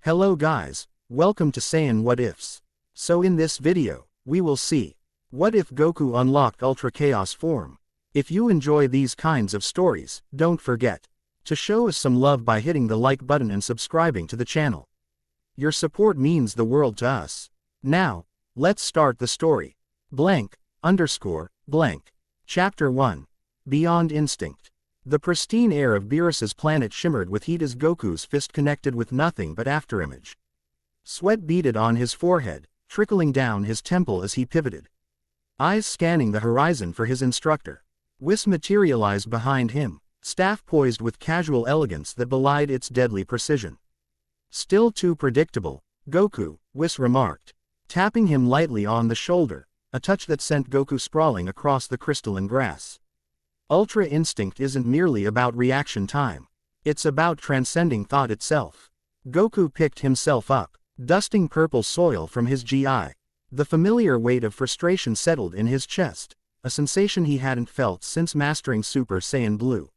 Hello guys, welcome to Saiyan What Ifs. So in this video, we will see, what if Goku unlocked Ultra Chaos form? If you enjoy these kinds of stories, don't forget to show us some love by hitting the like button and subscribing to the channel. Your support means the world to us. Now, let's start the story. Blank. Chapter 1. Beyond Instinct. The pristine air of Beerus's planet shimmered with heat as Goku's fist connected with nothing but afterimage. Sweat beaded on his forehead, trickling down his temple as he pivoted. Eyes scanning the horizon for his instructor. Whis materialized behind him, staff poised with casual elegance that belied its deadly precision. Still too predictable, Goku, Whis remarked, tapping him lightly on the shoulder, a touch that sent Goku sprawling across the crystalline grass. Ultra Instinct isn't merely about reaction time. It's about transcending thought itself. Goku picked himself up, dusting purple soil from his GI. The familiar weight of frustration settled in his chest, a sensation he hadn't felt since mastering Super Saiyan Blue.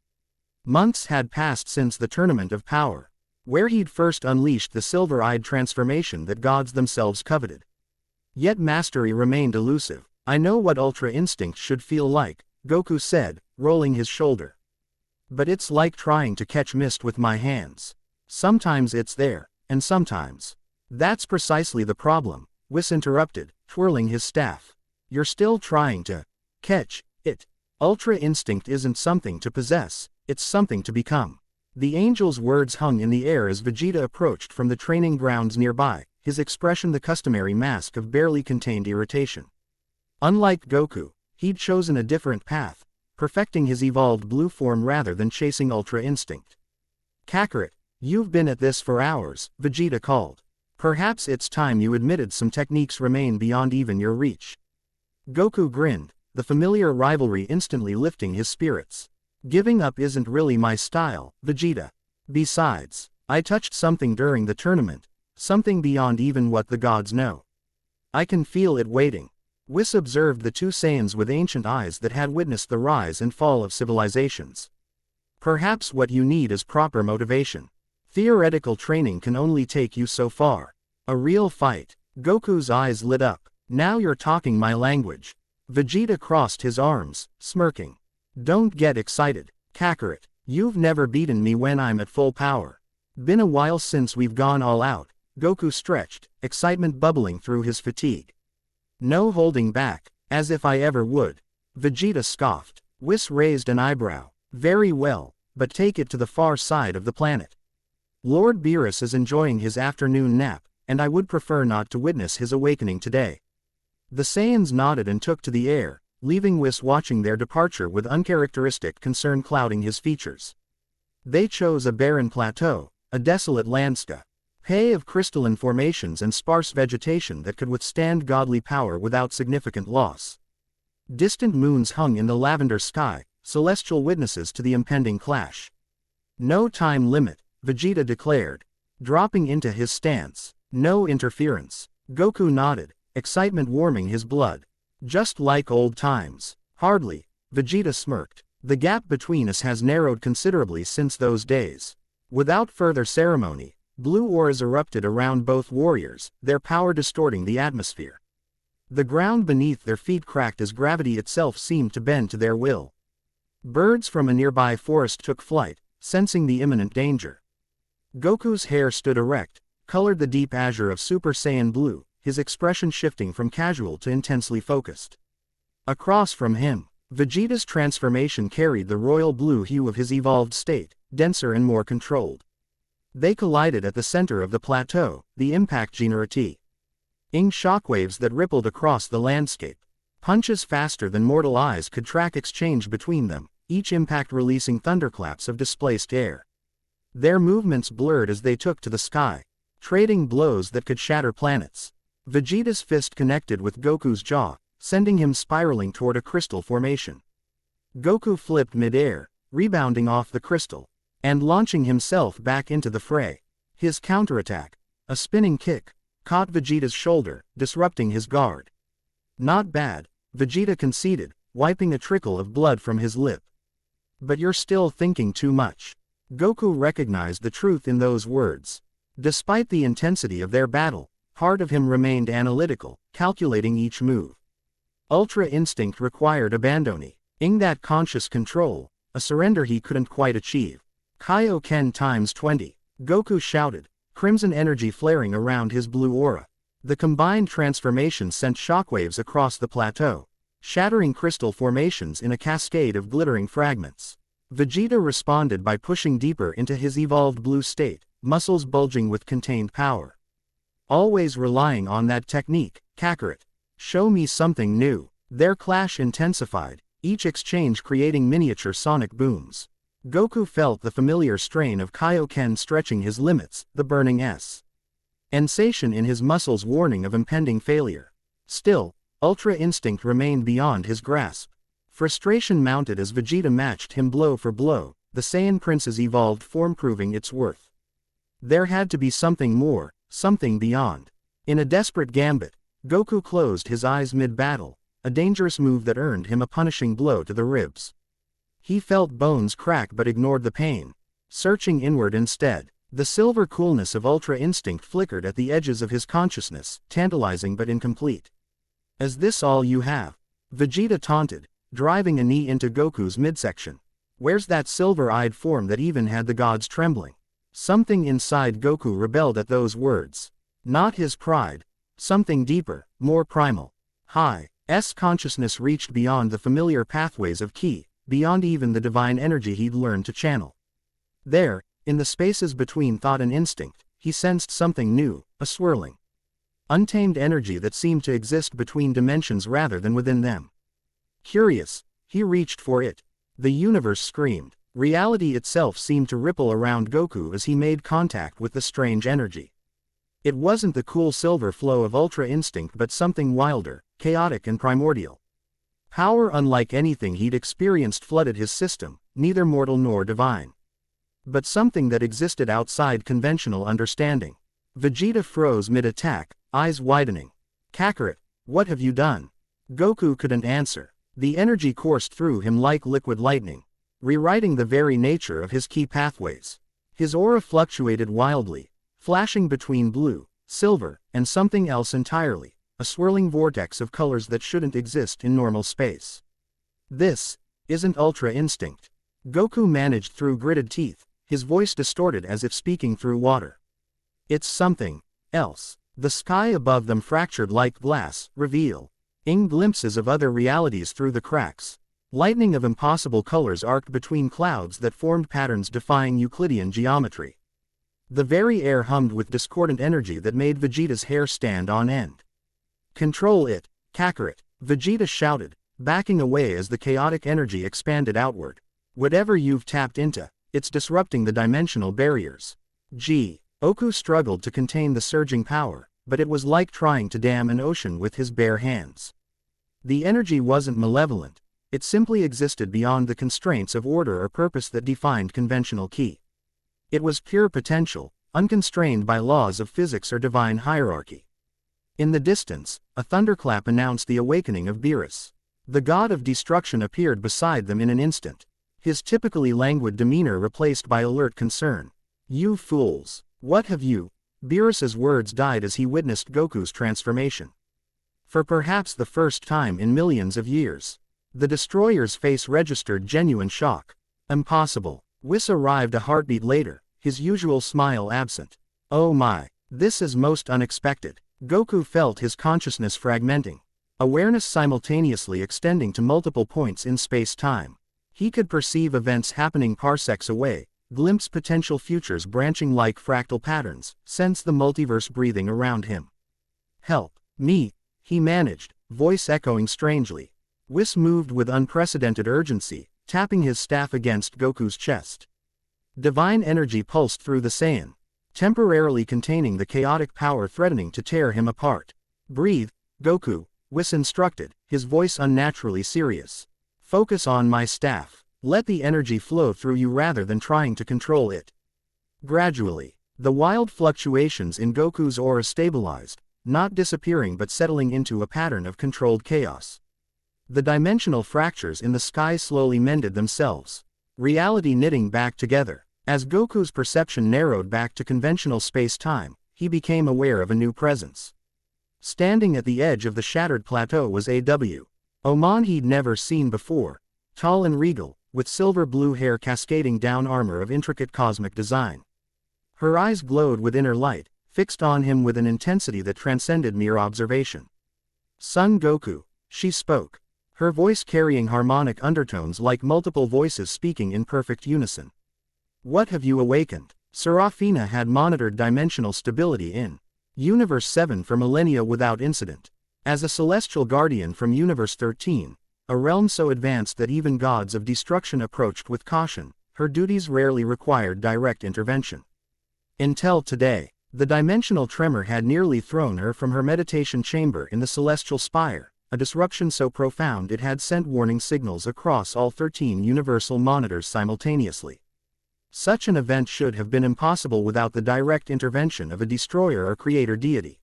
Months had passed since the Tournament of Power, where he'd first unleashed the silver-eyed transformation that gods themselves coveted. Yet mastery remained elusive. "I know what Ultra Instinct should feel like," Goku said, rolling his shoulder. "But it's like trying to catch mist with my hands. Sometimes it's there, and sometimes." "That's precisely the problem," Whis interrupted, twirling his staff. "You're still trying to catch it. Ultra Instinct isn't something to possess, it's something to become." The angel's words hung in the air as Vegeta approached from the training grounds nearby, his expression the customary mask of barely contained irritation. Unlike Goku, he'd chosen a different path, perfecting his evolved blue form rather than chasing Ultra Instinct. "Kakarot, you've been at this for hours," Vegeta called. "Perhaps it's time you admitted some techniques remain beyond even your reach." Goku grinned, the familiar rivalry instantly lifting his spirits. "Giving up isn't really my style, Vegeta. Besides, I touched something during the tournament, something beyond even what the gods know. I can feel it waiting." Whis observed the two Saiyans with ancient eyes that had witnessed the rise and fall of civilizations. "Perhaps what you need is proper motivation. Theoretical training can only take you so far. A real fight." Goku's eyes lit up. "Now you're talking my language." Vegeta crossed his arms, smirking. "Don't get excited, Kakarot. You've never beaten me when I'm at full power. Been a while since we've gone all out." Goku stretched, excitement bubbling through his fatigue. "No holding back, as if I ever would." Vegeta scoffed. Whis raised an eyebrow. "Very well, but take it to the far side of the planet. Lord Beerus is enjoying his afternoon nap, and I would prefer not to witness his awakening today." The Saiyans nodded and took to the air, leaving Whis watching their departure with uncharacteristic concern clouding his features. They chose a barren plateau, a desolate landscape of crystalline formations and sparse vegetation that could withstand godly power without significant loss. Distant moons hung in the lavender sky, celestial witnesses to the impending clash. "No time limit," Vegeta declared, dropping into his stance. "No interference." Goku nodded, excitement warming his blood. "Just like old times." "Hardly," Vegeta smirked. "The gap between us has narrowed considerably since those days." Without further ceremony, blue auras erupted around both warriors, their power distorting the atmosphere. The ground beneath their feet cracked as gravity itself seemed to bend to their will. Birds from a nearby forest took flight, sensing the imminent danger. Goku's hair stood erect, colored the deep azure of Super Saiyan Blue, his expression shifting from casual to intensely focused. Across from him, Vegeta's transformation carried the royal blue hue of his evolved state, denser and more controlled. They collided at the center of the plateau, the impact generating shockwaves that rippled across the landscape. Punches faster than mortal eyes could track exchange between them, each impact releasing thunderclaps of displaced air. Their movements blurred as they took to the sky, trading blows that could shatter planets. Vegeta's fist connected with Goku's jaw, sending him spiraling toward a crystal formation. Goku flipped mid-air, rebounding off the crystal, and launching himself back into the fray. His counterattack, a spinning kick, caught Vegeta's shoulder, disrupting his guard. "Not bad," Vegeta conceded, wiping a trickle of blood from his lip. "But you're still thinking too much." Goku recognized the truth in those words. Despite the intensity of their battle, part of him remained analytical, calculating each move. Ultra instinct required abandoning that conscious control, a surrender he couldn't quite achieve. Kaioken times 20, Goku shouted, crimson energy flaring around his blue aura. The combined transformation sent shockwaves across the plateau, shattering crystal formations in a cascade of glittering fragments. Vegeta responded by pushing deeper into his evolved blue state, muscles bulging with contained power. Always relying on that technique, Kakarot. Show me something new. Their clash intensified, each exchange creating miniature sonic booms. Goku felt the familiar strain of Kaioken stretching his limits, the burning sensation in his muscles warning of impending failure. Still, Ultra Instinct remained beyond his grasp. Frustration mounted as Vegeta matched him blow for blow, the Saiyan Prince's evolved form proving its worth. There had to be something more, something beyond. In a desperate gambit, Goku closed his eyes mid-battle, a dangerous move that earned him a punishing blow to the ribs. He felt bones crack but ignored the pain, searching inward instead. The silver coolness of Ultra Instinct flickered at the edges of his consciousness, tantalizing but incomplete. Is this all you have? Vegeta taunted, driving a knee into Goku's midsection. Where's that silver-eyed form that even had the gods trembling? Something inside Goku rebelled at those words. Not his pride. Something deeper, more primal. High's consciousness reached beyond the familiar pathways of Ki, beyond even the divine energy he'd learned to channel. There, in the spaces between thought and instinct, he sensed something new, a swirling, untamed energy that seemed to exist between dimensions rather than within them. Curious, he reached for it. The universe screamed. Reality itself seemed to ripple around Goku as he made contact with the strange energy. It wasn't the cool silver flow of Ultra Instinct but something wilder, chaotic and primordial. Power unlike anything he'd experienced flooded his system, neither mortal nor divine. But something that existed outside conventional understanding. Vegeta froze mid-attack, eyes widening. Kakarot, what have you done? Goku couldn't answer. The energy coursed through him like liquid lightning, rewriting the very nature of his key pathways. His aura fluctuated wildly, flashing between blue, silver, and something else entirely, a swirling vortex of colors that shouldn't exist in normal space. This isn't Ultra Instinct. Goku managed through gritted teeth, his voice distorted as if speaking through water. It's something else. The sky above them fractured like glass, revealing glimpses of other realities through the cracks. Lightning of impossible colors arced between clouds that formed patterns defying Euclidean geometry. The very air hummed with discordant energy that made Vegeta's hair stand on end. Control it, Kakarot, Vegeta shouted, backing away as the chaotic energy expanded outward. Whatever you've tapped into, it's disrupting the dimensional barriers. Goku struggled to contain the surging power, but it was like trying to dam an ocean with his bare hands. The energy wasn't malevolent, it simply existed beyond the constraints of order or purpose that defined conventional Ki. It was pure potential, unconstrained by laws of physics or divine hierarchy. In the distance, a thunderclap announced the awakening of Beerus. The god of destruction appeared beside them in an instant, his typically languid demeanor replaced by alert concern. You fools, what have you? Beerus's words died as he witnessed Goku's transformation. For perhaps the first time in millions of years, the destroyer's face registered genuine shock. Impossible. Whis arrived a heartbeat later, his usual smile absent. Oh my, this is most unexpected. Goku felt his consciousness fragmenting, awareness simultaneously extending to multiple points in space-time. He could perceive events happening parsecs away, glimpse potential futures branching like fractal patterns, sense the multiverse breathing around him. Help me, he managed, voice echoing strangely. Whis moved with unprecedented urgency, tapping his staff against Goku's chest. Divine energy pulsed through the Saiyan, temporarily containing the chaotic power threatening to tear him apart. Breathe, Goku, Whis instructed, his voice unnaturally serious. Focus on my staff. Let the energy flow through you rather than trying to control it. Gradually, the wild fluctuations in Goku's aura stabilized, not disappearing but settling into a pattern of controlled chaos. The dimensional fractures in the sky slowly mended themselves, reality knitting back together. As Goku's perception narrowed back to conventional space-time, he became aware of a new presence. Standing at the edge of the shattered plateau was A.W. Oman he'd never seen before, tall and regal, with silver-blue hair cascading down armor of intricate cosmic design. Her eyes glowed with inner light, fixed on him with an intensity that transcended mere observation. "Son Goku," she spoke, her voice carrying harmonic undertones like multiple voices speaking in perfect unison. "What have you awakened?" Serafina had monitored dimensional stability in Universe 7 for millennia without incident. As a celestial guardian from Universe 13, a realm so advanced that even gods of destruction approached with caution, her duties rarely required direct intervention. Until today, the dimensional tremor had nearly thrown her from her meditation chamber in the celestial spire, a disruption so profound it had sent warning signals across all 13 universal monitors simultaneously. Such an event should have been impossible without the direct intervention of a destroyer or creator deity.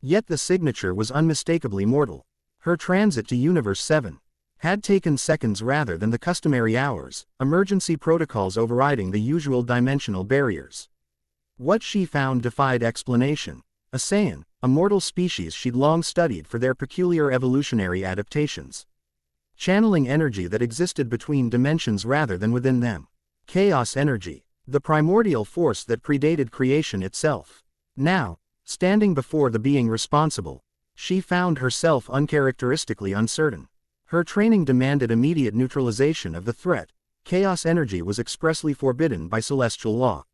Yet the signature was unmistakably mortal. Her transit to Universe 7 had taken seconds rather than the customary hours, emergency protocols overriding the usual dimensional barriers. What she found defied explanation. A Saiyan, a mortal species she'd long studied for their peculiar evolutionary adaptations. Channeling energy that existed between dimensions rather than within them. Chaos energy, the primordial force that predated creation itself. Now, standing before the being responsible, she found herself uncharacteristically uncertain. Her training demanded immediate neutralization of the threat. Chaos energy was expressly forbidden by celestial law.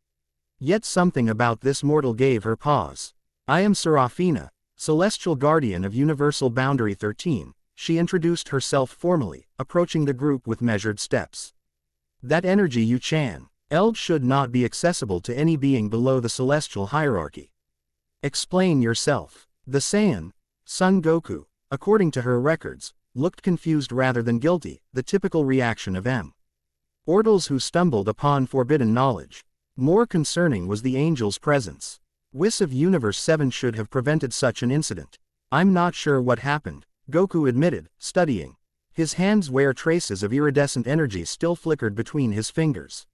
Yet something about this mortal gave her pause. "I am Serafina, celestial guardian of Universal Boundary 13, she introduced herself formally, approaching the group with measured steps. "That energy you channeled should not be accessible to any being below the celestial hierarchy. Explain yourself." The Saiyan, Son Goku, according to her records, looked confused rather than guilty, the typical reaction of mortals who stumbled upon forbidden knowledge. More concerning was the angel's presence. Whis of Universe 7 should have prevented such an incident. "I'm not sure what happened," Goku admitted, studying. His hands where traces of iridescent energy still flickered between his fingers.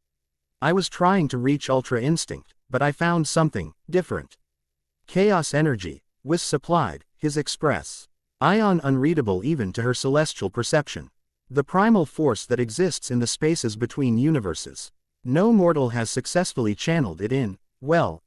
"I was trying to reach Ultra Instinct, but I found something different." Chaos energy, Whis supplied, his express ion unreadable even to her celestial perception. The primal force that exists in the spaces between universes. No mortal has successfully channeled it in,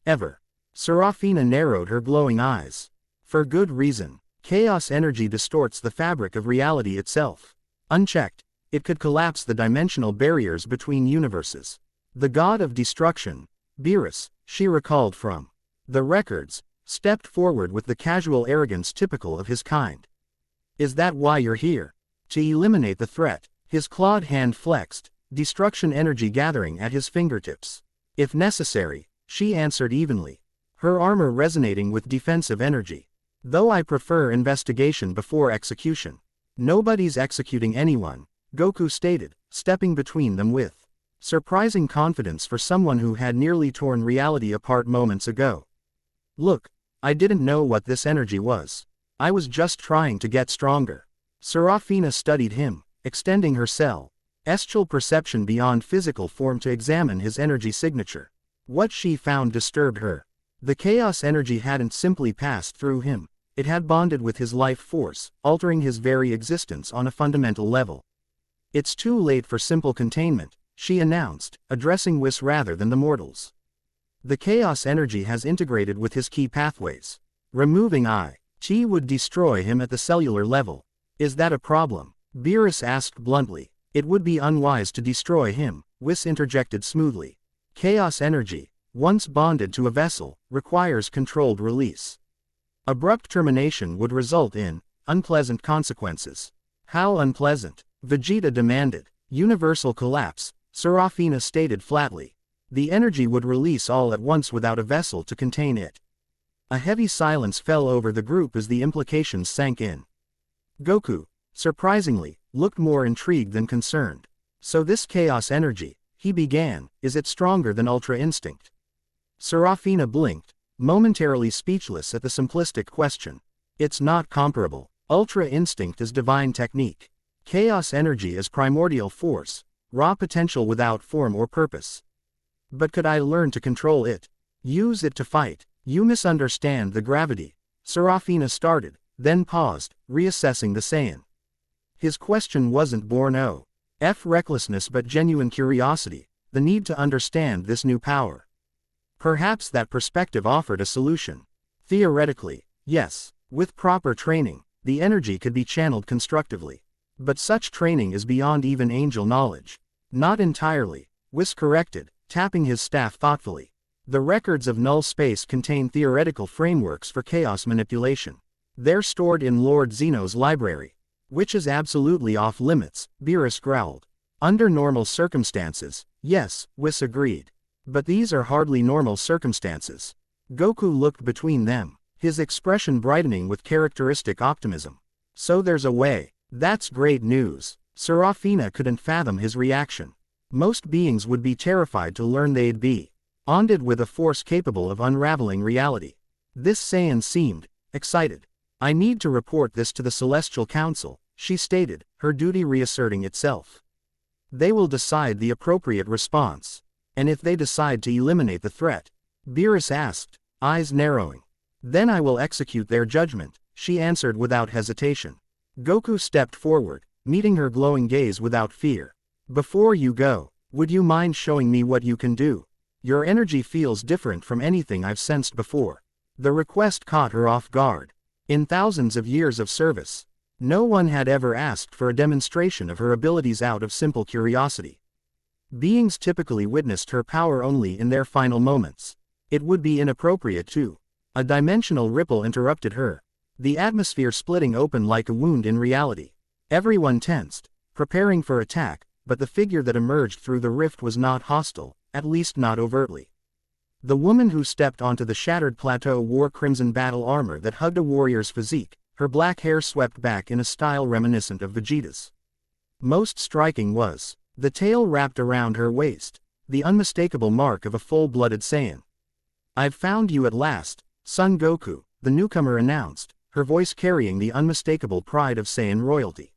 ever. Serafina narrowed her glowing eyes. For good reason. Chaos energy distorts the fabric of reality itself. Unchecked, it could collapse the dimensional barriers between universes. The god of destruction, Beerus, she recalled from the records, stepped forward with the casual arrogance typical of his kind. "Is that why you're here? To eliminate the threat?" His clawed hand flexed, destruction energy gathering at his fingertips. "If necessary," she answered evenly, her armor resonating with defensive energy. "Though I prefer investigation before execution." "Nobody's executing anyone," Goku stated, stepping between them with surprising confidence for someone who had nearly torn reality apart moments ago. "Look, I didn't know what this energy was. I was just trying to get stronger." Serafina studied him, extending her celestial perception beyond physical form to examine his energy signature. What she found disturbed her. The chaos energy hadn't simply passed through him. It had bonded with his life force, altering his very existence on a fundamental level. "It's too late for simple containment," she announced, addressing Whis rather than the mortals. "The chaos energy has integrated with his key pathways. Removing it would destroy him at the cellular level." "Is that a problem?" Beerus asked bluntly. "It would be unwise to destroy him," Whis interjected smoothly. "Chaos energy, once bonded to a vessel, requires controlled release. Abrupt termination would result in unpleasant consequences." "How unpleasant?" Vegeta demanded. "Universal collapse," Serafina stated flatly. "The energy would release all at once without a vessel to contain it." A heavy silence fell over the group as the implications sank in. Goku, surprisingly, looked more intrigued than concerned. "So this chaos energy," he began, "is it stronger than Ultra Instinct?" Serafina blinked, momentarily speechless at the simplistic question. "It's not comparable. Ultra Instinct is divine technique. Chaos energy is primordial force, raw potential without form or purpose. But could I learn to control it? Use it to fight? You misunderstand the gravity. Serafina started, then paused, reassessing the Saiyan. His question wasn't born of recklessness but genuine curiosity, the need to understand this new power. Perhaps that perspective offered a solution. Theoretically, yes, with proper training, the energy could be channeled constructively. But such training is beyond even angel knowledge. Not entirely, Whis corrected, tapping his staff thoughtfully. The records of null space contain theoretical frameworks for chaos manipulation. They're stored in Lord Zeno's library. Which is absolutely off limits, Beerus growled. Under normal circumstances, yes, Whis agreed. But these are hardly normal circumstances. Goku looked between them, his expression brightening with characteristic optimism. So there's a way. That's great news. Serafina couldn't fathom his reaction. Most beings would be terrified to learn they'd be endowed with a force capable of unraveling reality. This Saiyan seemed excited. I need to report this to the Celestial Council, she stated, her duty reasserting itself. They will decide the appropriate response. And if they decide to eliminate the threat? Beerus asked, eyes narrowing. Then I will execute their judgment, she answered without hesitation. Goku stepped forward, meeting her glowing gaze without fear. Before you go, would you mind showing me what you can do? Your energy feels different from anything I've sensed before. The request caught her off guard. In thousands of years of service, no one had ever asked for a demonstration of her abilities out of simple curiosity. Beings typically witnessed her power only in their final moments. It would be inappropriate too. A dimensional ripple interrupted her. The atmosphere splitting open like a wound in reality. Everyone tensed, preparing for attack, but the figure that emerged through the rift was not hostile, at least not overtly. The woman who stepped onto the shattered plateau wore crimson battle armor that hugged a warrior's physique, her black hair swept back in a style reminiscent of Vegeta's. Most striking was the tail wrapped around her waist, the unmistakable mark of a full-blooded Saiyan. I've found you at last, Son Goku, the newcomer announced, her voice carrying the unmistakable pride of Saiyan royalty.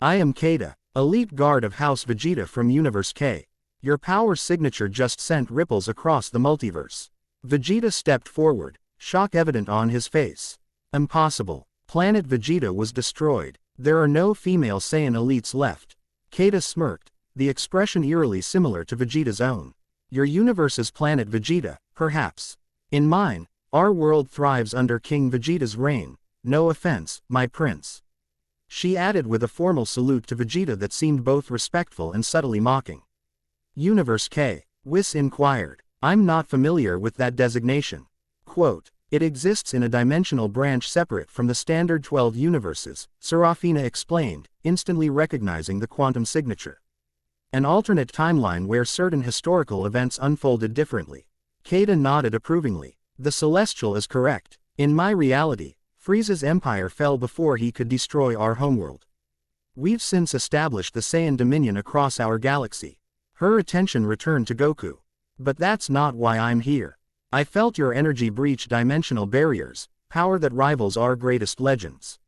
I am Kata, elite guard of House Vegeta from Universe K. Your power signature just sent ripples across the multiverse. Vegeta stepped forward, shock evident on his face. Impossible. Planet Vegeta was destroyed. There are no female Saiyan elites left. Kata smirked, the expression eerily similar to Vegeta's own. Your universe's planet Vegeta, perhaps. In mine, our world thrives under King Vegeta's reign. No offense, my prince. She added with a formal salute to Vegeta that seemed both respectful and subtly mocking. Universe K. Whis inquired. I'm not familiar with that designation. Quote, it exists in a dimensional branch separate from the standard 12 universes, Serafina explained, instantly recognizing the quantum signature. An alternate timeline where certain historical events unfolded differently. Kata nodded approvingly. The Celestial is correct. In my reality, Frieza's empire fell before he could destroy our homeworld. We've since established the Saiyan dominion across our galaxy. Her attention returned to Goku. But that's not why I'm here. I felt your energy breach dimensional barriers, power that rivals our greatest legends.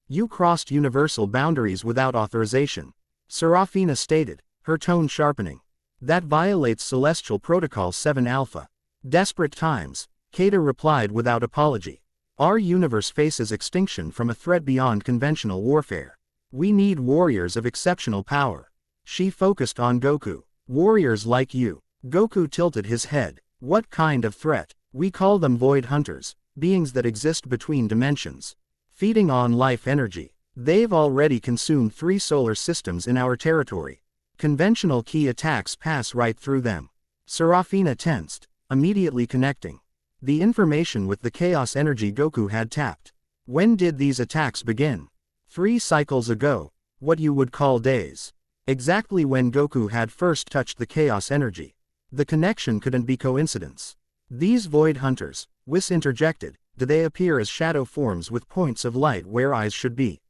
You crossed universal boundaries without authorization, Serafina stated, her tone sharpening. That violates Celestial Protocol 7 Alpha. Desperate times, Kata replied without apology. Our universe faces extinction from a threat beyond conventional warfare. We need warriors of exceptional power. She focused on Goku. Warriors like you. Goku tilted his head. What kind of threat? We call them void hunters, beings that exist between dimensions, feeding on life energy. They've already consumed 3 solar systems in our territory. Conventional key attacks pass right through them. Serafina tensed, immediately connecting the information with the chaos energy Goku had tapped. When did these attacks begin? 3 cycles ago, what you would call days. Exactly when Goku had first touched the chaos energy. The connection couldn't be coincidence. These void hunters, Whis interjected, do they appear as shadow forms with points of light where eyes should be?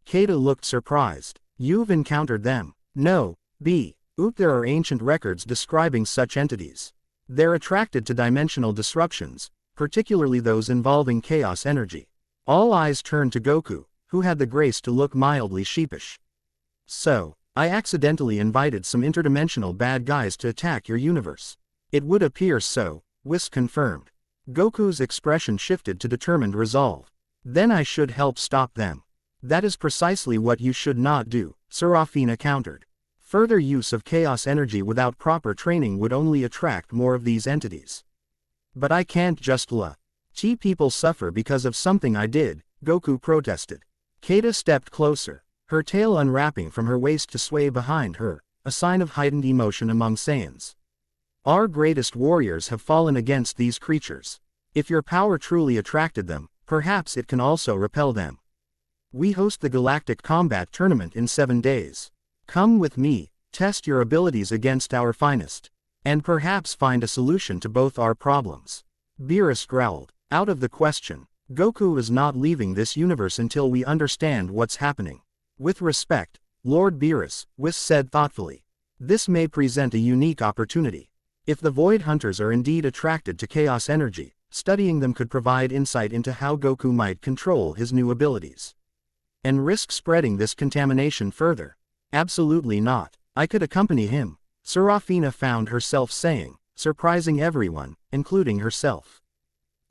Kata looked surprised. You've encountered them? No, there are ancient records describing such entities. They're attracted to dimensional disruptions, particularly those involving chaos energy. All eyes turned to Goku, who had the grace to look mildly sheepish. So, I accidentally invited some interdimensional bad guys to attack your universe. It would appear so, Whis confirmed. Goku's expression shifted to determined resolve. Then I should help stop them. That is precisely what you should not do, Serafina countered. Further use of chaos energy without proper training would only attract more of these entities. But I can't just let people suffer because of something I did, Goku protested. Keita stepped closer, her tail unwrapping from her waist to sway behind her, a sign of heightened emotion among Saiyans. Our greatest warriors have fallen against these creatures. If your power truly attracted them, perhaps it can also repel them. We host the Galactic Combat Tournament in 7 days. Come with me, test your abilities against our finest, and perhaps find a solution to both our problems. Beerus growled. Out of the question. Goku is not leaving this universe until we understand what's happening. With respect, Lord Beerus, Whis said thoughtfully. This may present a unique opportunity. If the Void Hunters are indeed attracted to chaos energy, studying them could provide insight into how Goku might control his new abilities. And risk spreading this contamination further. Absolutely not. I could accompany him, Serafina found herself saying, surprising everyone, including herself.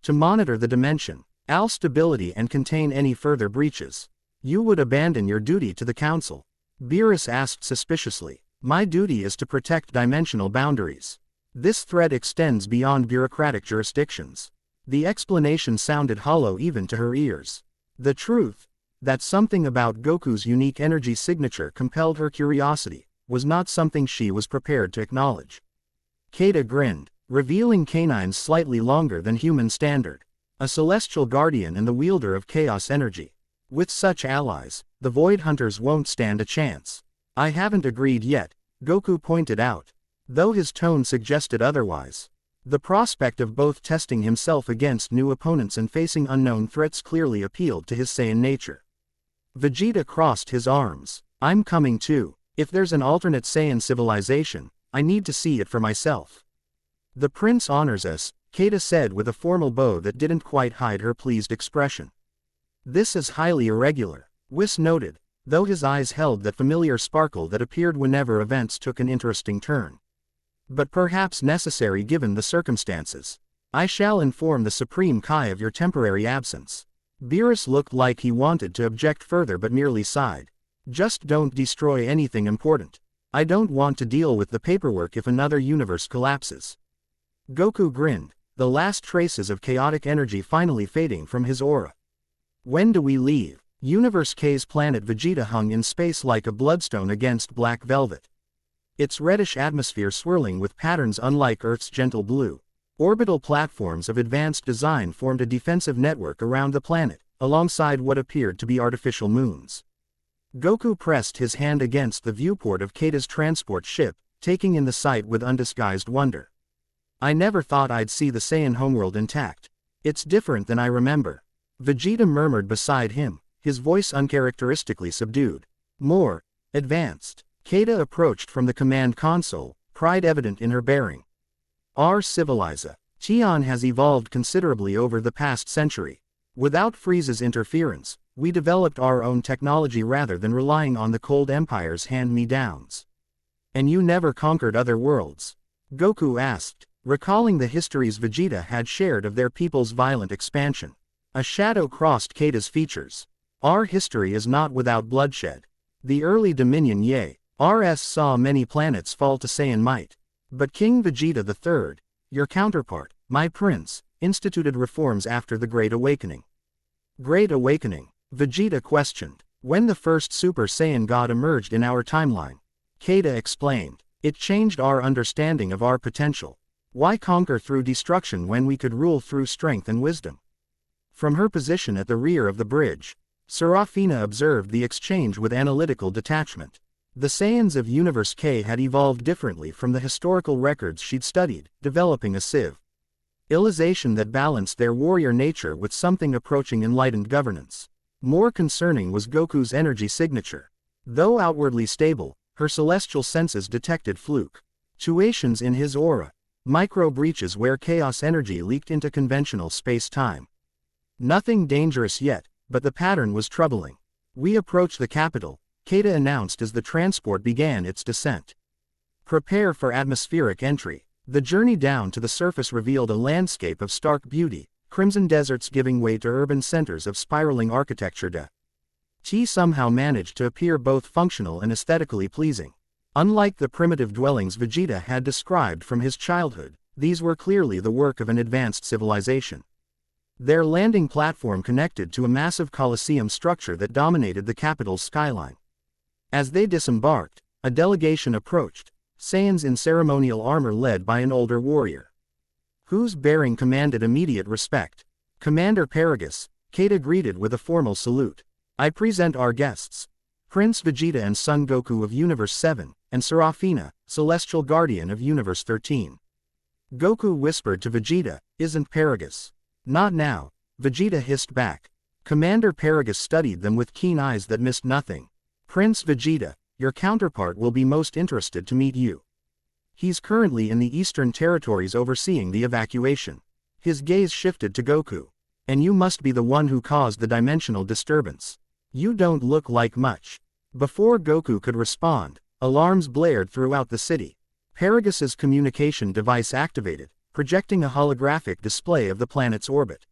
To monitor the dimension, stability and contain any further breaches. You would abandon your duty to the Council? Beerus asked suspiciously. My duty is to protect dimensional boundaries. This threat extends beyond bureaucratic jurisdictions. The explanation sounded hollow even to her ears. The truth, that something about Goku's unique energy signature compelled her curiosity, was not something she was prepared to acknowledge. Keita grinned, revealing canines slightly longer than human standard. A celestial guardian and the wielder of chaos energy. With such allies, the Void Hunters won't stand a chance. I haven't agreed yet, Goku pointed out, though his tone suggested otherwise. The prospect of both testing himself against new opponents and facing unknown threats clearly appealed to his Saiyan nature. Vegeta crossed his arms. I'm coming too. If there's an alternate Saiyan civilization, I need to see it for myself. The prince honors us, Keita said with a formal bow that didn't quite hide her pleased expression. This is highly irregular, Whis noted, though his eyes held that familiar sparkle that appeared whenever events took an interesting turn. But perhaps necessary given the circumstances. I shall inform the Supreme Kai of your temporary absence. Beerus looked like he wanted to object further but merely sighed. Just don't destroy anything important. I don't want to deal with the paperwork if another universe collapses. Goku grinned, the last traces of chaotic energy finally fading from his aura. When do we leave? Universe K's planet Vegeta hung in space like a bloodstone against black velvet. Its reddish atmosphere swirling with patterns unlike Earth's gentle blue. Orbital platforms of advanced design formed a defensive network around the planet, alongside what appeared to be artificial moons. Goku pressed his hand against the viewport of Keita's transport ship, taking in the sight with undisguised wonder. I never thought I'd see the Saiyan homeworld intact. It's different than I remember. Vegeta murmured beside him, his voice uncharacteristically subdued. More advanced. Keita approached from the command console, pride evident in her bearing. Our civilization has evolved considerably over the past century. Without Frieza's interference, we developed our own technology rather than relying on the Cold Empire's hand-me-downs. And you never conquered other worlds? Goku asked, recalling the histories Vegeta had shared of their people's violent expansion. A shadow crossed Keita's features. Our history is not without bloodshed. The early Dominion RS saw many planets fall to Saiyan might. But King Vegeta III, your counterpart, my prince, instituted reforms after the Great Awakening. Great Awakening? Vegeta questioned. When the first Super Saiyan God emerged in our timeline. Keita explained. It changed our understanding of our potential. Why conquer through destruction when we could rule through strength and wisdom? From her position at the rear of the bridge, Serafina observed the exchange with analytical detachment. The Saiyans of Universe K had evolved differently from the historical records she'd studied, developing a civilization that balanced their warrior nature with something approaching enlightened governance. More concerning was Goku's energy signature. Though outwardly stable, her celestial senses detected fluctuations in his aura, micro-breaches where chaos energy leaked into conventional space-time. Nothing dangerous yet, but the pattern was troubling. We approach the capital, Keita announced as the transport began its descent. Prepare for atmospheric entry. The journey down to the surface revealed a landscape of stark beauty, crimson deserts giving way to urban centers of spiraling architecture. T somehow managed to appear both functional and aesthetically pleasing. Unlike the primitive dwellings Vegeta had described from his childhood, these were clearly the work of an advanced civilization. Their landing platform connected to a massive coliseum structure that dominated the capital's skyline. As they disembarked, a delegation approached, Saiyans in ceremonial armor led by an older warrior, whose bearing commanded immediate respect. Commander Paragus, Kata greeted with a formal salute. I present our guests, Prince Vegeta and Son Goku of Universe 7, and Serafina, Celestial Guardian of Universe 13. Goku whispered to Vegeta, isn't Paragus? Not now, Vegeta hissed back. Commander Paragus studied them with keen eyes that missed nothing. Prince Vegeta, your counterpart will be most interested to meet you. He's currently in the Eastern Territories overseeing the evacuation. His gaze shifted to Goku. And you must be the one who caused the dimensional disturbance. You don't look like much. Before Goku could respond, alarms blared throughout the city. Paragus's communication device activated, projecting a holographic display of the planet's orbit.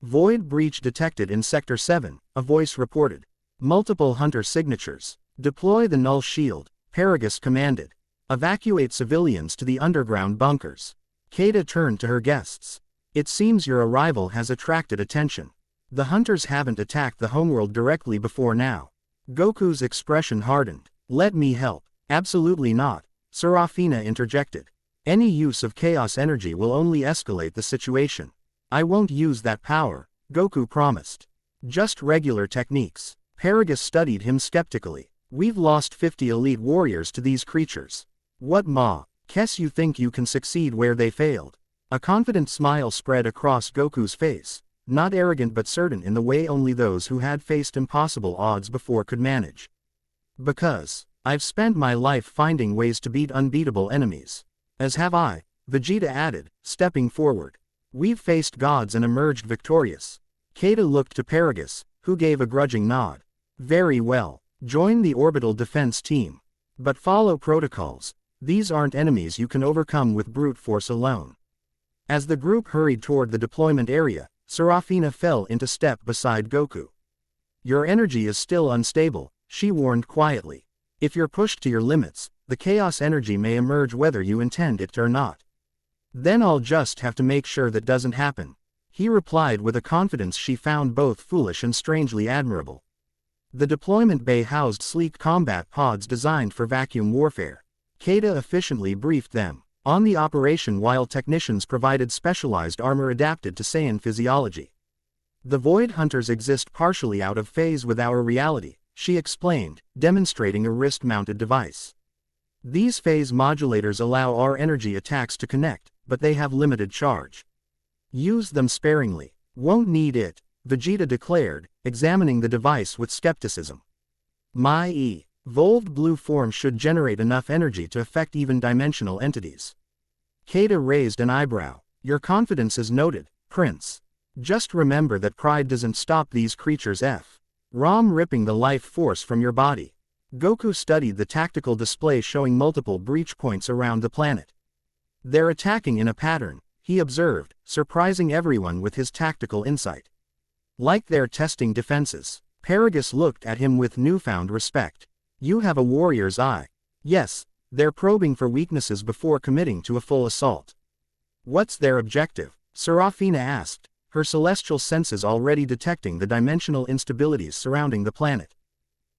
Void breach detected in Sector 7, a voice reported. Multiple hunter signatures. Deploy the null shield, Paragus commanded. Evacuate civilians to the underground bunkers. Kata turned to her guests. It seems your arrival has attracted attention. The hunters haven't attacked the homeworld directly before now. Goku's expression hardened. Let me help. Absolutely not, Serafina interjected. Any use of chaos energy will only escalate the situation. I won't use that power, Goku promised. Just regular techniques. Paragus studied him skeptically. We've lost 50 elite warriors to these creatures. What guess you think you can succeed where they failed? A confident smile spread across Goku's face, not arrogant but certain in the way only those who had faced impossible odds before could manage. Because I've spent my life finding ways to beat unbeatable enemies. As have I, Vegeta added, stepping forward. We've faced gods and emerged victorious. Kata looked to Paragus, who gave a grudging nod. Very well. Join the orbital defense team. But follow protocols. These aren't enemies you can overcome with brute force alone. As the group hurried toward the deployment area, Serafina fell into step beside Goku. Your energy is still unstable, she warned quietly. If you're pushed to your limits, the chaos energy may emerge whether you intend it or not. Then I'll just have to make sure that doesn't happen, he replied with a confidence she found both foolish and strangely admirable. The deployment bay housed sleek combat pods designed for vacuum warfare. Kata efficiently briefed them on the operation while technicians provided specialized armor adapted to Saiyan physiology. The Void Hunters exist partially out of phase with our reality, she explained, demonstrating a wrist-mounted device. These phase modulators allow our energy attacks to connect, but they have limited charge. Use them sparingly. Won't need it, Vegeta declared, examining the device with skepticism. My evolved blue form should generate enough energy to affect even dimensional entities. Kata raised an eyebrow. Your confidence is noted, Prince. Just remember that pride doesn't stop these creatures from ripping the life force from your body. Goku studied the tactical display showing multiple breach points around the planet. They're attacking in a pattern, he observed, surprising everyone with his tactical insight. Like they're testing defenses. Paragus looked at him with newfound respect. You have a warrior's eye. Yes, they're probing for weaknesses before committing to a full assault. What's their objective? Serafina asked, her celestial senses already detecting the dimensional instabilities surrounding the planet.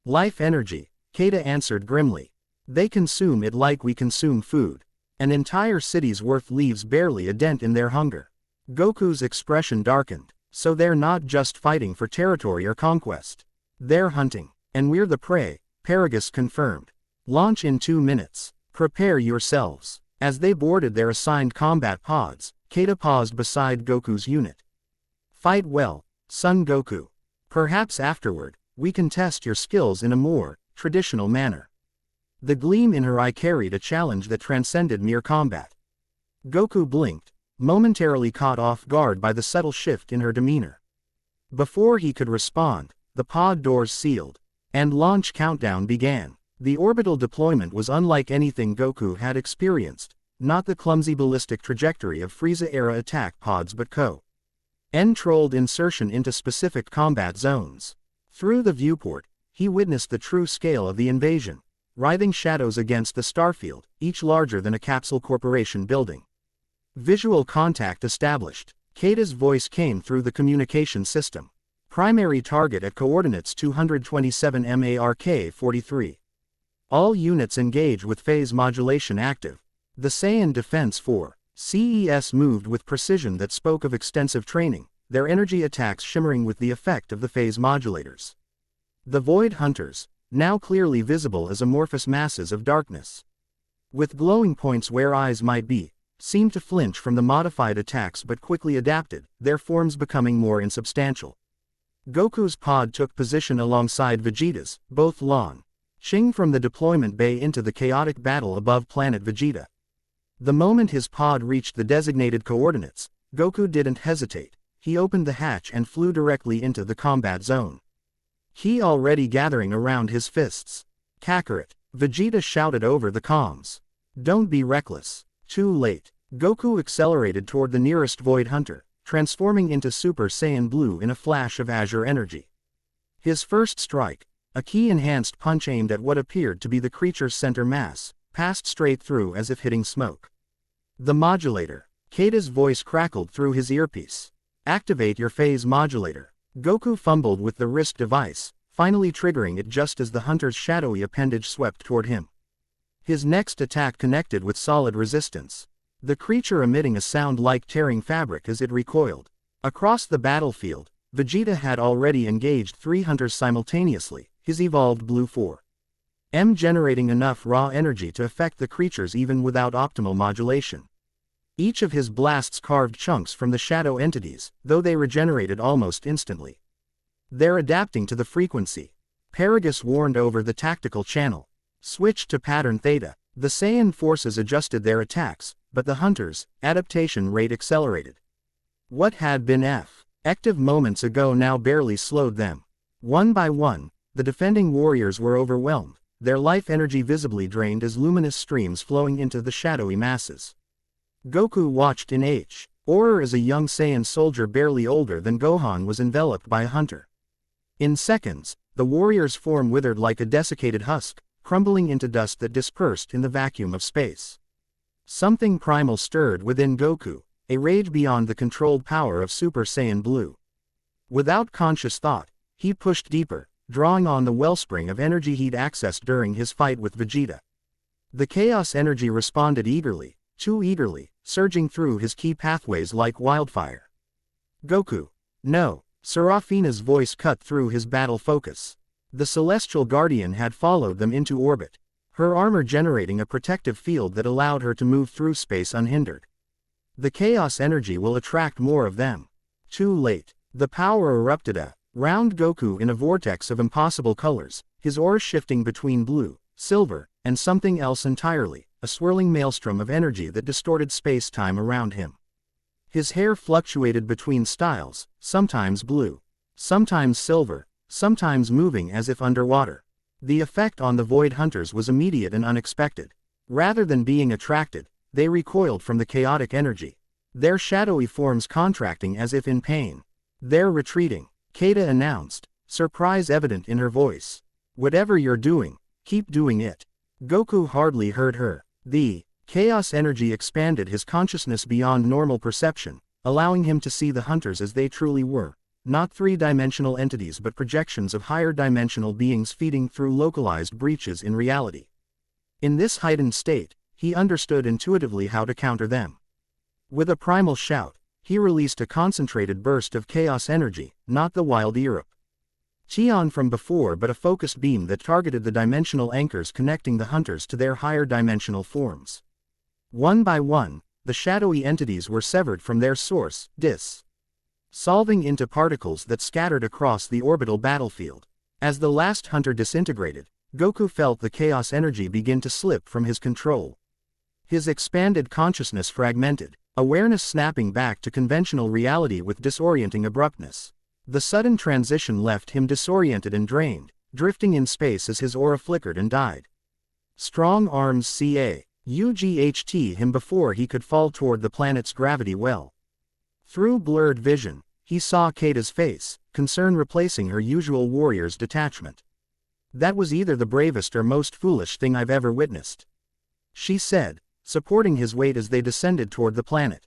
Life energy, Kata answered grimly. They consume it like we consume food. An entire city's worth leaves barely a dent in their hunger. Goku's expression darkened. So they're not just fighting for territory or conquest. They're hunting. And we're the prey, Paragus confirmed. Launch in 2 minutes. Prepare yourselves. As they boarded their assigned combat pods, Kata paused beside Goku's unit. Fight well, Son Goku. Perhaps afterward, we can test your skills in a more traditional manner. The gleam in her eye carried a challenge that transcended mere combat. Goku blinked, momentarily caught off guard by the subtle shift in her demeanor. Before he could respond, the pod doors sealed, and launch countdown began. The orbital deployment was unlike anything Goku had experienced, not the clumsy ballistic trajectory of Frieza-era attack pods but controlled insertion into specific combat zones. Through the viewport, he witnessed the true scale of the invasion. Writhing shadows against the starfield, each larger than a capsule corporation building. Visual contact established. Kata's voice came through the communication system. Primary target at coordinates 227 MARK 43. All units engage with phase modulation active. The Saiyan Defense Force (CES) moved with precision that spoke of extensive training, their energy attacks shimmering with the effect of the phase modulators. The Void Hunters, now clearly visible as amorphous masses of darkness, with glowing points where eyes might be, seemed to flinch from the modified attacks but quickly adapted, their forms becoming more insubstantial. Goku's pod took position alongside Vegeta's, both launching from the deployment bay into the chaotic battle above planet Vegeta. The moment his pod reached the designated coordinates, Goku didn't hesitate. He opened the hatch and flew directly into the combat zone. He already gathering around his fists. Kakarot, Vegeta shouted over the comms. Don't be reckless. Too late. Goku accelerated toward the nearest Void Hunter, transforming into Super Saiyan Blue in a flash of azure energy. His first strike, a key-enhanced punch aimed at what appeared to be the creature's center mass, passed straight through as if hitting smoke. The modulator. Kata's voice crackled through his earpiece. Activate your phase modulator. Goku fumbled with the wrist device, finally triggering it just as the hunter's shadowy appendage swept toward him. His next attack connected with solid resistance, the creature emitting a sound like tearing fabric as it recoiled. Across the battlefield, Vegeta had already engaged 3 hunters simultaneously, his evolved Blue Force generating enough raw energy to affect the creatures even without optimal modulation. Each of his blasts carved chunks from the shadow entities, though they regenerated almost instantly. They're adapting to the frequency. Paragus warned over the tactical channel. Switch to pattern theta. The Saiyan forces adjusted their attacks, but the hunters' adaptation rate accelerated. What had been active moments ago now barely slowed them. One by one, the defending warriors were overwhelmed, their life energy visibly drained as luminous streams flowing into the shadowy masses. Goku watched in horror as a young Saiyan soldier barely older than Gohan was enveloped by a hunter. In seconds, the warrior's form withered like a desiccated husk, crumbling into dust that dispersed in the vacuum of space. Something primal stirred within Goku, a rage beyond the controlled power of Super Saiyan Blue. Without conscious thought, he pushed deeper, drawing on the wellspring of energy he'd accessed during his fight with Vegeta. The chaos energy responded eagerly, too eagerly, surging through his key pathways like wildfire. Goku. No. Serafina's voice cut through his battle focus. The Celestial Guardian had followed them into orbit, her armor generating a protective field that allowed her to move through space unhindered. The chaos energy will attract more of them. Too late. The power erupted around Goku in a vortex of impossible colors, his aura shifting between blue, silver, and something else entirely, a swirling maelstrom of energy that distorted space-time around him. His hair fluctuated between styles, sometimes blue, sometimes silver, sometimes moving as if underwater. The effect on the Void Hunters was immediate and unexpected. Rather than being attracted, they recoiled from the chaotic energy, their shadowy forms contracting as if in pain. They're retreating, Kata announced, surprise evident in her voice. Whatever you're doing, keep doing it. Goku hardly heard her. The chaos energy expanded his consciousness beyond normal perception, allowing him to see the hunters as they truly were, not three-dimensional entities but projections of higher-dimensional beings feeding through localized breaches in reality. In this heightened state, he understood intuitively how to counter them. With a primal shout, he released a concentrated burst of chaos energy, not the wild erupt Qian from before but a focused beam that targeted the dimensional anchors connecting the hunters to their higher dimensional forms. One by one, the shadowy entities were severed from their source, dissolving into particles that scattered across the orbital battlefield. As the last hunter disintegrated, Goku felt the chaos energy begin to slip from his control. His expanded consciousness fragmented, awareness snapping back to conventional reality with disorienting abruptness. The sudden transition left him disoriented and drained, drifting in space as his aura flickered and died. Strong arms ca. UGHT him before he could fall toward the planet's gravity well. Through blurred vision, he saw Kata's face, concern replacing her usual warrior's detachment. That was either the bravest or most foolish thing I've ever witnessed, she said, supporting his weight as they descended toward the planet.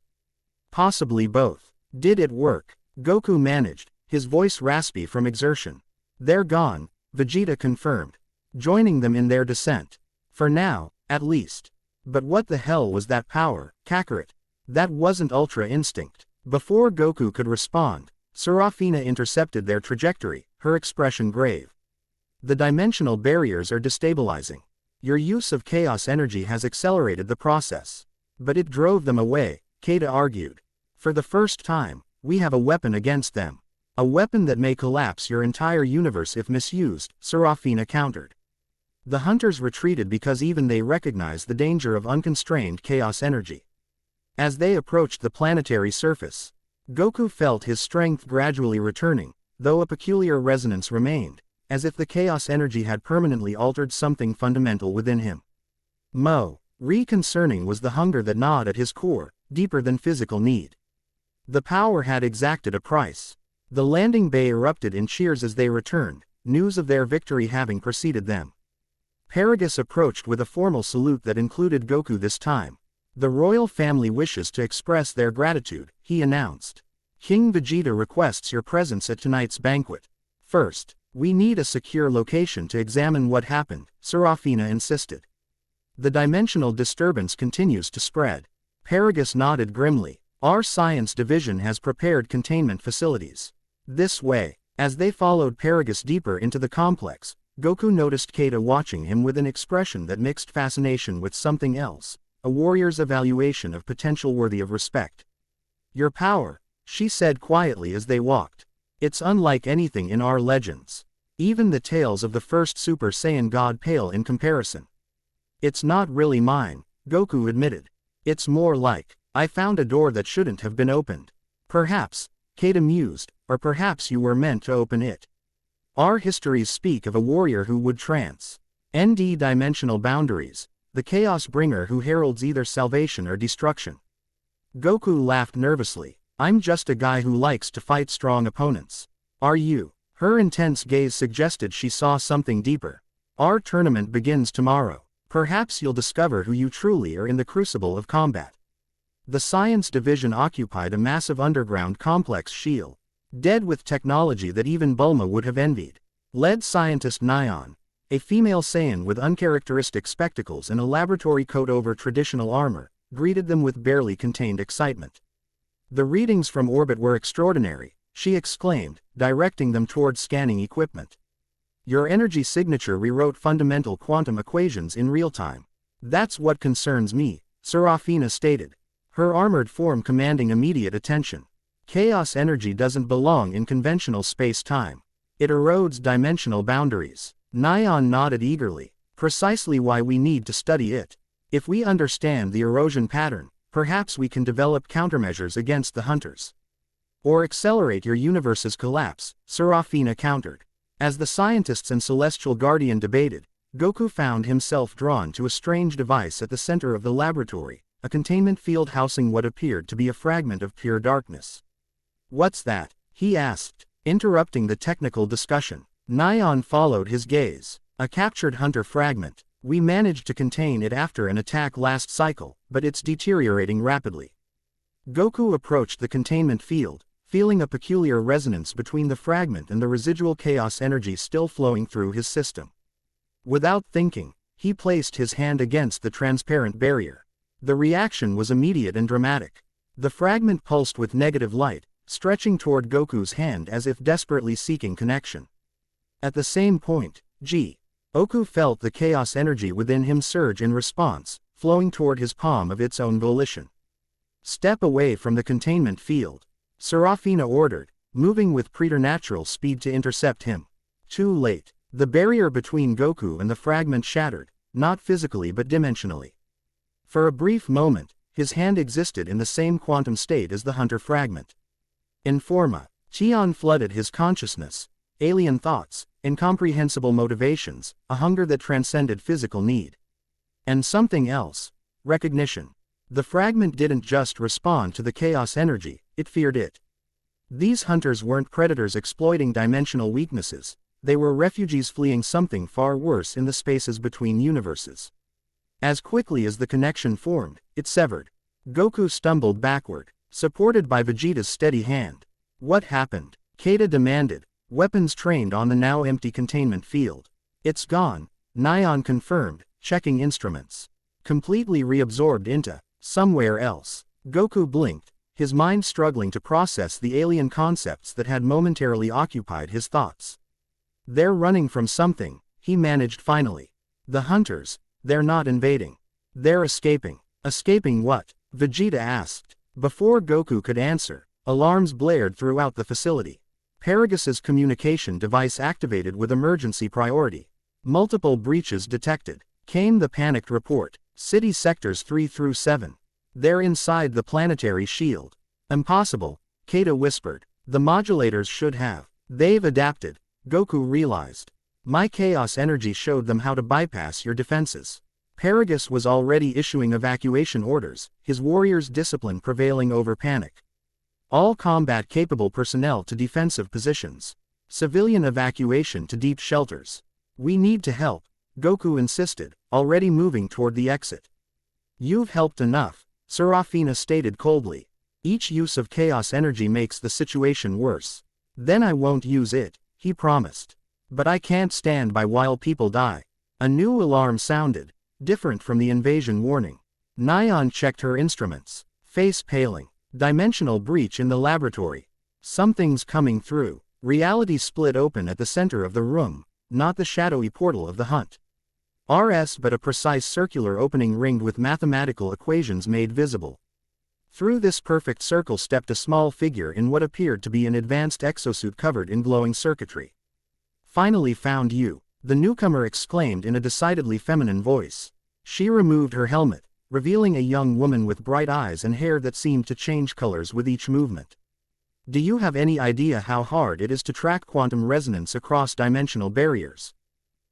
Possibly both. Did it work? Goku managed, his voice raspy from exertion. They're gone, Vegeta confirmed, joining them in their descent. For now, at least. But what the hell was that power, Kakarot? That wasn't Ultra Instinct. Before Goku could respond, Serafina intercepted their trajectory, her expression grave. The dimensional barriers are destabilizing. Your use of chaos energy has accelerated the process. But it drove them away, Kata argued. For the first time, we have a weapon against them. A weapon that may collapse your entire universe if misused, Serafina countered. The hunters retreated because even they recognized the danger of unconstrained chaos energy. As they approached the planetary surface, Goku felt his strength gradually returning, though a peculiar resonance remained, as if the chaos energy had permanently altered something fundamental within him. Reconcerning was the hunger that gnawed at his core, deeper than physical need. The power had exacted a price. The landing bay erupted in cheers as they returned, news of their victory having preceded them. Paragus approached with a formal salute that included Goku this time. The royal family wishes to express their gratitude, he announced. King Vegeta requests your presence at tonight's banquet. First, we need a secure location to examine what happened, Serafina insisted. The dimensional disturbance continues to spread. Paragus nodded grimly. Our science division has prepared containment facilities. This way. As they followed Paragus deeper into the complex, Goku noticed Kata watching him with an expression that mixed fascination with something else, a warrior's evaluation of potential worthy of respect. Your power, she said quietly as they walked. It's unlike anything in our legends. Even the tales of the first Super Saiyan God pale in comparison. It's not really mine, Goku admitted. It's more like, I found a door that shouldn't have been opened. Perhaps, Kata mused, or perhaps you were meant to open it. Our histories speak of a warrior who would transcend dimensional boundaries, the chaos bringer who heralds either salvation or destruction. Goku laughed nervously. I'm just a guy who likes to fight strong opponents. Are you? Her intense gaze suggested she saw something deeper. Our tournament begins tomorrow. Perhaps you'll discover who you truly are in the crucible of combat. The science division occupied a massive underground complex shield, dead with technology that even Bulma would have envied. Lead scientist Nyan, a female Saiyan with uncharacteristic spectacles and a laboratory coat over traditional armor, greeted them with barely contained excitement. The readings from orbit were extraordinary, she exclaimed, directing them toward scanning equipment. Your energy signature rewrote fundamental quantum equations in real time. That's what concerns me, Serafina stated, her armored form commanding immediate attention. Chaos energy doesn't belong in conventional space-time. It erodes dimensional boundaries. Nyan nodded eagerly. Precisely why we need to study it. If we understand the erosion pattern, perhaps we can develop countermeasures against the hunters. Or accelerate your universe's collapse, Serafina countered. As the scientists and Celestial Guardian debated, Goku found himself drawn to a strange device at the center of the laboratory, a containment field housing what appeared to be a fragment of pure darkness. What's that? He asked, interrupting the technical discussion. Nyan followed his gaze. A captured hunter fragment. We managed to contain it after an attack last cycle, but it's deteriorating rapidly. Goku approached the containment field, feeling a peculiar resonance between the fragment and the residual chaos energy still flowing through his system. Without thinking, he placed his hand against the transparent barrier. The reaction was immediate and dramatic. The fragment pulsed with negative light, stretching toward Goku's hand as if desperately seeking connection. At the same point, Goku felt the chaos energy within him surge in response, flowing toward his palm of its own volition. Step away from the containment field, Serafina ordered, moving with preternatural speed to intercept him. Too late. The barrier between Goku and the fragment shattered, not physically but dimensionally. For a brief moment, his hand existed in the same quantum state as the hunter fragment. In forma, Tian flooded his consciousness, alien thoughts, incomprehensible motivations, a hunger that transcended physical need. And something else, recognition. The fragment didn't just respond to the chaos energy, it feared it. These hunters weren't predators exploiting dimensional weaknesses, they were refugees fleeing something far worse in the spaces between universes. As quickly as the connection formed, it severed. Goku stumbled backward, supported by Vegeta's steady hand. What happened? Kata demanded, weapons trained on the now empty containment field. It's gone, Nyan confirmed, checking instruments. Completely reabsorbed into somewhere else. Goku blinked, his mind struggling to process the alien concepts that had momentarily occupied his thoughts. They're running from something, he managed finally. The hunters, they're not invading. They're escaping. Escaping what? Vegeta asked. Before Goku could answer, alarms blared throughout the facility. Paragas's communication device activated with emergency priority. Multiple breaches detected. Came the panicked report. City sectors 3 through 7. They're inside the planetary shield. Impossible, Kata whispered. The modulators should have. They've adapted, Goku realized. My chaos energy showed them how to bypass your defenses. Paragus was already issuing evacuation orders, his warriors' discipline prevailing over panic. All combat-capable personnel to defensive positions. Civilian evacuation to deep shelters. We need to help, Goku insisted, already moving toward the exit. You've helped enough, Serafina stated coldly. Each use of chaos energy makes the situation worse. Then I won't use it, he promised. But I can't stand by while people die. A new alarm sounded, different from the invasion warning. Nyan checked her instruments, face paling. Dimensional breach in the laboratory. Something's coming through. Reality split open at the center of the room, not the shadowy portal of the hunt. RS but a precise circular opening ringed with mathematical equations made visible. Through this perfect circle stepped a small figure in what appeared to be an advanced exosuit covered in glowing circuitry. Finally found you, the newcomer exclaimed in a decidedly feminine voice. She removed her helmet, revealing a young woman with bright eyes and hair that seemed to change colors with each movement. Do you have any idea how hard it is to track quantum resonance across dimensional barriers?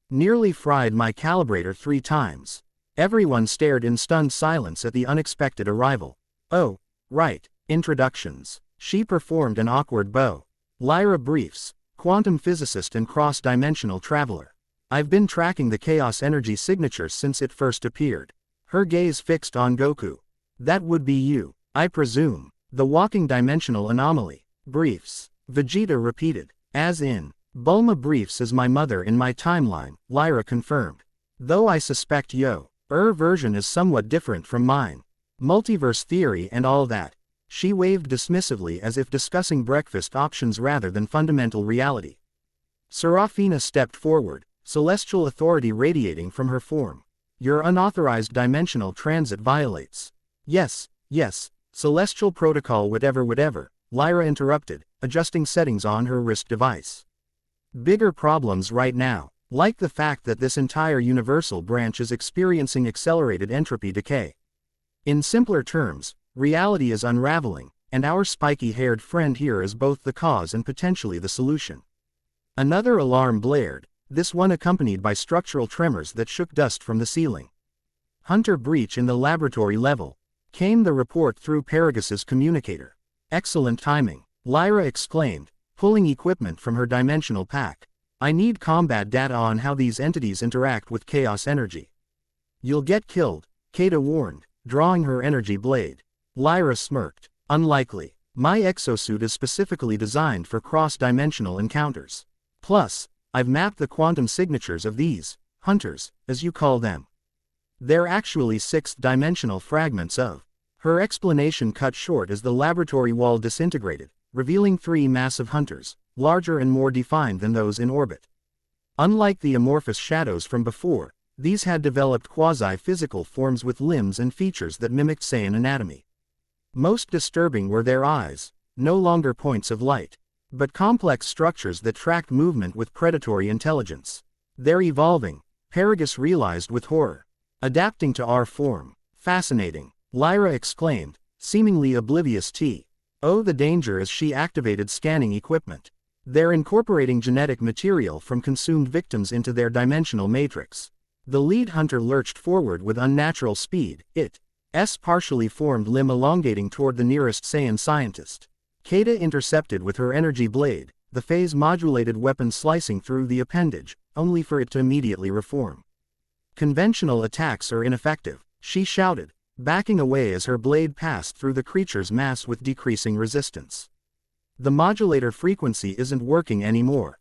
Nearly fried my calibrator 3 times. Everyone stared in stunned silence at the unexpected arrival. Oh, right, introductions. She performed an awkward bow. Lyra Briefs, quantum physicist and cross-dimensional traveler. I've been tracking the chaos energy signature since it first appeared. Her gaze fixed on Goku. That would be you, I presume. The walking dimensional anomaly. Briefs. Vegeta repeated. As in, Bulma Briefs is my mother in my timeline, Lyra confirmed. Though I suspect her version is somewhat different from mine. Multiverse theory and all that. She waved dismissively as if discussing breakfast options rather than fundamental reality. Serafina stepped forward, celestial authority radiating from her form. Your unauthorized dimensional transit violates. Yes, celestial protocol whatever, Lyra interrupted, adjusting settings on her wrist device. Bigger problems right now, like the fact that this entire universal branch is experiencing accelerated entropy decay. In simpler terms, reality is unraveling, and our spiky-haired friend here is both the cause and potentially the solution. Another alarm blared, this one accompanied by structural tremors that shook dust from the ceiling. Hunter breach in the laboratory level. Came the report through Paragas's communicator. Excellent timing, Lyra exclaimed, pulling equipment from her dimensional pack. I need combat data on how these entities interact with chaos energy. You'll get killed, Kata warned, drawing her energy blade. Lyra smirked. Unlikely. My exosuit is specifically designed for cross-dimensional encounters. Plus, I've mapped the quantum signatures of these hunters, as you call them. They're actually 6th-dimensional fragments of. Her explanation cut short as the laboratory wall disintegrated, revealing 3 massive hunters, larger and more defined than those in orbit. Unlike the amorphous shadows from before, these had developed quasi-physical forms with limbs and features that mimicked Saiyan anatomy. Most disturbing were their eyes, no longer points of light, but complex structures that tracked movement with predatory intelligence. They're evolving, Paragus realized with horror. Adapting to our form. Fascinating, Lyra exclaimed, seemingly oblivious to the danger as she activated scanning equipment. They're incorporating genetic material from consumed victims into their dimensional matrix. The lead hunter lurched forward with unnatural speed, its partially formed limb elongating toward the nearest Saiyan scientist. Kata intercepted with her energy blade, the phase-modulated weapon slicing through the appendage, only for it to immediately reform. Conventional attacks are ineffective, she shouted, backing away as her blade passed through the creature's mass with decreasing resistance. The modulator frequency isn't working anymore.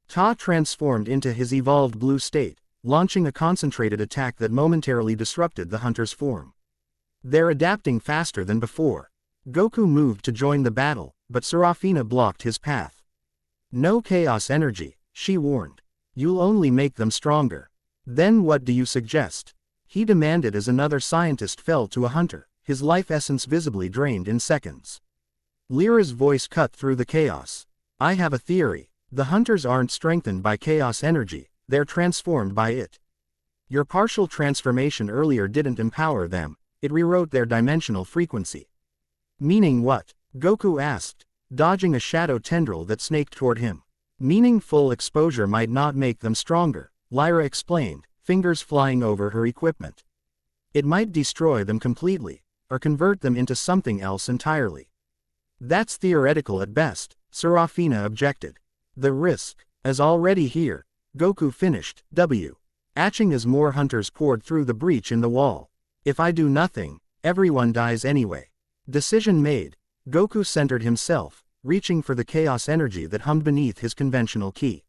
Ta transformed into his evolved blue state, launching a concentrated attack that momentarily disrupted the hunter's form. They're adapting faster than before. Goku moved to join the battle, but Serafina blocked his path. No chaos energy, she warned. You'll only make them stronger. Then what do you suggest? He demanded as another scientist fell to a hunter, his life essence visibly drained in seconds. Lyra's voice cut through the chaos. I have a theory. The hunters aren't strengthened by chaos energy, they're transformed by it. Your partial transformation earlier didn't empower them, it rewrote their dimensional frequency. Meaning what? Goku asked, dodging a shadow tendril that snaked toward him. Meaning full exposure might not make them stronger, Lyra explained, fingers flying over her equipment. It might destroy them completely, or convert them into something else entirely. That's theoretical at best, Serafina objected. The risk is already here, Goku finished, atching as more hunters poured through the breach in the wall. If I do nothing, everyone dies anyway. Decision made, Goku centered himself, reaching for the chaos energy that hummed beneath his conventional ki.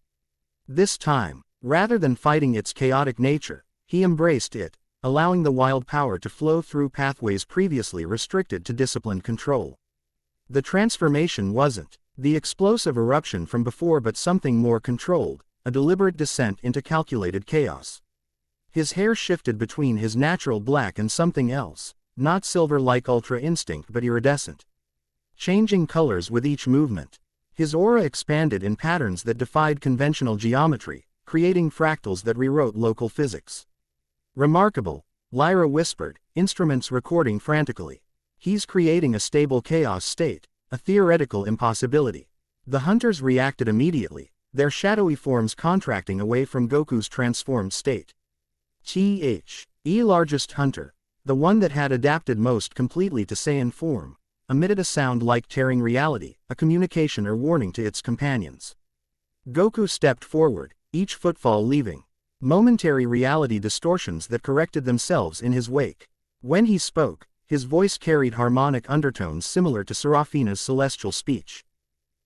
This time, rather than fighting its chaotic nature, he embraced it, allowing the wild power to flow through pathways previously restricted to disciplined control. The transformation wasn't the explosive eruption from before but something more controlled, a deliberate descent into calculated chaos. His hair shifted between his natural black and something else, not silver like ultra instinct but iridescent. Changing colors with each movement. His aura expanded in patterns that defied conventional geometry, creating fractals that rewrote local physics. Remarkable, Lyra whispered, instruments recording frantically. He's creating a stable chaos state, a theoretical impossibility. The hunters reacted immediately, their shadowy forms contracting away from Goku's transformed state. Largest hunter, the one that had adapted most completely to Saiyan form, emitted a sound like tearing reality, a communication or warning to its companions. Goku stepped forward, each footfall leaving momentary reality distortions that corrected themselves in his wake. When he spoke, his voice carried harmonic undertones similar to Serafina's celestial speech.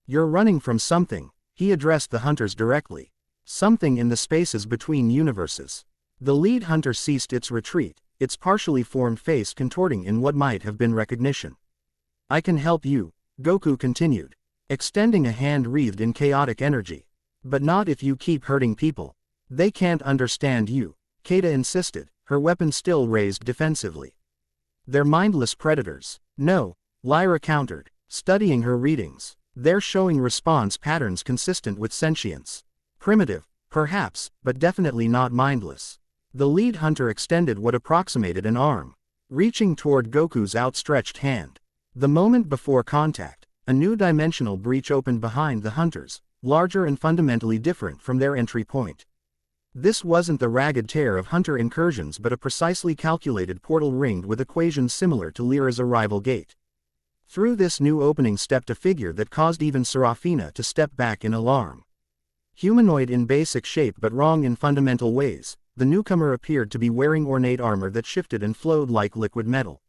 You're running from something, he addressed the hunters directly. Something in the spaces between universes. The lead hunter ceased its retreat, its partially formed face contorting in what might have been recognition. I can help you, Goku continued, extending a hand wreathed in chaotic energy. But not if you keep hurting people. They can't understand you, Kata insisted, her weapon still raised defensively. They're mindless predators. No, Lyra countered, studying her readings. They're showing response patterns consistent with sentience. Primitive, perhaps, but definitely not mindless. The lead hunter extended what approximated an arm, reaching toward Goku's outstretched hand. The moment before contact, a new dimensional breach opened behind the hunters, larger and fundamentally different from their entry point. This wasn't the ragged tear of hunter incursions but a precisely calculated portal ringed with equations similar to Lyra's arrival gate. Through this new opening stepped a figure that caused even Serafina to step back in alarm. Humanoid in basic shape but wrong in fundamental ways, the newcomer appeared to be wearing ornate armor that shifted and flowed like liquid metal.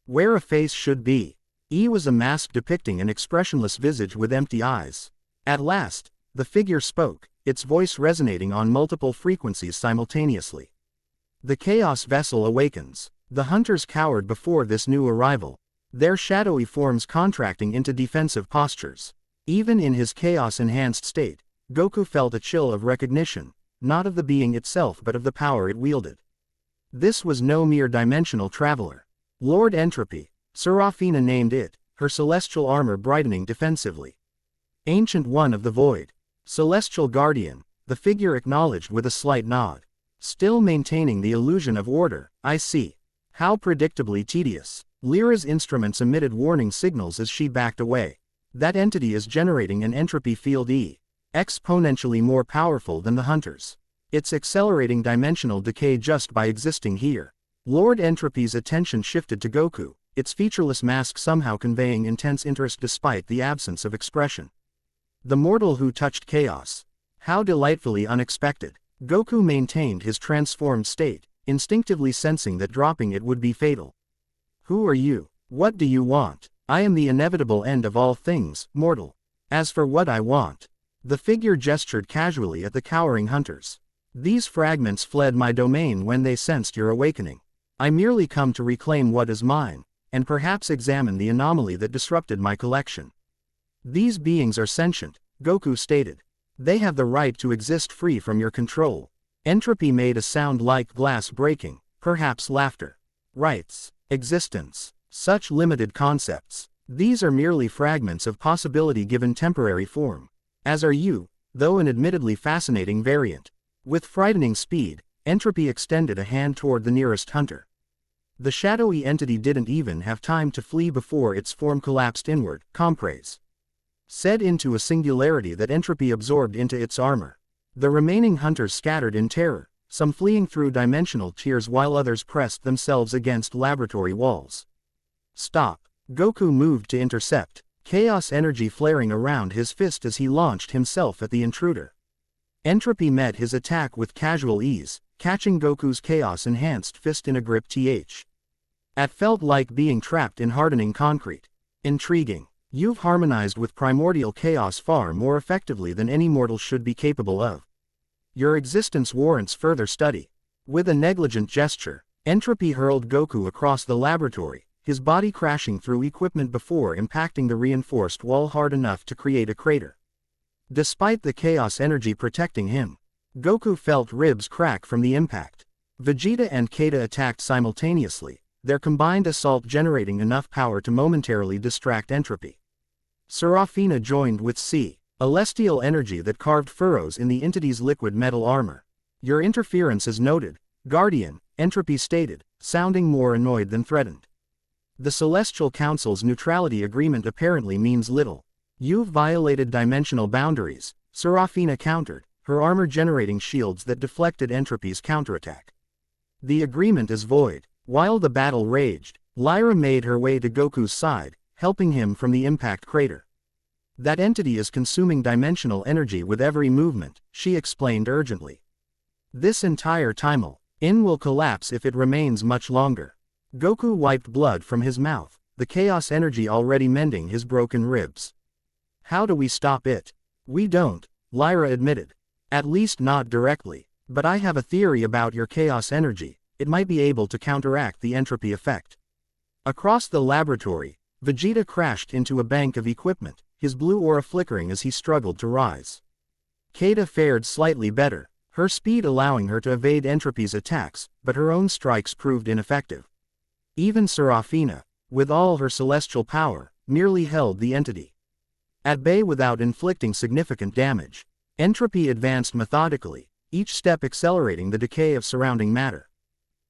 Where a face should be. Was a mask depicting an expressionless visage with empty eyes. At last, the figure spoke, its voice resonating on multiple frequencies simultaneously. The chaos vessel awakens. The hunters cowered before this new arrival, their shadowy forms contracting into defensive postures. Even in his chaos-enhanced state, Goku felt a chill of recognition, not of the being itself but of the power it wielded. This was no mere dimensional traveler. Lord Entropy, Serafina named it, her celestial armor brightening defensively. Ancient One of the Void. Celestial Guardian, the figure acknowledged with a slight nod. Still maintaining the illusion of order, I see. How predictably tedious. Lyra's instruments emitted warning signals as she backed away. That entity is generating an entropy field exponentially more powerful than the hunters. It's accelerating dimensional decay just by existing here. Lord Entropy's attention shifted to Goku, its featureless mask somehow conveying intense interest despite the absence of expression. The mortal who touched chaos. How delightfully unexpected. Goku maintained his transformed state, instinctively sensing that dropping it would be fatal. Who are you? What do you want? I am the inevitable end of all things, mortal. As for what I want. The figure gestured casually at the cowering hunters. These fragments fled my domain when they sensed your awakening. I merely come to reclaim what is mine, and perhaps examine the anomaly that disrupted my collection. These beings are sentient, Goku stated. They have the right to exist free from your control. Entropy made a sound like glass breaking, perhaps laughter. Rights, existence, such limited concepts. These are merely fragments of possibility given temporary form. As are you, though an admittedly fascinating variant. With frightening speed, Entropy extended a hand toward the nearest hunter. The shadowy entity didn't even have time to flee before its form collapsed inward, compres. Said into a singularity that Entropy absorbed into its armor. The remaining hunters scattered in terror, some fleeing through dimensional tiers while others pressed themselves against laboratory walls. Stop. Goku moved to intercept, chaos energy flaring around his fist as he launched himself at the intruder. Entropy met his attack with casual ease, catching Goku's chaos-enhanced fist in a grip. It felt like being trapped in hardening concrete. Intriguing. You've harmonized with primordial chaos far more effectively than any mortal should be capable of. Your existence warrants further study. With a negligent gesture, Entropy hurled Goku across the laboratory, his body crashing through equipment before impacting the reinforced wall hard enough to create a crater. Despite the chaos energy protecting him, Goku felt ribs crack from the impact. Vegeta and Kata attacked simultaneously, their combined assault generating enough power to momentarily distract Entropy. Serafina joined with celestial energy that carved furrows in the entity's liquid metal armor. Your interference is noted, Guardian, Entropy stated, sounding more annoyed than threatened. The Celestial Council's neutrality agreement apparently means little. You've violated dimensional boundaries, Serafina countered, her armor generating shields that deflected Entropy's counterattack. The agreement is void. While the battle raged, Lyra made her way to Goku's side, helping him from the impact crater. That entity is consuming dimensional energy with every movement, she explained urgently. This entire timeline will collapse if it remains much longer. Goku wiped blood from his mouth, the chaos energy already mending his broken ribs. How do we stop it? We don't, Lyra admitted. At least not directly. But I have a theory about your chaos energy. It might be able to counteract the entropy effect. Across the laboratory, Vegeta crashed into a bank of equipment, his blue aura flickering as he struggled to rise. Kata fared slightly better, her speed allowing her to evade Entropy's attacks, but her own strikes proved ineffective. Even Serafina, with all her celestial power, merely held the entity at bay without inflicting significant damage. Entropy advanced methodically, each step accelerating the decay of surrounding matter.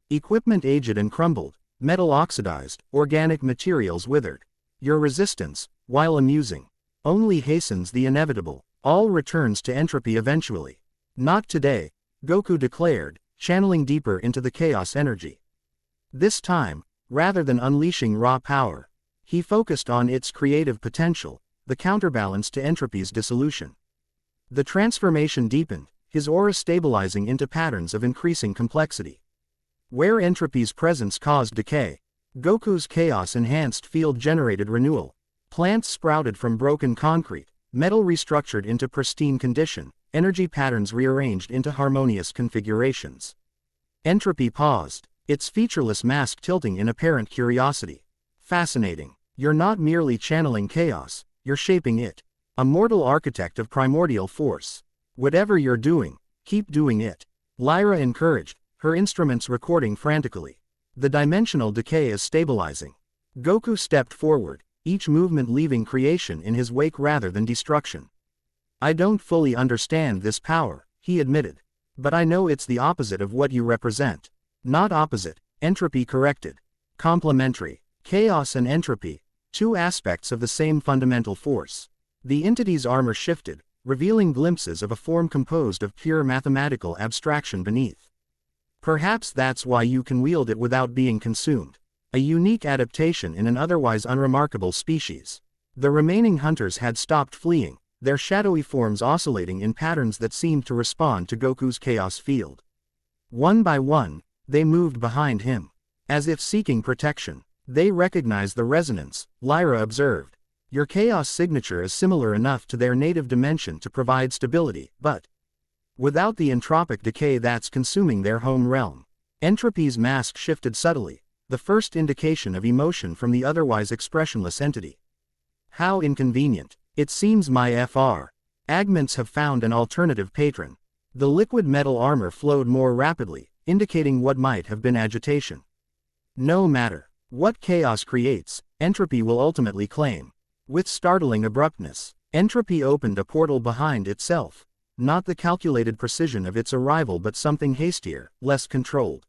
Equipment aged and crumbled, metal oxidized, organic materials withered. Your resistance, while amusing, only hastens the inevitable. All returns to entropy eventually. Not today, Goku declared, channeling deeper into the chaos energy. This time, rather than unleashing raw power, he focused on its creative potential, the counterbalance to entropy's dissolution. The transformation deepened, his aura stabilizing into patterns of increasing complexity. Where entropy's presence caused decay, Goku's chaos-enhanced field generated renewal. Plants sprouted from broken concrete, metal restructured into pristine condition, energy patterns rearranged into harmonious configurations. Entropy paused, its featureless mask tilting in apparent curiosity. Fascinating. You're not merely channeling chaos, you're shaping it. A mortal architect of primordial force. Whatever you're doing, keep doing it. Lyra encouraged, her instruments recording frantically. The dimensional decay is stabilizing. Goku stepped forward, each movement leaving creation in his wake rather than destruction. I don't fully understand this power, he admitted. But I know it's the opposite of what you represent. Not opposite, entropy corrected. Complementary. Chaos and entropy, two aspects of the same fundamental force. The entity's armor shifted, revealing glimpses of a form composed of pure mathematical abstraction beneath. Perhaps that's why you can wield it without being consumed. A unique adaptation in an otherwise unremarkable species. The remaining hunters had stopped fleeing, their shadowy forms oscillating in patterns that seemed to respond to Goku's chaos field. One by one, they moved behind him, as if seeking protection. They recognized the resonance, Lyra observed. Your chaos signature is similar enough to their native dimension to provide stability, but without the entropic decay that's consuming their home realm. Entropy's mask shifted subtly, the first indication of emotion from the otherwise expressionless entity. How inconvenient. It seems my Fr. Agments have found an alternative patron. The liquid metal armor flowed more rapidly, indicating what might have been agitation. No matter what chaos creates, entropy will ultimately claim. With startling abruptness, entropy opened a portal behind itself. Not the calculated precision of its arrival but something hastier, less controlled.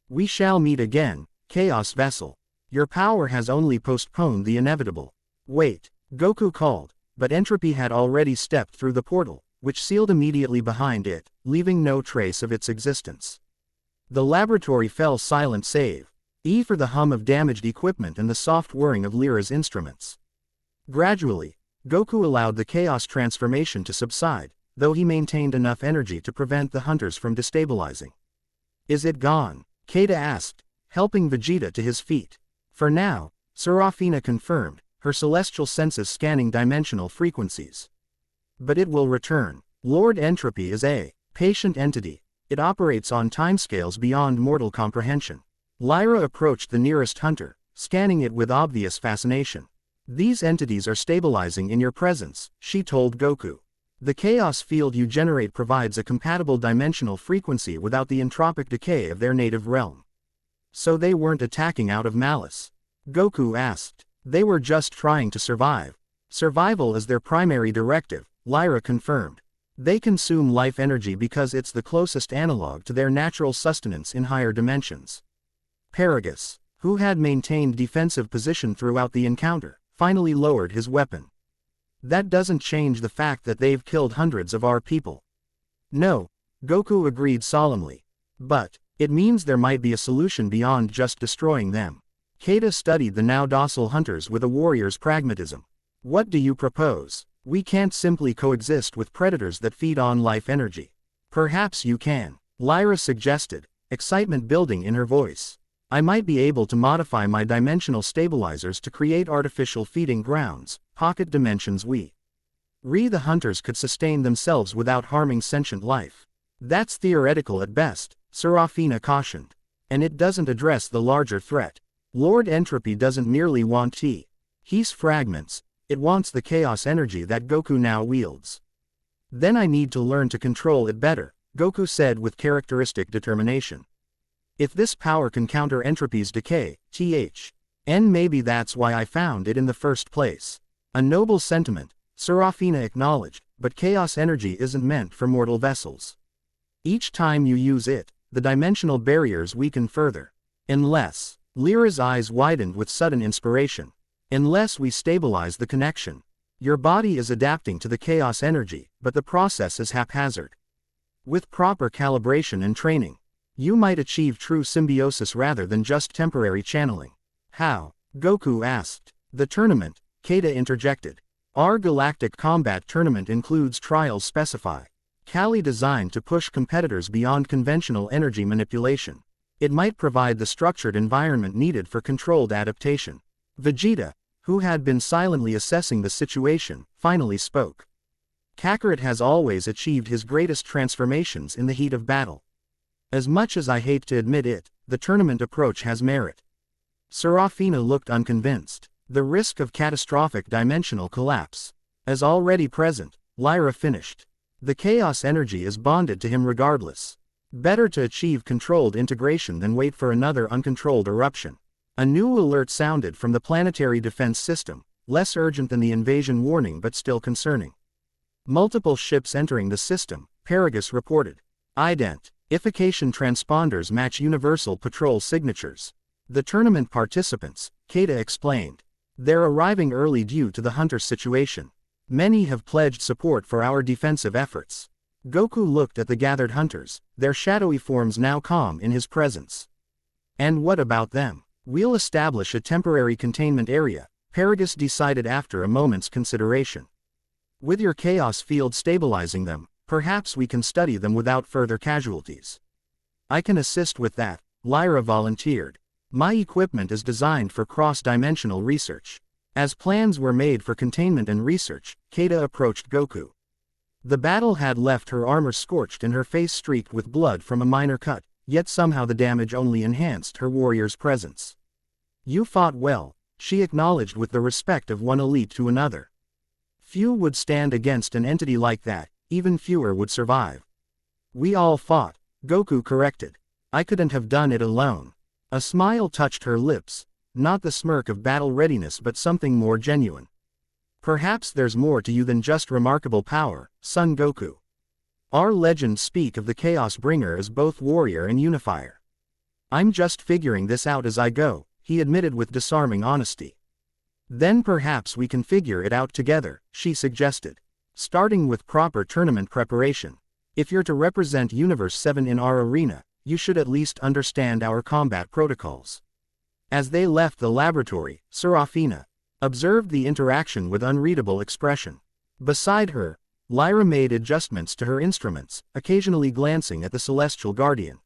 We shall meet again, Chaos Vessel. Your power has only postponed the inevitable. Wait, Goku called, but entropy had already stepped through the portal, which sealed immediately behind it, leaving no trace of its existence. The laboratory fell silent save for the hum of damaged equipment and the soft whirring of Lyra's instruments. Gradually, Goku allowed the chaos transformation to subside, though he maintained enough energy to prevent the hunters from destabilizing. Is it gone? Keita asked, helping Vegeta to his feet. For now, Serafina confirmed, her celestial senses scanning dimensional frequencies. But it will return. Lord Entropy is a patient entity. It operates on timescales beyond mortal comprehension. Lyra approached the nearest hunter, scanning it with obvious fascination. These entities are stabilizing in your presence, she told Goku. The chaos field you generate provides a compatible dimensional frequency without the entropic decay of their native realm. So they weren't attacking out of malice? Goku asked. They were just trying to survive. Survival is their primary directive, Lyra confirmed. They consume life energy because it's the closest analog to their natural sustenance in higher dimensions. Paragus, who had maintained defensive position throughout the encounter, finally lowered his weapon. That doesn't change the fact that they've killed hundreds of our people. No, Goku agreed solemnly. But it means there might be a solution beyond just destroying them. Keita studied the now docile hunters with a warrior's pragmatism. What do you propose? We can't simply coexist with predators that feed on life energy. Perhaps you can, Lyra suggested, excitement building in her voice. I might be able to modify my dimensional stabilizers to create artificial feeding grounds, pocket dimensions the hunters could sustain themselves without harming sentient life. That's theoretical at best, Serafina cautioned. And it doesn't address the larger threat. Lord Entropy doesn't merely want He's fragments, it wants the chaos energy that Goku now wields. Then I need to learn to control it better, Goku said with characteristic determination. If this power can counter entropy's decay, maybe that's why I found it in the first place. A noble sentiment, Serafina acknowledged, but chaos energy isn't meant for mortal vessels. Each time you use it, the dimensional barriers weaken further. Unless, Lyra's eyes widened with sudden inspiration. Unless we stabilize the connection. Your body is adapting to the chaos energy, but the process is haphazard. With proper calibration and training, you might achieve true symbiosis rather than just temporary channeling. How? Goku asked. The tournament, Keita interjected. Our galactic combat tournament includes trials specify. Kali designed to push competitors beyond conventional energy manipulation. It might provide the structured environment needed for controlled adaptation. Vegeta, who had been silently assessing the situation, finally spoke. Kakarot has always achieved his greatest transformations in the heat of battle. As much as I hate to admit it, the tournament approach has merit. Serafina looked unconvinced. The risk of catastrophic dimensional collapse is already present, Lyra finished. The chaos energy is bonded to him regardless. Better to achieve controlled integration than wait for another uncontrolled eruption. A new alert sounded from the planetary defense system, less urgent than the invasion warning but still concerning. Multiple ships entering the system, Paragus reported. Identification transponders match universal patrol signatures. The tournament participants, Keita explained. They're arriving early due to the hunter situation. Many have pledged support for our defensive efforts. Goku looked at the gathered hunters, their shadowy forms now calm in his presence. And what about them? We'll establish a temporary containment area, Paragus decided after a moment's consideration. With your chaos field stabilizing them, perhaps we can study them without further casualties. I can assist with that, Lyra volunteered. My equipment is designed for cross-dimensional research. As plans were made for containment and research, Keita approached Goku. The battle had left her armor scorched and her face streaked with blood from a minor cut, yet somehow the damage only enhanced her warrior's presence. You fought well, she acknowledged with the respect of one elite to another. Few would stand against an entity like that, even fewer would survive. We all fought, Goku corrected. I couldn't have done it alone. A smile touched her lips, not the smirk of battle readiness but something more genuine. Perhaps there's more to you than just remarkable power, Son Goku. Our legends speak of the Chaos Bringer as both warrior and unifier. I'm just figuring this out as I go, he admitted with disarming honesty. Then perhaps we can figure it out together, she suggested. Starting with proper tournament preparation. If you're to represent Universe 7 in our arena, you should at least understand our combat protocols. As they left the laboratory, Serafina observed the interaction with unreadable expression. Beside her, Lyra made adjustments to her instruments, occasionally glancing at the Celestial Guardian.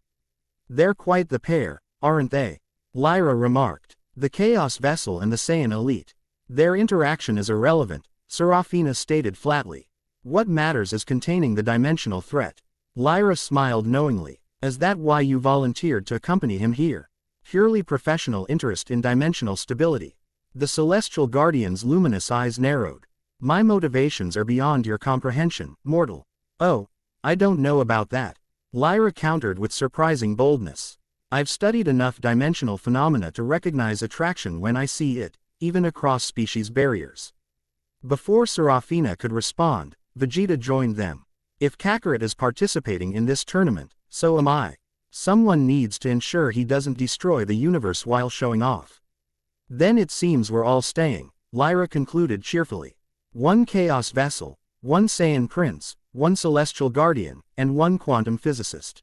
They're quite the pair, aren't they? Lyra remarked. The Chaos Vessel and the Saiyan Elite. Their interaction is irrelevant, Serafina stated flatly. What matters is containing the dimensional threat. Lyra smiled knowingly. Is that why you volunteered to accompany him here? Purely professional interest in dimensional stability. The Celestial Guardian's luminous eyes narrowed. My motivations are beyond your comprehension, mortal. Oh, I don't know about that. Lyra countered with surprising boldness. I've studied enough dimensional phenomena to recognize attraction when I see it, even across species barriers. Before Serafina could respond, Vegeta joined them. If Kakarot is participating in this tournament, so am I. Someone needs to ensure he doesn't destroy the universe while showing off. Then it seems we're all staying, Lyra concluded cheerfully. One Chaos Vessel, one Saiyan Prince, one Celestial Guardian, and one Quantum Physicist.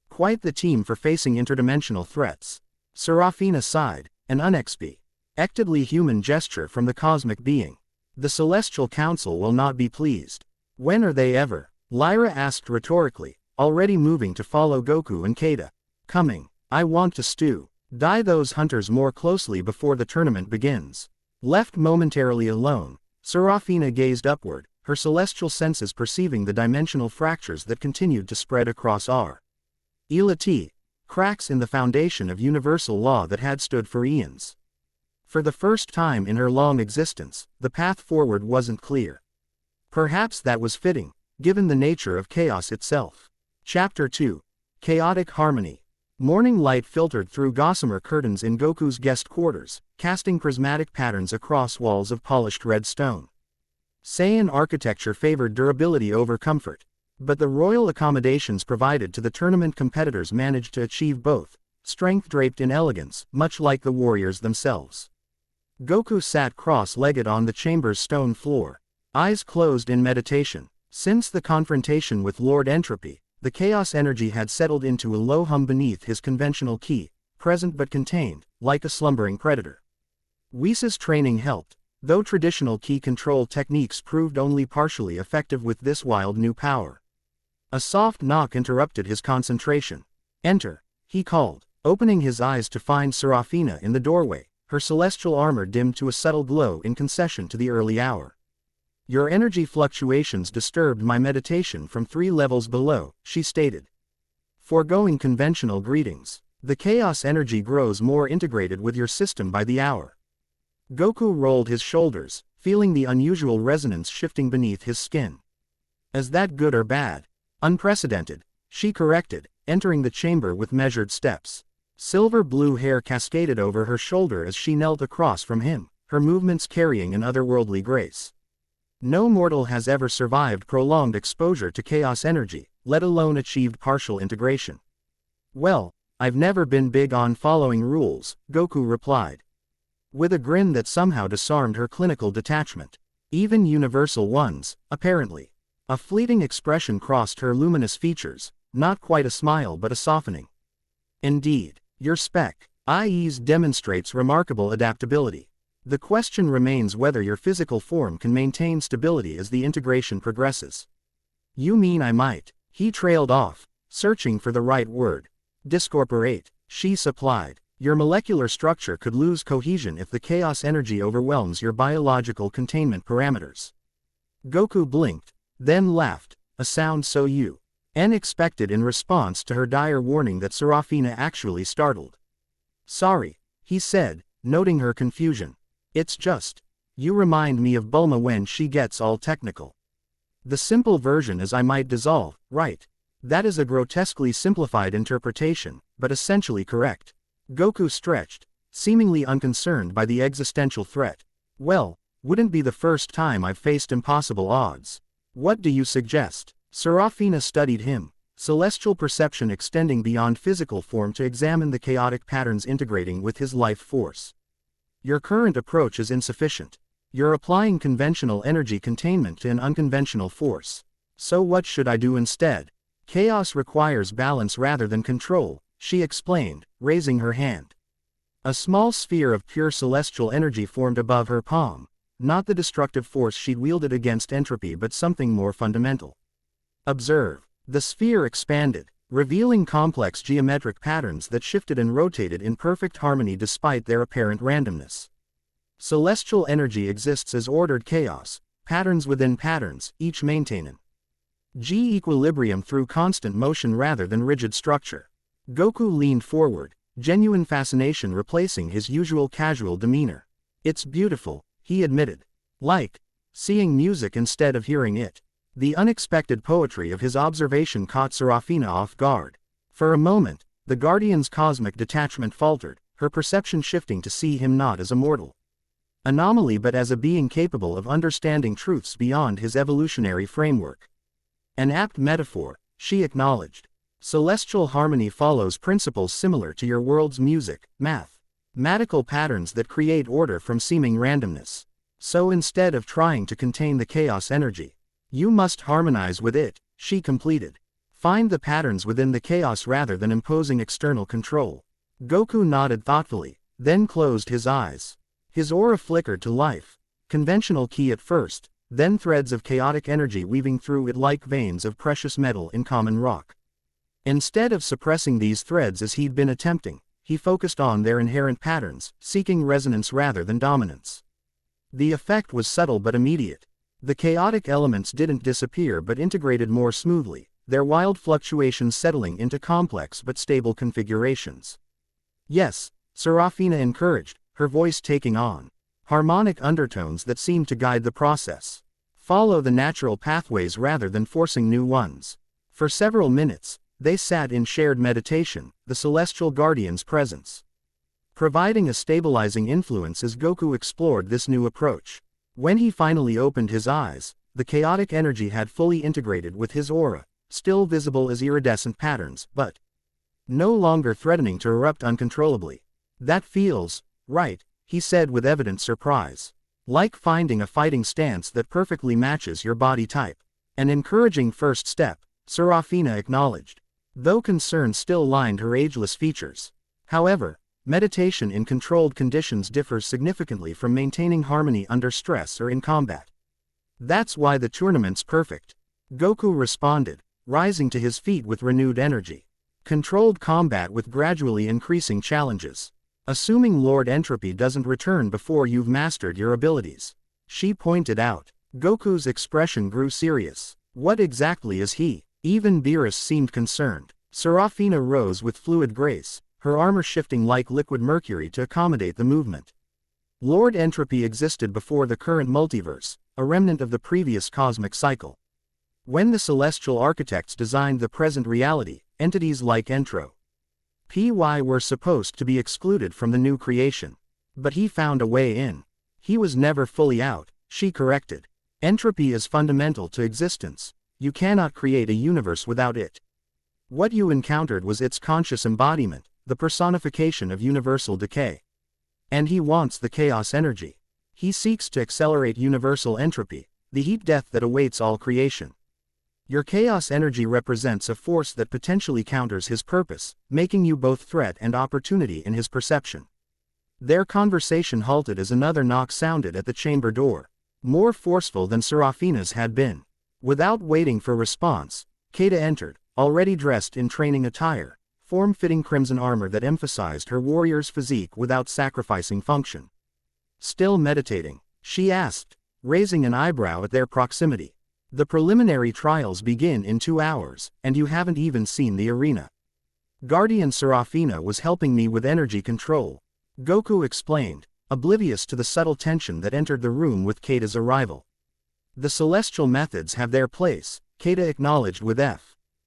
Quite the team for facing interdimensional threats. Serafina sighed, an unexpectedly human gesture from the cosmic being. The Celestial Council will not be pleased. When are they ever? Lyra asked rhetorically, already moving to follow Goku and Keita. Coming. I want to study those hunters more closely before the tournament begins. Left momentarily alone, Serafina gazed upward, her celestial senses perceiving the dimensional fractures that continued to spread across Elite, cracks in the foundation of universal law that had stood for eons. For the first time in her long existence, the path forward wasn't clear. Perhaps that was fitting, given the nature of chaos itself. Chapter 2. Chaotic Harmony. Morning light filtered through gossamer curtains in Goku's guest quarters, casting prismatic patterns across walls of polished red stone. Saiyan architecture favored durability over comfort, but the royal accommodations provided to the tournament competitors managed to achieve both, strength draped in elegance, much like the warriors themselves. Goku sat cross-legged on the chamber's stone floor, eyes closed in meditation. Since the confrontation with Lord Entropy, the chaos energy had settled into a low hum beneath his conventional ki, present but contained, like a slumbering predator. Whis' training helped, though traditional ki control techniques proved only partially effective with this wild new power. A soft knock interrupted his concentration. Enter, he called, opening his eyes to find Serafina in the doorway, her celestial armor dimmed to a subtle glow in concession to the early hour. Your energy fluctuations disturbed my meditation from 3 levels below, she stated. Foregoing conventional greetings, the chaos energy grows more integrated with your system by the hour. Goku rolled his shoulders, feeling the unusual resonance shifting beneath his skin. Is that good or bad? Unprecedented, she corrected, entering the chamber with measured steps. Silver-blue hair cascaded over her shoulder as she knelt across from him, her movements carrying an otherworldly grace. No mortal has ever survived prolonged exposure to chaos energy, let alone achieved partial integration. Well, I've never been big on following rules, Goku replied. With a grin that somehow disarmed her clinical detachment. Even universal ones, apparently. A fleeting expression crossed her luminous features, not quite a smile but a softening. Indeed, your IEs demonstrates remarkable adaptability. The question remains whether your physical form can maintain stability as the integration progresses. You mean I might? He trailed off, searching for the right word. Discorporate, she supplied. Your molecular structure could lose cohesion if the chaos energy overwhelms your biological containment parameters. Goku blinked, then laughed, a sound so unexpected in response to her dire warning that Serafina actually startled. Sorry, he said, noting her confusion. It's just, you remind me of Bulma when she gets all technical. The simple version is I might dissolve, right? That is a grotesquely simplified interpretation, but essentially correct. Goku stretched, seemingly unconcerned by the existential threat. Well, wouldn't be the first time I've faced impossible odds. What do you suggest? Serafina studied him, celestial perception extending beyond physical form to examine the chaotic patterns integrating with his life force. Your current approach is insufficient. You're applying conventional energy containment to an unconventional force. So what should I do instead? Chaos requires balance rather than control, she explained, raising her hand. A small sphere of pure celestial energy formed above her palm, not the destructive force she'd wielded against entropy but something more fundamental. Observe. The sphere expanded, revealing complex geometric patterns that shifted and rotated in perfect harmony despite their apparent randomness. Celestial energy exists as ordered chaos, patterns within patterns, each maintaining equilibrium through constant motion rather than rigid structure. Goku leaned forward, genuine fascination replacing his usual casual demeanor. It's beautiful, he admitted. Like seeing music instead of hearing it. The unexpected poetry of his observation caught Serafina off guard. For a moment, the Guardian's cosmic detachment faltered, her perception shifting to see him not as a mortal anomaly but as a being capable of understanding truths beyond his evolutionary framework. An apt metaphor, she acknowledged. Celestial harmony follows principles similar to your world's music, mathematical patterns that create order from seeming randomness. So instead of trying to contain the chaos energy, you must harmonize with it, she completed. Find the patterns within the chaos rather than imposing external control. Goku nodded thoughtfully, then closed his eyes. His aura flickered to life. Conventional ki at first, then threads of chaotic energy weaving through it like veins of precious metal in common rock. Instead of suppressing these threads as he'd been attempting, he focused on their inherent patterns, seeking resonance rather than dominance. The effect was subtle but immediate. The chaotic elements didn't disappear but integrated more smoothly, their wild fluctuations settling into complex but stable configurations. Yes, Serafina encouraged, her voice taking on harmonic undertones that seemed to guide the process. Follow the natural pathways rather than forcing new ones. For several minutes, they sat in shared meditation, the celestial guardian's presence providing a stabilizing influence as Goku explored this new approach. When he finally opened his eyes, the chaotic energy had fully integrated with his aura, still visible as iridescent patterns, but no longer threatening to erupt uncontrollably. That feels right, he said with evident surprise. Like finding a fighting stance that perfectly matches your body type. An encouraging first step, Serafina acknowledged, though concern still lined her ageless features. However, meditation in controlled conditions differs significantly from maintaining harmony under stress or in combat. That's why the tournament's perfect. Goku responded, rising to his feet with renewed energy. Controlled combat with gradually increasing challenges. Assuming Lord Entropy doesn't return before you've mastered your abilities. She pointed out. Goku's expression grew serious. What exactly is he? Even Beerus seemed concerned. Serafina rose with fluid grace, her armor shifting like liquid mercury to accommodate the movement. Lord Entropy existed before the current multiverse, a remnant of the previous cosmic cycle. When the celestial architects designed the present reality, entities like Entropy were supposed to be excluded from the new creation. But he found a way in. He was never fully out, she corrected. Entropy is fundamental to existence. You cannot create a universe without it. What you encountered was its conscious embodiment, the personification of universal decay. And he wants the chaos energy. He seeks to accelerate universal entropy, the heat death that awaits all creation. Your chaos energy represents a force that potentially counters his purpose, making you both threat and opportunity in his perception. Their conversation halted as another knock sounded at the chamber door, more forceful than Serafina's had been. Without waiting for response, Keita entered, already dressed in training attire, form-fitting crimson armor that emphasized her warrior's physique without sacrificing function. Still meditating? She asked, raising an eyebrow at their proximity. The preliminary trials begin in 2 hours, and you haven't even seen the arena. Guardian Serafina was helping me with energy control, Goku explained, oblivious to the subtle tension that entered the room with Keita's arrival. The celestial methods have their place, Keita acknowledged with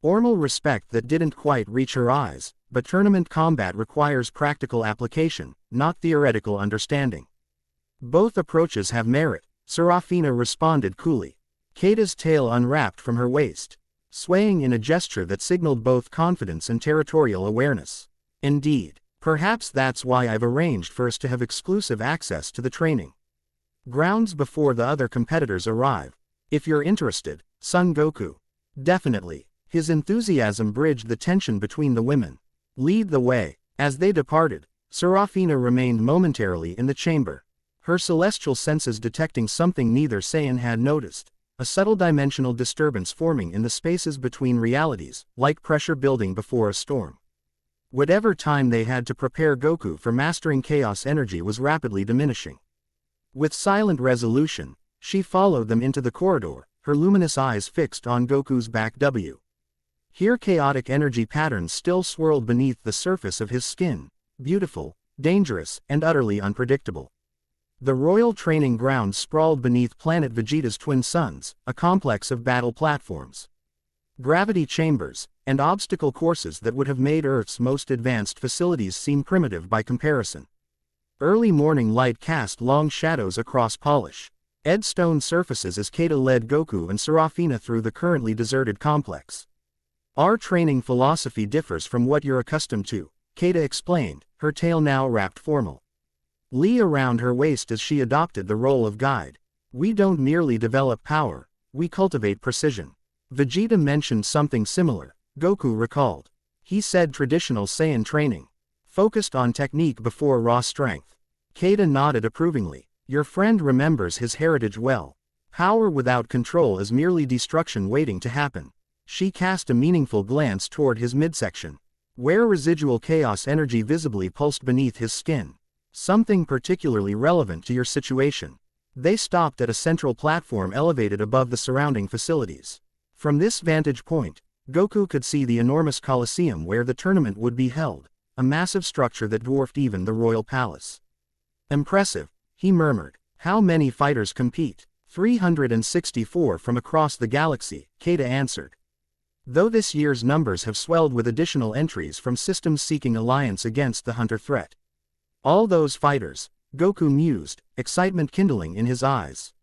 formal respect that didn't quite reach her eyes, but tournament combat requires practical application, not theoretical understanding. Both approaches have merit, Serafina responded coolly. Keita's tail unwrapped from her waist, swaying in a gesture that signaled both confidence and territorial awareness. Indeed, perhaps that's why I've arranged for us to have exclusive access to the training grounds before the other competitors arrive. If you're interested, Son Goku. Definitely. His enthusiasm bridged the tension between the women. Lead the way. As they departed, Serafina remained momentarily in the chamber, her celestial senses detecting something neither Saiyan had noticed. A subtle dimensional disturbance forming in the spaces between realities, like pressure building before a storm. Whatever time they had to prepare Goku for mastering chaos energy was rapidly diminishing. With silent resolution, she followed them into the corridor, her luminous eyes fixed on Goku's back. Here chaotic energy patterns still swirled beneath the surface of his skin, beautiful, dangerous, and utterly unpredictable. The royal training ground sprawled beneath planet Vegeta's twin suns, a complex of battle platforms, gravity chambers, and obstacle courses that would have made Earth's most advanced facilities seem primitive by comparison. Early morning light cast long shadows across polished stone surfaces as Keita led Goku and Serafina through the currently deserted complex. Our training philosophy differs from what you're accustomed to, Keita explained, her tail now wrapped formal around her waist as she adopted the role of guide. We don't merely develop power, we cultivate precision. Vegeta mentioned something similar, Goku recalled. He said traditional Saiyan training focused on technique before raw strength. Keita nodded approvingly. Your friend remembers his heritage well. Power without control is merely destruction waiting to happen. She cast a meaningful glance toward his midsection, where residual chaos energy visibly pulsed beneath his skin. Something particularly relevant to your situation. They stopped at a central platform elevated above the surrounding facilities. From this vantage point, Goku could see the enormous coliseum where the tournament would be held, a massive structure that dwarfed even the royal palace. Impressive, he murmured. How many fighters compete? 364 from across the galaxy, Keita answered. Though this year's numbers have swelled with additional entries from systems seeking alliance against the Hunter threat. All those fighters, Goku mused, excitement kindling in his eyes.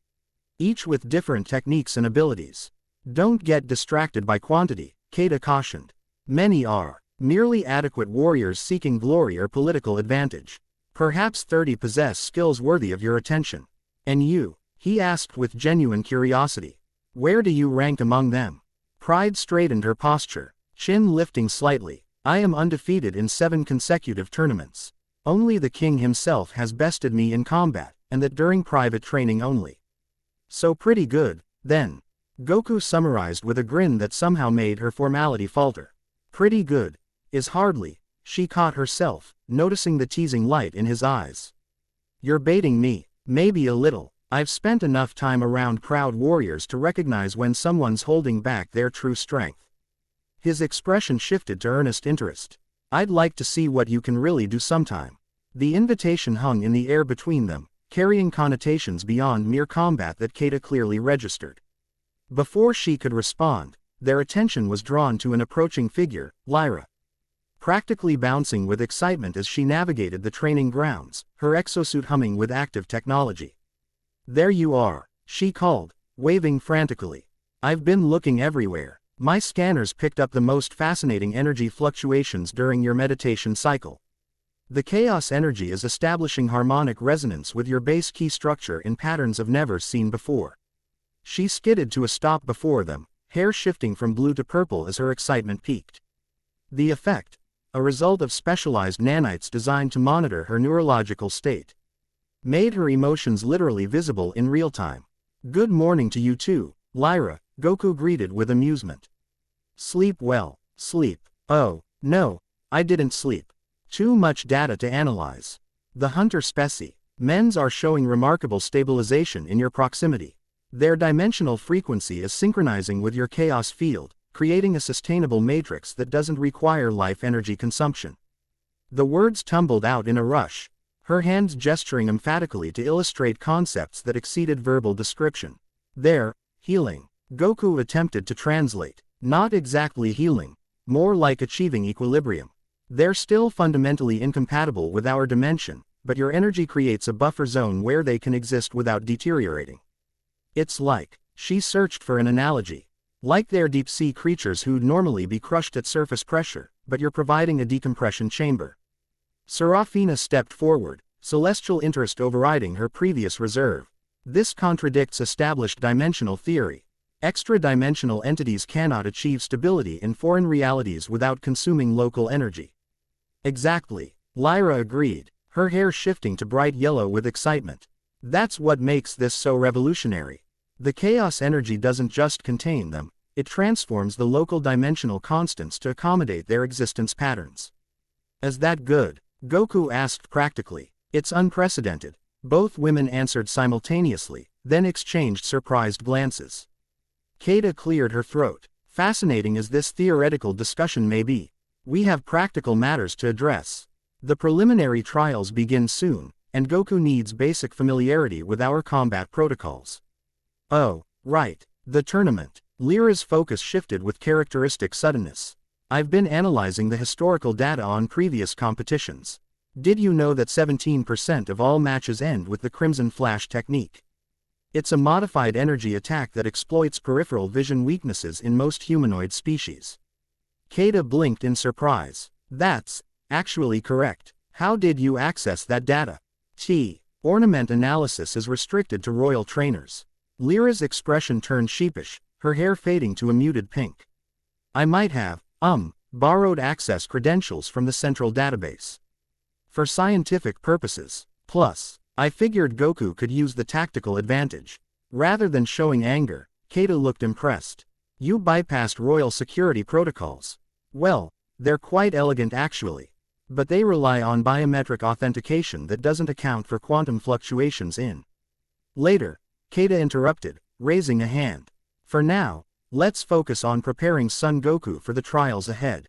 Each with different techniques and abilities. Don't get distracted by quantity, Keita cautioned. Many are merely adequate warriors seeking glory or political advantage. Perhaps 30 possess skills worthy of your attention. And you? He asked with genuine curiosity. Where do you rank among them? Pride straightened her posture, chin lifting slightly. I am undefeated in 7 consecutive tournaments. Only the king himself has bested me in combat, and that during private training only. So pretty good, then. Goku summarized with a grin that somehow made her formality falter. Pretty good is hardly, she caught herself, noticing the teasing light in his eyes. You're baiting me, maybe a little. I've spent enough time around proud warriors to recognize when someone's holding back their true strength. His expression shifted to earnest interest. I'd like to see what you can really do sometime. The invitation hung in the air between them, carrying connotations beyond mere combat that Keita clearly registered. Before she could respond, their attention was drawn to an approaching figure, Lyra. Practically bouncing with excitement as she navigated the training grounds, her exosuit humming with active technology. There you are, she called, waving frantically. I've been looking everywhere. My scanners picked up the most fascinating energy fluctuations during your meditation cycle. The chaos energy is establishing harmonic resonance with your base key structure in patterns of never seen before. She skidded to a stop before them, hair shifting from blue to purple as her excitement peaked. The effect, a result of specialized nanites designed to monitor her neurological state, made her emotions literally visible in real time. Good morning to you too, Lyra, Goku greeted with amusement. Sleep well, sleep. Oh, no, I didn't sleep. Too much data to analyze. The hunter men's are showing remarkable stabilization in your proximity. Their dimensional frequency is synchronizing with your chaos field, creating a sustainable matrix that doesn't require life energy consumption. The words tumbled out in a rush, her hands gesturing emphatically to illustrate concepts that exceeded verbal description. There, healing. Goku attempted to translate. Not exactly healing, more like achieving equilibrium. They're still fundamentally incompatible with our dimension, but your energy creates a buffer zone where they can exist without deteriorating. It's like, she searched for an analogy. Like they're deep-sea creatures who'd normally be crushed at surface pressure, but you're providing a decompression chamber. Serafina stepped forward, celestial interest overriding her previous reserve. This contradicts established dimensional theory. Extra-dimensional entities cannot achieve stability in foreign realities without consuming local energy. Exactly, Lyra agreed, her hair shifting to bright yellow with excitement. That's what makes this so revolutionary. The chaos energy doesn't just contain them, it transforms the local dimensional constants to accommodate their existence patterns. Is that good? Goku asked practically. It's unprecedented. Both women answered simultaneously, then exchanged surprised glances. Keita cleared her throat. Fascinating as this theoretical discussion may be, we have practical matters to address. The preliminary trials begin soon, and Goku needs basic familiarity with our combat protocols. Oh, right, the tournament. Lyra's focus shifted with characteristic suddenness. I've been analyzing the historical data on previous competitions. Did you know that 17% of all matches end with the Crimson Flash technique? It's a modified energy attack that exploits peripheral vision weaknesses in most humanoid species. Keita blinked in surprise. That's actually correct. How did you access that data? Ornament analysis is restricted to royal trainers. Lyra's expression turned sheepish, her hair fading to a muted pink. I might have, borrowed access credentials from the central database. For scientific purposes. Plus, I figured Goku could use the tactical advantage. Rather than showing anger, Keita looked impressed. You bypassed royal security protocols. Well, they're quite elegant actually. But they rely on biometric authentication that doesn't account for quantum fluctuations in. Later, Keita interrupted, raising a hand. For now, let's focus on preparing Son Goku for the trials ahead.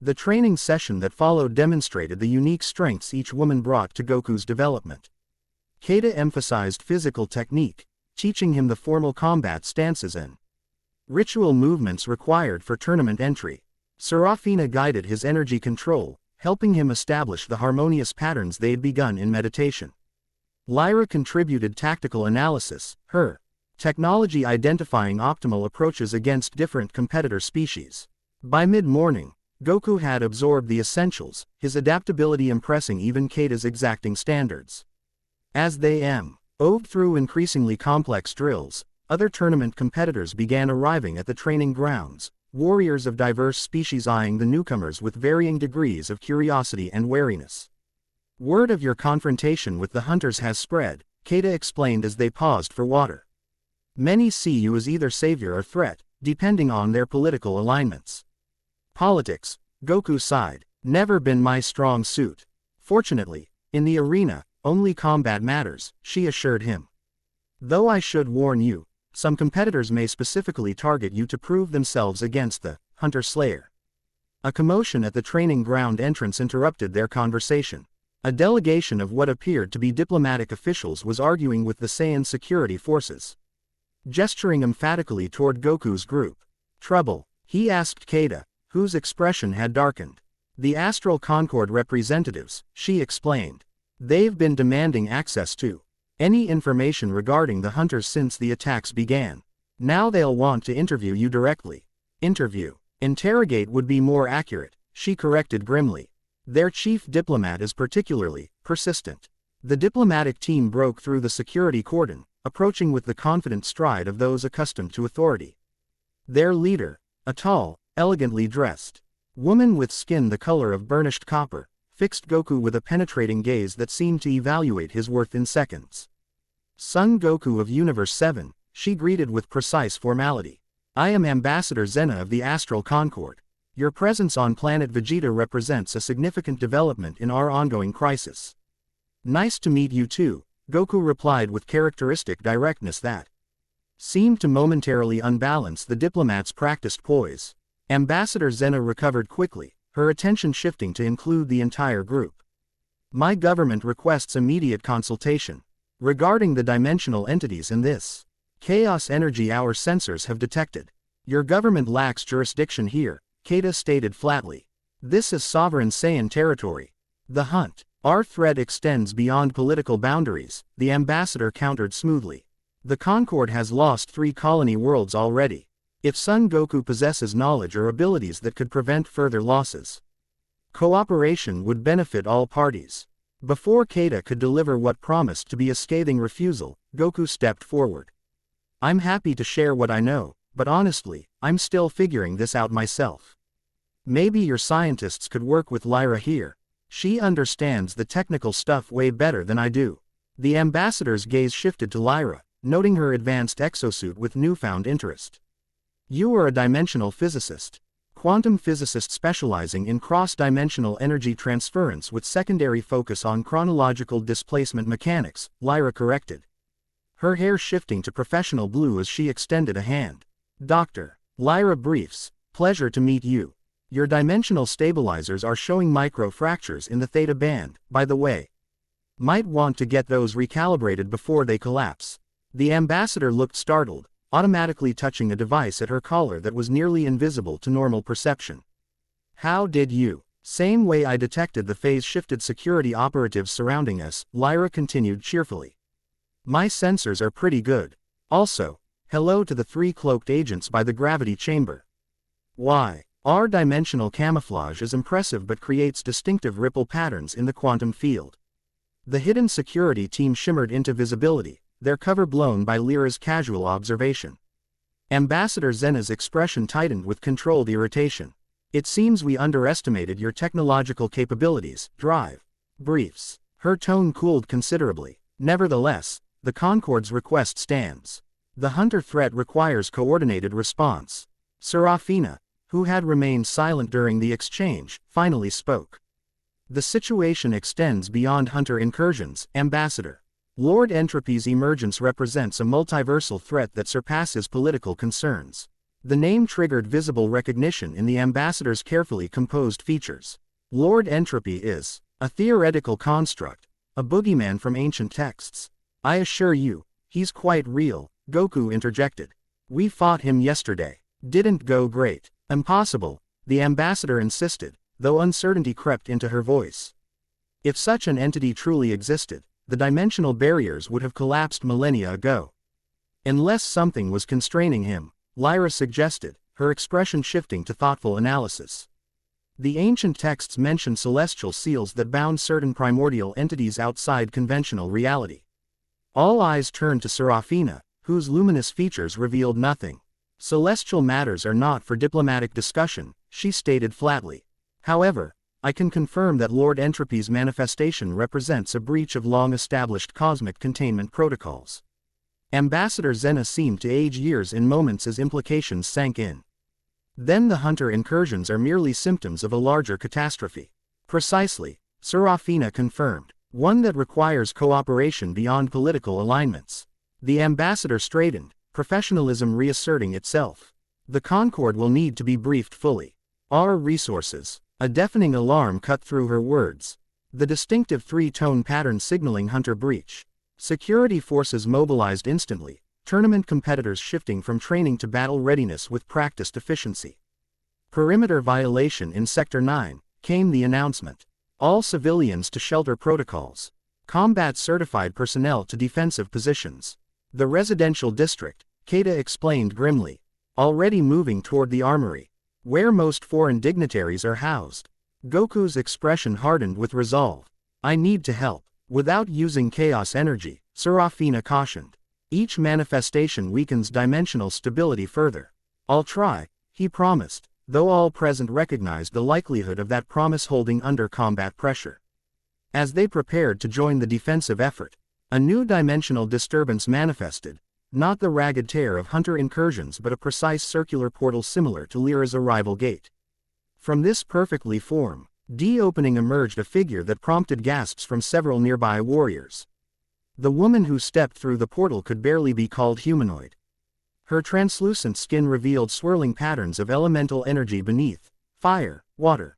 The training session that followed demonstrated the unique strengths each woman brought to Goku's development. Keita emphasized physical technique, teaching him the formal combat stances and ritual movements required for tournament entry. Serafina guided his energy control, helping him establish the harmonious patterns they'd begun in meditation. Lyra contributed tactical analysis, her technology identifying optimal approaches against different competitor species. By mid-morning, Goku had absorbed the essentials, his adaptability impressing even Keita's exacting standards. As they moved through increasingly complex drills, other tournament competitors began arriving at the training grounds, warriors of diverse species eyeing the newcomers with varying degrees of curiosity and wariness. Word of your confrontation with the hunters has spread, Keita explained as they paused for water. Many see you as either savior or threat, depending on their political alignments. Politics, Goku sighed, never been my strong suit. Fortunately, in the arena, only combat matters, she assured him. Though I should warn you, some competitors may specifically target you to prove themselves against the Hunter Slayer. A commotion at the training ground entrance interrupted their conversation. A delegation of what appeared to be diplomatic officials was arguing with the Saiyan security forces. Gesturing emphatically toward Goku's group. Trouble, he asked Keita, whose expression had darkened. The Astral Concord representatives, she explained. They've been demanding access to any information regarding the hunters since the attacks began. Now they'll want to interview you directly. Interrogate would be more accurate, she corrected grimly. Their chief diplomat is particularly persistent. The diplomatic team broke through the security cordon, approaching with the confident stride of those accustomed to authority. Their leader, a tall, elegantly dressed woman with skin the color of burnished copper, fixed Goku with a penetrating gaze that seemed to evaluate his worth in seconds. Son Goku of Universe 7, she greeted with precise formality. I am Ambassador Zena of the Astral Concord. Your presence on planet Vegeta represents a significant development in our ongoing crisis. Nice to meet you too, Goku replied with characteristic directness that seemed to momentarily unbalance the diplomat's practiced poise. Ambassador Zena recovered quickly, her attention shifting to include the entire group. My government requests immediate consultation regarding the dimensional entities in this chaos energy our sensors have detected. Your government lacks jurisdiction here, Keita stated flatly. This is sovereign Saiyan territory. The hunt. Our threat extends beyond political boundaries, the ambassador countered smoothly. The Concord has lost 3 colony worlds already. If Son Goku possesses knowledge or abilities that could prevent further losses, cooperation would benefit all parties. Before Keita could deliver what promised to be a scathing refusal, Goku stepped forward. I'm happy to share what I know, but honestly, I'm still figuring this out myself. Maybe your scientists could work with Lyra here. She understands the technical stuff way better than I do. The ambassador's gaze shifted to Lyra, noting her advanced exosuit with newfound interest. You are a dimensional physicist. Quantum physicist specializing in cross-dimensional energy transference with secondary focus on chronological displacement mechanics, Lyra corrected. Her hair shifting to professional blue as she extended a hand. Dr. Lyra briefs, pleasure to meet you. Your dimensional stabilizers are showing micro-fractures in the theta band, by the way. Might want to get those recalibrated before they collapse. The ambassador looked startled, automatically touching a device at her collar that was nearly invisible to normal perception. How did you? Same way I detected the phase-shifted security operatives surrounding us, Lyra continued cheerfully. My sensors are pretty good. Also, hello to the 3 cloaked agents by the gravity chamber. Why? Our dimensional camouflage is impressive but creates distinctive ripple patterns in the quantum field. The hidden security team shimmered into visibility, their cover blown by Lyra's casual observation. Ambassador Zena's expression tightened with controlled irritation. It seems we underestimated your technological capabilities, drive. Briefs. Her tone cooled considerably. Nevertheless, the Concord's request stands. The hunter threat requires coordinated response. Serafina, who had remained silent during the exchange, finally spoke. The situation extends beyond hunter incursions, Ambassador. Lord Entropy's emergence represents a multiversal threat that surpasses political concerns. The name triggered visible recognition in the ambassador's carefully composed features. Lord Entropy is a theoretical construct, a boogeyman from ancient texts. I assure you, he's quite real, Goku interjected. We fought him yesterday. Didn't go great. Impossible, the ambassador insisted, though uncertainty crept into her voice. If such an entity truly existed, the dimensional barriers would have collapsed millennia ago. Unless something was constraining him, Lyra suggested, her expression shifting to thoughtful analysis. The ancient texts mention celestial seals that bound certain primordial entities outside conventional reality. All eyes turned to Serafina, whose luminous features revealed nothing. Celestial matters are not for diplomatic discussion, she stated flatly. However, I can confirm that Lord Entropy's manifestation represents a breach of long-established cosmic containment protocols. Ambassador Zena seemed to age years in moments as implications sank in. Then the hunter incursions are merely symptoms of a larger catastrophe. Precisely, Serafina confirmed, one that requires cooperation beyond political alignments. The ambassador straightened, professionalism reasserting itself. The Concord will need to be briefed fully. Our resources. A deafening alarm cut through her words. The distinctive 3-tone pattern signaling hunter breach. Security forces mobilized instantly, tournament competitors shifting from training to battle readiness with practiced efficiency. Perimeter violation in Sector 9, came the announcement. All civilians to shelter protocols. Combat certified personnel to defensive positions. The residential district, Keita explained grimly. Already moving toward the armory, where most foreign dignitaries are housed. Goku's expression hardened with resolve. I need to help. Without using chaos energy, Serafina cautioned. Each manifestation weakens dimensional stability further. I'll try, he promised, though all present recognized the likelihood of that promise holding under combat pressure. As they prepared to join the defensive effort, a new dimensional disturbance manifested, not the ragged tear of hunter incursions but a precise circular portal similar to Lyra's arrival gate. From this perfectly formed opening emerged a figure that prompted gasps from several nearby warriors. The woman who stepped through the portal could barely be called humanoid. Her translucent skin revealed swirling patterns of elemental energy beneath, fire, water,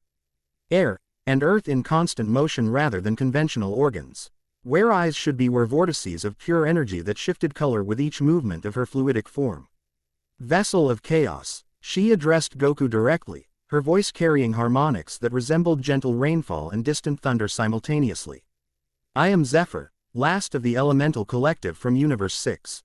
air, and earth in constant motion rather than conventional organs. Where eyes should be were vortices of pure energy that shifted color with each movement of her fluidic form. Vessel of chaos, she addressed Goku directly, her voice carrying harmonics that resembled gentle rainfall and distant thunder simultaneously. I am Zephyr, last of the elemental collective from Universe 6.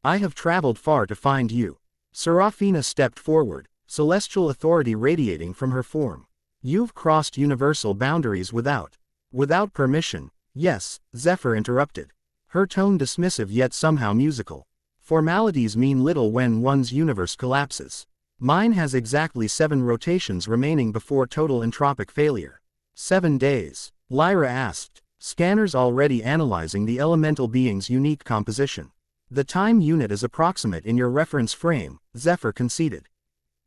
I have traveled far to find you. Serafina stepped forward, celestial authority radiating from her form. You've crossed universal boundaries without permission. Yes, Zephyr interrupted. Her tone dismissive yet somehow musical. Formalities mean little when one's universe collapses. Mine has exactly 7 rotations remaining before total entropic failure. 7 days, Lyra asked, scanners already analyzing the elemental being's unique composition. The time unit is approximate in your reference frame, Zephyr conceded.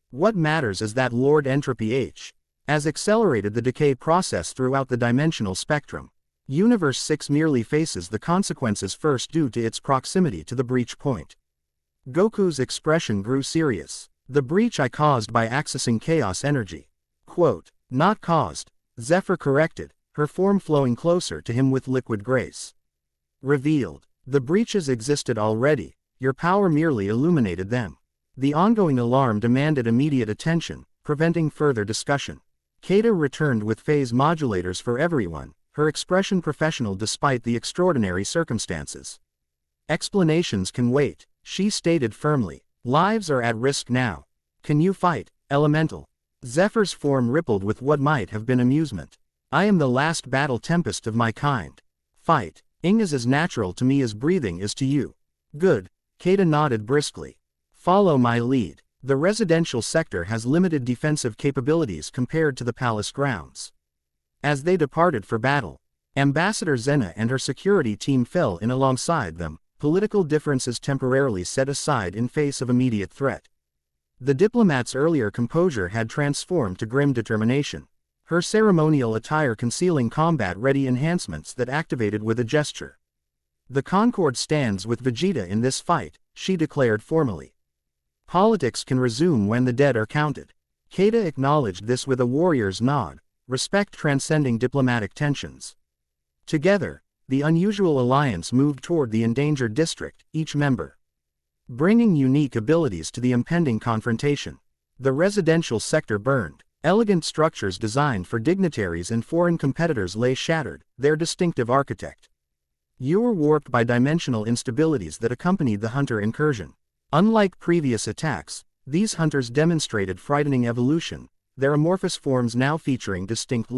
What matters is that Lord Entropy H has accelerated the decay process throughout the dimensional spectrum. Universe 6 merely faces the consequences first due to its proximity to the breach point. Goku's expression grew serious. The breach I caused by accessing chaos energy. Quote, not caused, Zephyr corrected, her form flowing closer to him with liquid grace. Revealed. The breaches existed already, your power merely illuminated them. The ongoing alarm demanded immediate attention, preventing further discussion. Keita returned with phase modulators for everyone, her expression professional despite the extraordinary circumstances. Explanations can wait, she stated firmly. Lives are at risk now. Can you fight, Elemental? Zephyr's form rippled with what might have been amusement. I am the last battle tempest of my kind. Fight. Ing is as natural to me as breathing is to you. Good. Keita nodded briskly. Follow my lead. The residential sector has limited defensive capabilities compared to the palace grounds. As they departed for battle, Ambassador Zena and her security team fell in alongside them, political differences temporarily set aside in face of immediate threat. The diplomat's earlier composure had transformed to grim determination, her ceremonial attire concealing combat-ready enhancements that activated with a gesture. The Concord stands with Vegeta in this fight, she declared formally. Politics can resume when the dead are counted. Keita acknowledged this with a warrior's nod, respect transcending diplomatic tensions. Together, the unusual alliance moved toward the endangered district, each member bringing unique abilities to the impending confrontation. The residential sector burned. Elegant structures designed for dignitaries and foreign competitors lay shattered, their distinctive architect. You were warped by dimensional instabilities that accompanied the hunter incursion. Unlike previous attacks, these hunters demonstrated frightening evolution, their amorphous forms now featuring distinct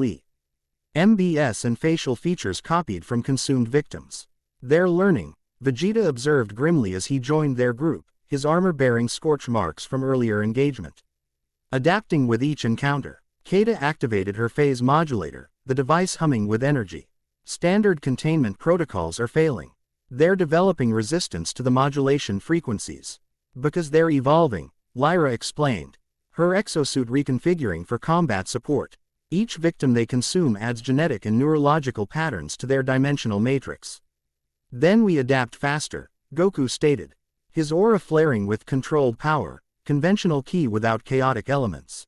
MBS and facial features copied from consumed victims. Their learning, Vegeta observed grimly as he joined their group, his armor bearing scorch marks from earlier engagement. Adapting with each encounter, Keita activated her phase modulator, the device humming with energy. Standard containment protocols are failing. They're developing resistance to the modulation frequencies. Because they're evolving, Lyra explained. Her exosuit reconfiguring for combat support. Each victim they consume adds genetic and neurological patterns to their dimensional matrix. Then we adapt faster, Goku stated. His aura flaring with controlled power, conventional ki without chaotic elements.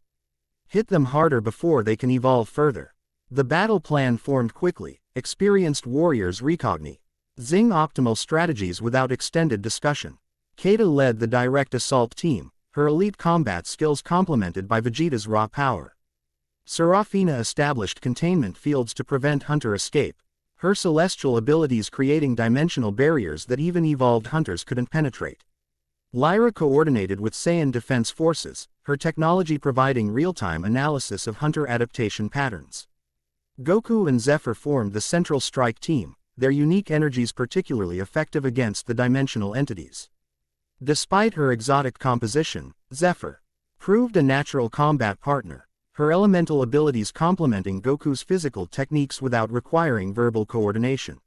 Hit them harder before they can evolve further. The battle plan formed quickly, experienced warriors recognize. Zing optimal strategies without extended discussion. Keita led the direct assault team, her elite combat skills complemented by Vegeta's raw power. Serafina established containment fields to prevent hunter escape, her celestial abilities creating dimensional barriers that even evolved hunters couldn't penetrate. Lyra coordinated with Saiyan Defense Forces, her technology providing real-time analysis of hunter adaptation patterns. Goku and Zephyr formed the Central Strike Team, their unique energies particularly effective against the dimensional entities. Despite her exotic composition, Zephyr proved a natural combat partner, her elemental abilities complementing Goku's physical techniques without requiring verbal coordination.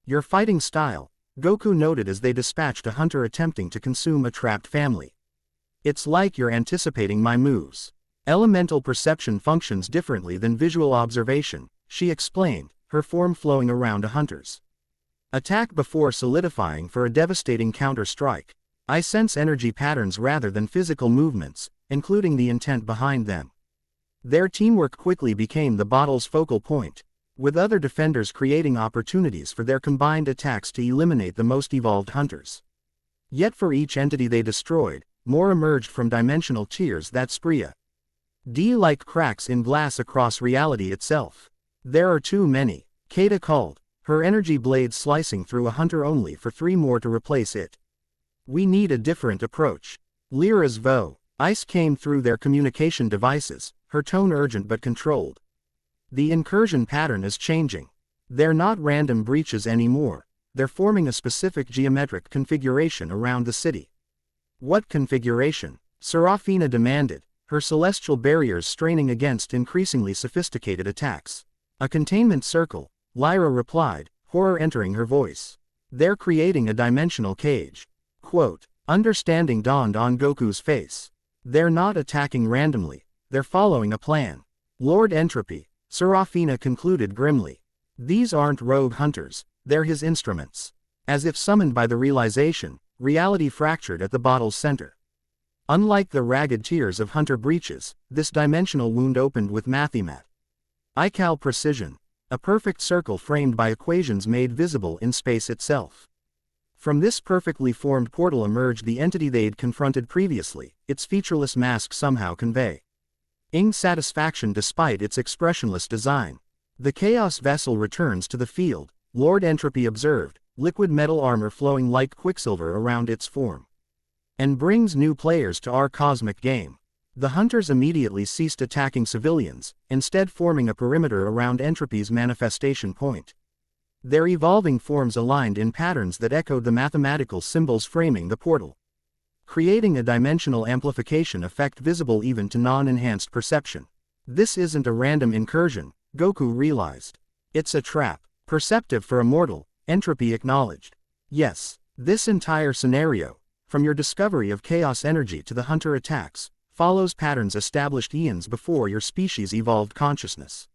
"Your fighting style," Goku noted as they dispatched a hunter attempting to consume a trapped family. "It's like you're anticipating my moves." Elemental perception functions differently than visual observation, she explained, her form flowing around a hunter's attack before solidifying for a devastating counter-strike. "I sense energy patterns rather than physical movements, including the intent behind them." Their teamwork quickly became the battle's focal point, with other defenders creating opportunities for their combined attacks to eliminate the most evolved hunters. Yet for each entity they destroyed, more emerged from dimensional tiers that spria like cracks in glass across reality itself. "There are too many," Kata called, her energy blade slicing through a hunter only for 3 more to replace it. "We need a different approach." Lyra's voice came through their communication devices, her tone urgent but controlled. "The incursion pattern is changing. They're not random breaches anymore, they're forming a specific geometric configuration around the city." "What configuration?" Serafina demanded, her celestial barriers straining against increasingly sophisticated attacks. "A containment circle," Lyra replied, horror entering her voice. "They're creating a dimensional cage." Understanding dawned on Goku's face. "They're not attacking randomly, they're following a plan." "Lord Entropy," Serafina concluded grimly. "These aren't rogue hunters, they're his instruments." As if summoned by the realization, reality fractured at the bottle's center. Unlike the ragged tiers of hunter breaches, this dimensional wound opened with mathematical precision, a perfect circle framed by equations made visible in space itself. From this perfectly formed portal emerged the entity they'd confronted previously, its featureless mask somehow conveying satisfaction despite its expressionless design. "The Chaos Vessel returns to the field," Lord Entropy observed, liquid metal armor flowing like quicksilver around its form. "And brings new players to our cosmic game." The hunters immediately ceased attacking civilians, instead forming a perimeter around Entropy's manifestation point. Their evolving forms aligned in patterns that echoed the mathematical symbols framing the portal, creating a dimensional amplification effect visible even to non-enhanced perception. "This isn't a random incursion," Goku realized. "It's a trap." "Perceptive for a mortal," Entropy acknowledged. "Yes, this entire scenario, from your discovery of chaos energy to the hunter attacks, follows patterns established eons before your species evolved consciousness."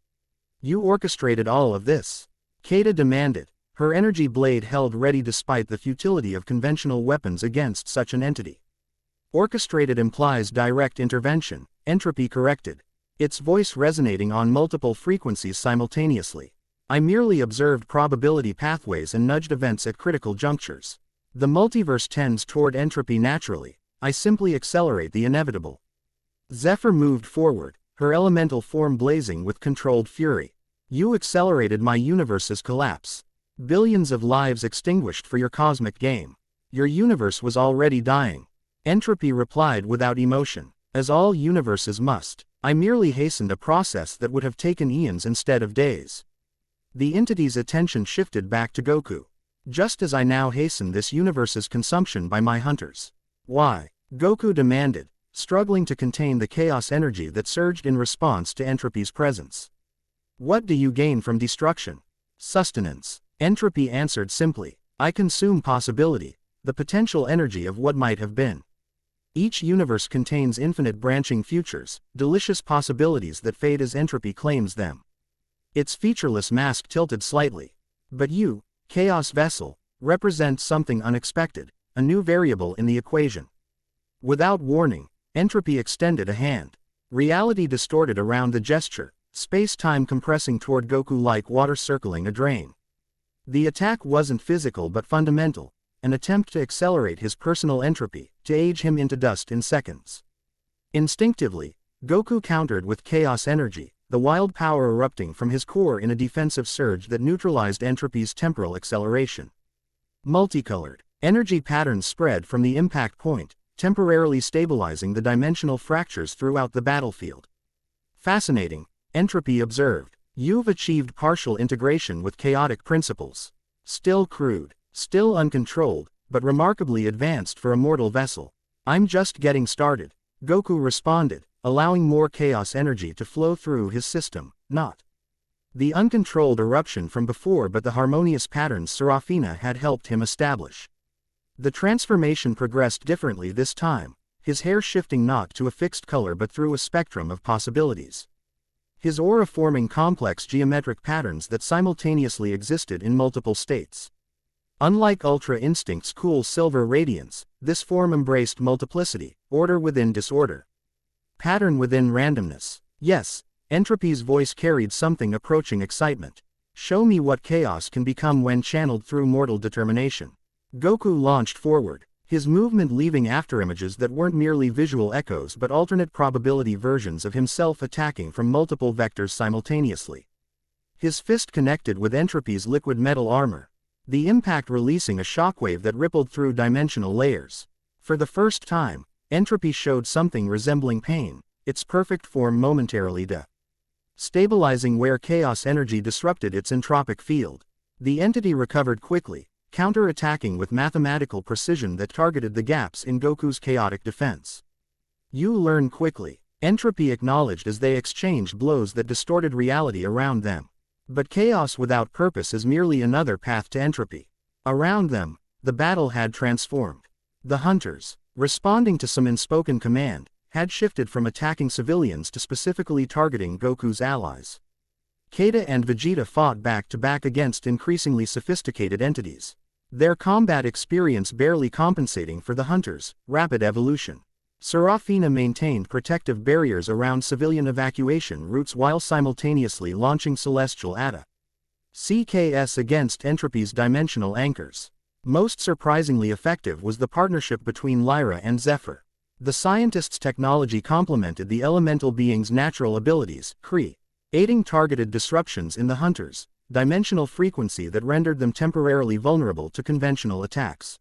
"You orchestrated all of this?" Kata demanded, her energy blade held ready despite the futility of conventional weapons against such an entity. "Orchestrated implies direct intervention," Entropy corrected, its voice resonating on multiple frequencies simultaneously. "I merely observed probability pathways and nudged events at critical junctures. The multiverse tends toward entropy naturally, I simply accelerate the inevitable." Zephyr moved forward, her elemental form blazing with controlled fury. "You accelerated my universe's collapse. Billions of lives extinguished for your cosmic game. Your universe was already dying." Entropy replied without emotion, "As all universes must. I merely hastened a process that would have taken eons instead of days." The entity's attention shifted back to Goku. "Just as I now hasten this universe's consumption by my hunters." "Why?" Goku demanded, struggling to contain the chaos energy that surged in response to Entropy's presence. "What do you gain from destruction?" "Sustenance," Entropy answered simply. "I consume possibility, the potential energy of what might have been." Each universe contains infinite branching futures, delicious possibilities that fade as Entropy claims them. Its featureless mask tilted slightly. "But you, Chaos Vessel, represent something unexpected, a new variable in the equation." Without warning, Entropy extended a hand. Reality distorted around the gesture, space-time compressing toward Goku like water circling a drain. The attack wasn't physical but fundamental, an attempt to accelerate his personal entropy, to age him into dust in seconds. Instinctively, Goku countered with chaos energy, the wild power erupting from his core in a defensive surge that neutralized Entropy's temporal acceleration. Multicolored, Energy patterns spread from the impact point, temporarily stabilizing the dimensional fractures throughout the battlefield. Fascinating, Entropy observed. You've achieved partial integration with chaotic principles. Still crude, still uncontrolled, but remarkably advanced for a mortal vessel. I'm just getting started, Goku responded, allowing more chaos energy to flow through his system, not the uncontrolled eruption from before but the harmonious patterns Serafina had helped him establish. The transformation progressed differently this time, his hair shifting not to a fixed color but through a spectrum of possibilities. His aura forming complex geometric patterns that simultaneously existed in multiple states. Unlike Ultra Instinct's cool silver radiance, this form embraced multiplicity, order within disorder. Pattern within randomness. Yes, Entropy's voice carried something approaching excitement. Show me what chaos can become when channeled through mortal determination. Goku launched forward, his movement leaving afterimages that weren't merely visual echoes but alternate probability versions of himself attacking from multiple vectors simultaneously. His fist connected with Entropy's liquid metal armor, the impact releasing a shockwave that rippled through dimensional layers. For the first time, Entropy showed something resembling pain, its perfect form momentarily stabilizing where chaos energy disrupted its entropic field. The entity recovered quickly, counter-attacking with mathematical precision that targeted the gaps in Goku's chaotic defense. You learn quickly, Entropy acknowledged as they exchanged blows that distorted reality around them. But chaos without purpose is merely another path to entropy. Around them, the battle had transformed. The hunters, responding to some unspoken command, had shifted from attacking civilians to specifically targeting Goku's allies. Kata and Vegeta fought back-to-back against increasingly sophisticated entities. Their combat experience barely compensating for the hunters' rapid evolution. Serafina maintained protective barriers around civilian evacuation routes while simultaneously launching celestial CKS against Entropy's dimensional anchors. Most surprisingly effective was the partnership between Lyra and Zephyr. The scientist's technology complemented the elemental being's natural abilities, aiding targeted disruptions in the hunters' dimensional frequency that rendered them temporarily vulnerable to conventional attacks.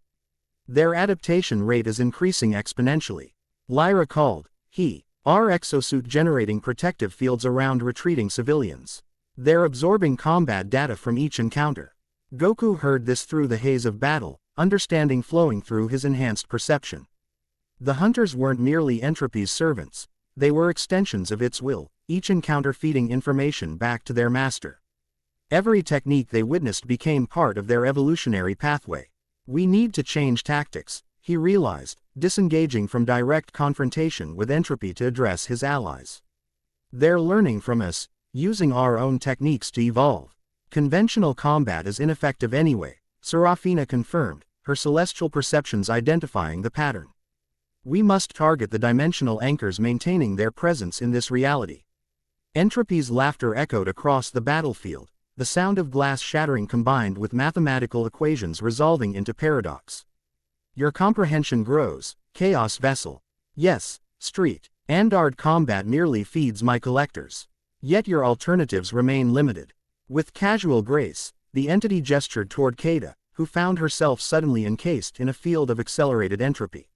Their adaptation rate is increasing exponentially. Lyra called, our exosuit generating protective fields around retreating civilians. They're absorbing combat data from each encounter. Goku heard this through the haze of battle, understanding flowing through his enhanced perception. The hunters weren't merely Entropy's servants, they were extensions of its will, each encounter feeding information back to their master. Every technique they witnessed became part of their evolutionary pathway. We need to change tactics, he realized, disengaging from direct confrontation with Entropy to address his allies. They're learning from us, using our own techniques to evolve. Conventional combat is ineffective anyway, Serafina confirmed, her celestial perceptions identifying the pattern. We must target the dimensional anchors maintaining their presence in this reality. Entropy's laughter echoed across the battlefield, the sound of glass shattering combined with mathematical equations resolving into paradox. Your comprehension grows, Chaos Vessel. Yes, Street. Andard combat merely feeds my collectors. Yet your alternatives remain limited. With casual grace, the entity gestured toward Kata, who found herself suddenly encased in a field of accelerated entropy.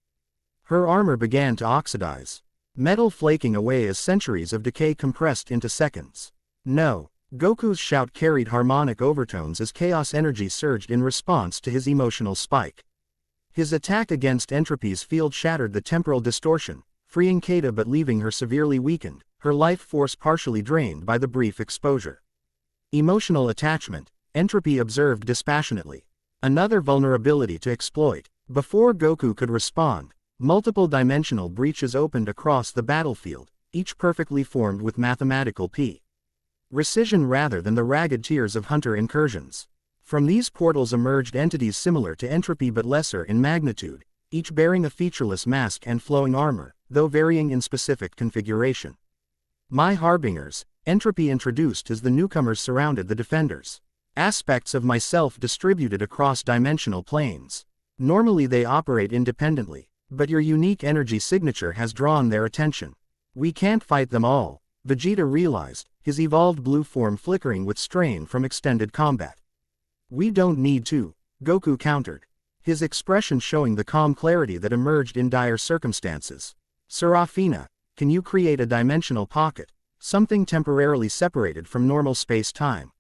Her armor began to oxidize, metal flaking away as centuries of decay compressed into seconds. No. Goku's shout carried harmonic overtones as chaos energy surged in response to his emotional spike. His attack against Entropy's field shattered the temporal distortion, freeing Kata but leaving her severely weakened, her life force partially drained by the brief exposure. Emotional attachment, Entropy observed dispassionately. Another vulnerability to exploit. Before Goku could respond, multiple dimensional breaches opened across the battlefield, each perfectly formed with mathematical precision rather than the ragged tiers of hunter incursions. From these portals emerged entities similar to Entropy but lesser in magnitude, each bearing a featureless mask and flowing armor, though varying in specific configuration. My harbingers, Entropy introduced as the newcomers surrounded the defenders. Aspects of myself distributed across dimensional planes. Normally they operate independently, but your unique energy signature has drawn their attention. We can't fight them all, Vegeta realized, his evolved blue form flickering with strain from extended combat. We don't need to, Goku countered. his expression showing the calm clarity that emerged in dire circumstances. Serafina, can you create a dimensional pocket, something temporarily separated from normal space-time?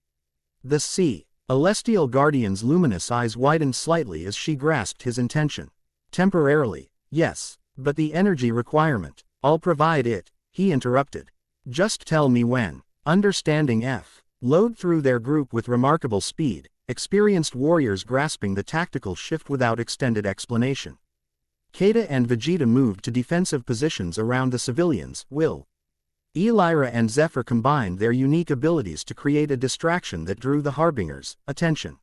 The Celestial Guardian's luminous eyes widened slightly as she grasped his intention. Temporarily, yes, but the energy requirement, I'll provide it, he interrupted. Just tell me when. Understanding F. Load through their group with remarkable speed, experienced warriors grasping the tactical shift without extended explanation. Kata and Vegeta moved to defensive positions around the civilians. Elira and Zephyr combined their unique abilities to create a distraction that drew the Harbinger's attention.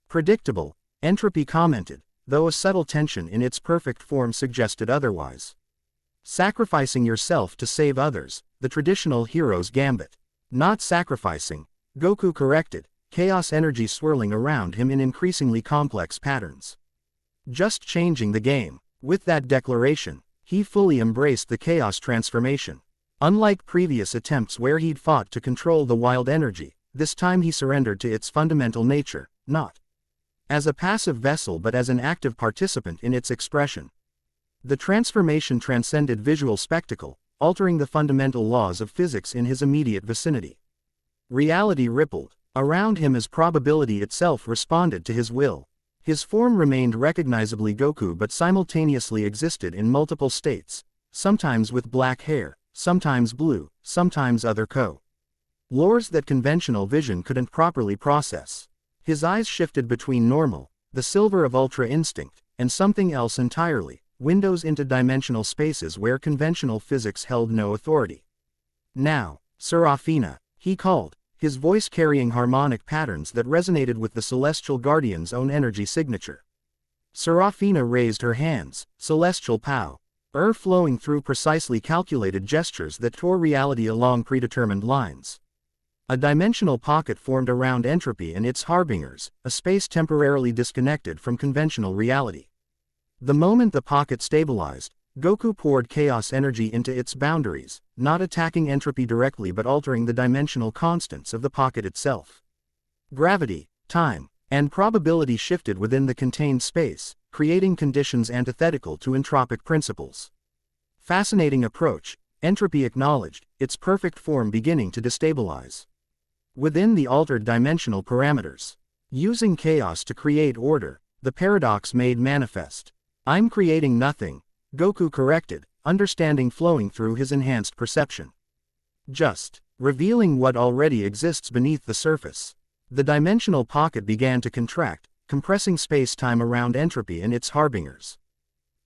Predictable, Entropy commented, though a subtle tension in its perfect form suggested otherwise. Sacrificing yourself to save others, the traditional hero's gambit. Not sacrificing, Goku corrected, chaos energy swirling around him in increasingly complex patterns. Just changing the game. With that declaration, he fully embraced the chaos transformation. Unlike previous attempts where he'd fought to control the wild energy, this time he surrendered to its fundamental nature, not as a passive vessel but as an active participant in its expression. The transformation transcended visual spectacle, altering the fundamental laws of physics in his immediate vicinity. Reality rippled around him as probability itself responded to his will. His form remained recognizably Goku but simultaneously existed in multiple states, sometimes with black hair, sometimes blue, sometimes other colors that conventional vision couldn't properly process. His eyes shifted between normal, the silver of Ultra Instinct, and something else entirely, windows into dimensional spaces where conventional physics held no authority. Now, Serafina, he called, his voice carrying harmonic patterns that resonated with the Celestial Guardian's own energy signature. Serafina raised her hands, celestial power flowing through precisely calculated gestures that tore reality along predetermined lines. A dimensional pocket formed around Entropy and its harbingers, a space temporarily disconnected from conventional reality. The moment the pocket stabilized, Goku poured chaos energy into its boundaries, not attacking Entropy directly but altering the dimensional constants of the pocket itself. Gravity, time, and probability shifted within the contained space, creating conditions antithetical to entropic principles. Fascinating approach, Entropy acknowledged, its perfect form beginning to destabilize. Within the altered dimensional parameters. Using chaos to create order, the paradox made manifest. I'm creating nothing, Goku corrected, understanding flowing through his enhanced perception. Just revealing what already exists beneath the surface. The dimensional pocket began to contract, compressing space-time around Entropy and its harbingers.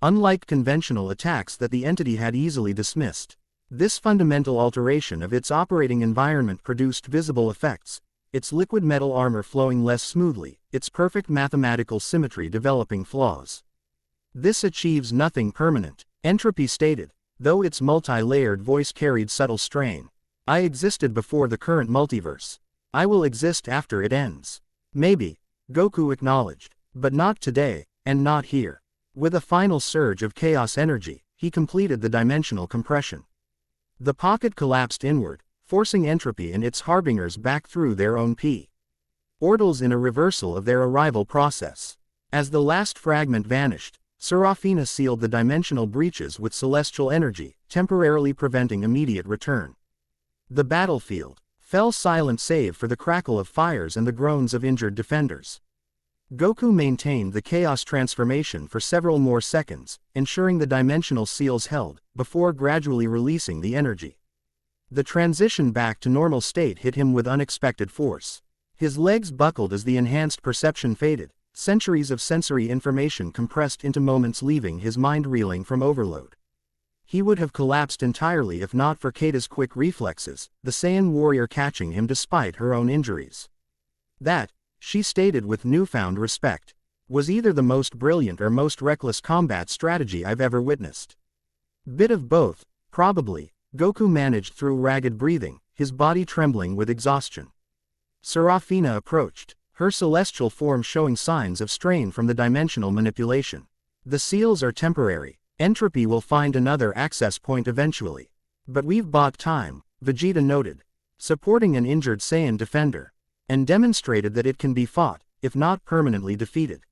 Unlike conventional attacks that the entity had easily dismissed, this fundamental alteration of its operating environment produced visible effects, its liquid metal armor flowing less smoothly, its perfect mathematical symmetry developing flaws. This achieves nothing permanent, Entropy stated, though its multi-layered voice carried subtle strain. I existed before the current multiverse. I will exist after it ends. Maybe, Goku acknowledged, but not today, and not here. With a final surge of chaos energy, he completed the dimensional compression. The pocket collapsed inward, forcing Entropy and its harbingers back through their own portals in a reversal of their arrival process. As the last fragment vanished, Serafina sealed the dimensional breaches with celestial energy, temporarily preventing immediate return. The battlefield fell silent save for the crackle of fires and the groans of injured defenders. Goku maintained the chaos transformation for several more seconds, ensuring the dimensional seals held, before gradually releasing the energy. The transition back to normal state hit him with unexpected force. His legs buckled as the enhanced perception faded, centuries of sensory information compressed into moments leaving his mind reeling from overload. He would have collapsed entirely if not for Kata's quick reflexes, the Saiyan warrior catching him despite her own injuries. That, she stated with newfound respect, was either the most brilliant or most reckless combat strategy I've ever witnessed. Bit of both, probably, Goku managed through ragged breathing, his body trembling with exhaustion. Serafina approached, her celestial form showing signs of strain from the dimensional manipulation. The seals are temporary. Entropy will find another access point eventually. But we've bought time, Vegeta noted, supporting an injured Saiyan defender, and demonstrated that it can be fought, if not permanently defeated.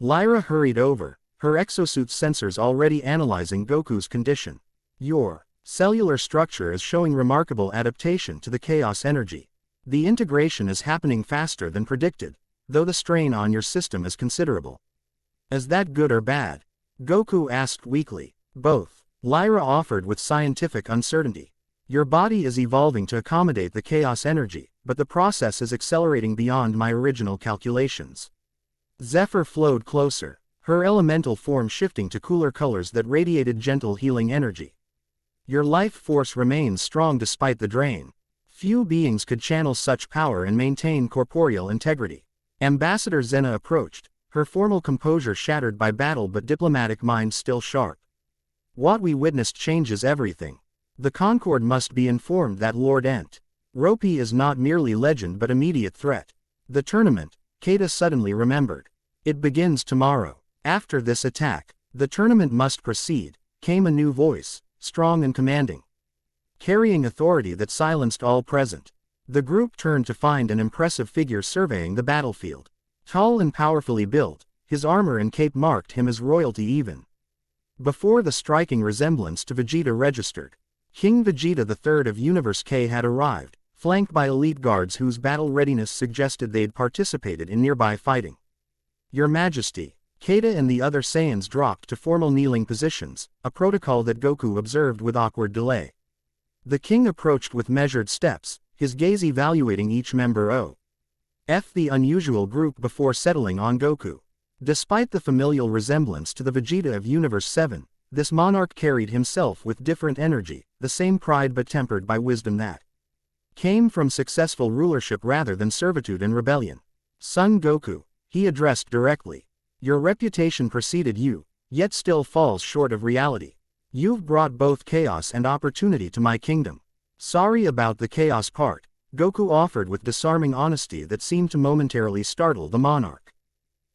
Lyra hurried over, her exosuit's sensors already analyzing Goku's condition. Your cellular structure is showing remarkable adaptation to the chaos energy. The integration is happening faster than predicted, though the strain on your system is considerable. Is that good or bad? Goku asked weakly. Both, Lyra offered with scientific uncertainty. Your body is evolving to accommodate the chaos energy, but the process is accelerating beyond my original calculations. Zephyr flowed closer, her elemental form shifting to cooler colors that radiated gentle healing energy. Your life force remains strong despite the drain. Few beings could channel such power and maintain corporeal integrity. Ambassador Zena approached, her formal composure shattered by battle but diplomatic mind still sharp. What we witnessed changes everything. The Concord must be informed that Lord Ent. Ropey is not merely legend but immediate threat. The tournament, Keita suddenly remembered. It begins tomorrow. After this attack, the tournament must proceed, came a new voice, strong and commanding, carrying authority that silenced all present. The group turned to find an impressive figure surveying the battlefield. Tall and powerfully built, his armor and cape marked him as royalty even before the striking resemblance to Vegeta registered. King Vegeta III of Universe K had arrived, flanked by elite guards whose battle readiness suggested they'd participated in nearby fighting. Your Majesty, Keita and the other Saiyans dropped to formal kneeling positions, a protocol that Goku observed with awkward delay. The king approached with measured steps, his gaze evaluating each member of the unusual group before settling on Goku. Despite the familial resemblance to the Vegeta of Universe 7, this monarch carried himself with different energy, the same pride but tempered by wisdom that came from successful rulership rather than servitude and rebellion. Son Goku, he addressed directly. Your reputation preceded you, yet still falls short of reality. You've brought both chaos and opportunity to my kingdom. Sorry about the chaos part, Goku offered with disarming honesty that seemed to momentarily startle the monarch.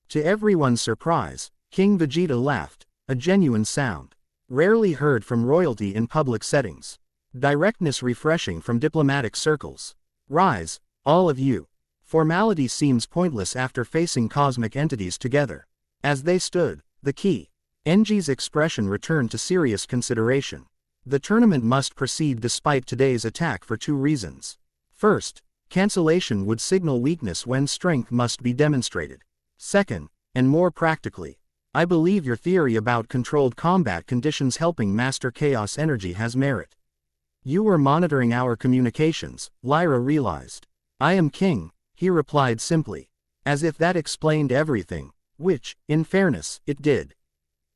To everyone's surprise, King Vegeta laughed, a genuine sound, rarely heard from royalty in public settings. Directness refreshing from diplomatic circles. Rise, all of you. Formality seems pointless after facing cosmic entities together. As they stood, the key. Enji's expression returned to serious consideration. The tournament must proceed despite today's attack for two reasons. First, cancellation would signal weakness when strength must be demonstrated. Second, and more practically, I believe your theory about controlled combat conditions helping master chaos energy has merit. You were monitoring our communications, Lyra realized. I am king, he replied simply. As if that explained everything, which, in fairness, it did.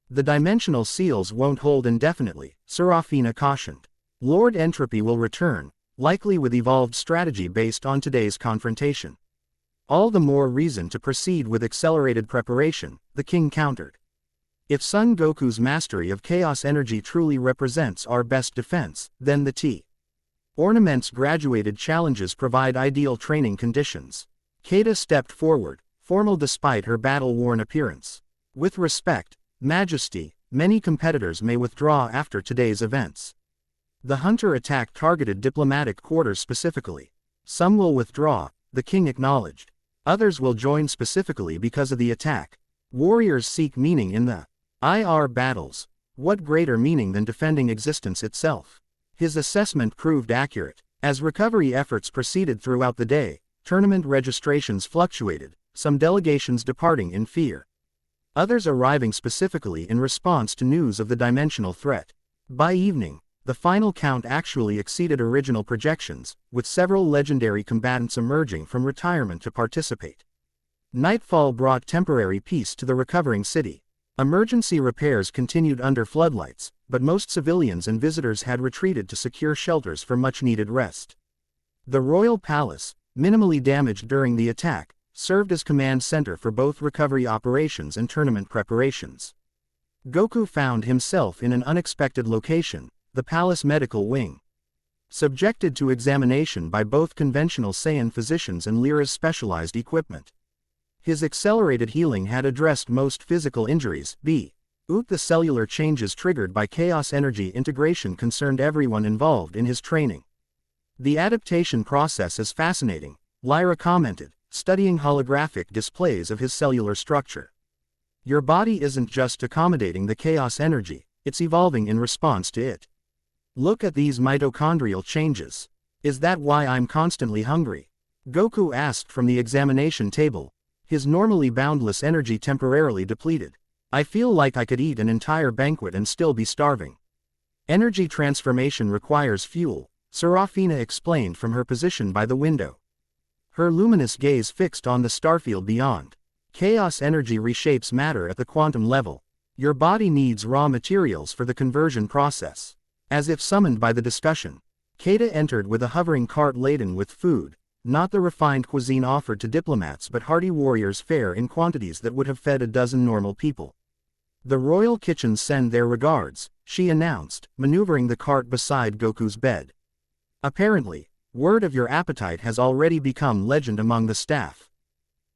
The dimensional seals won't hold indefinitely, Serafina cautioned. Lord Entropy will return, likely with evolved strategy based on today's confrontation. All the more reason to proceed with accelerated preparation, the king countered. If Son Goku's mastery of chaos energy truly represents our best defense, then the Ornament's graduated challenges provide ideal training conditions. Keita stepped forward, formal despite her battle-worn appearance. With respect, Majesty, many competitors may withdraw after today's events. The hunter attack targeted diplomatic quarters specifically. Some will withdraw, the king acknowledged. Others will join specifically because of the attack. Warriors seek meaning in the IR battles. What greater meaning than defending existence itself? His assessment proved accurate. As recovery efforts proceeded throughout the day, tournament registrations fluctuated, some delegations departing in fear. Others arriving specifically in response to news of the dimensional threat. By evening, the final count actually exceeded original projections, with several legendary combatants emerging from retirement to participate. Nightfall brought temporary peace to the recovering city. Emergency repairs continued under floodlights, but most civilians and visitors had retreated to secure shelters for much-needed rest. The royal palace, minimally damaged during the attack, served as command center for both recovery operations and tournament preparations. Goku found himself in an unexpected location, the palace medical wing. Subjected to examination by both conventional Saiyan physicians and Lyra's specialized equipment. His accelerated healing had addressed most physical injuries. The cellular changes triggered by chaos energy integration concerned everyone involved in his training. The adaptation process is fascinating, Lyra commented, studying holographic displays of his cellular structure. Your body isn't just accommodating the chaos energy, it's evolving in response to it. Look at these mitochondrial changes. Is that why I'm constantly hungry? Goku asked from the examination table, his normally boundless energy temporarily depleted. I feel like I could eat an entire banquet and still be starving. Energy transformation requires fuel, Serafina explained from her position by the window. Her luminous gaze fixed on the starfield beyond. Chaos energy reshapes matter at the quantum level. Your body needs raw materials for the conversion process. As if summoned by the discussion, Keita entered with a hovering cart laden with food, not the refined cuisine offered to diplomats but hardy warriors fare in quantities that would have fed a dozen normal people. The royal kitchens send their regards, she announced, maneuvering the cart beside Goku's bed. Apparently, word of your appetite has already become legend among the staff.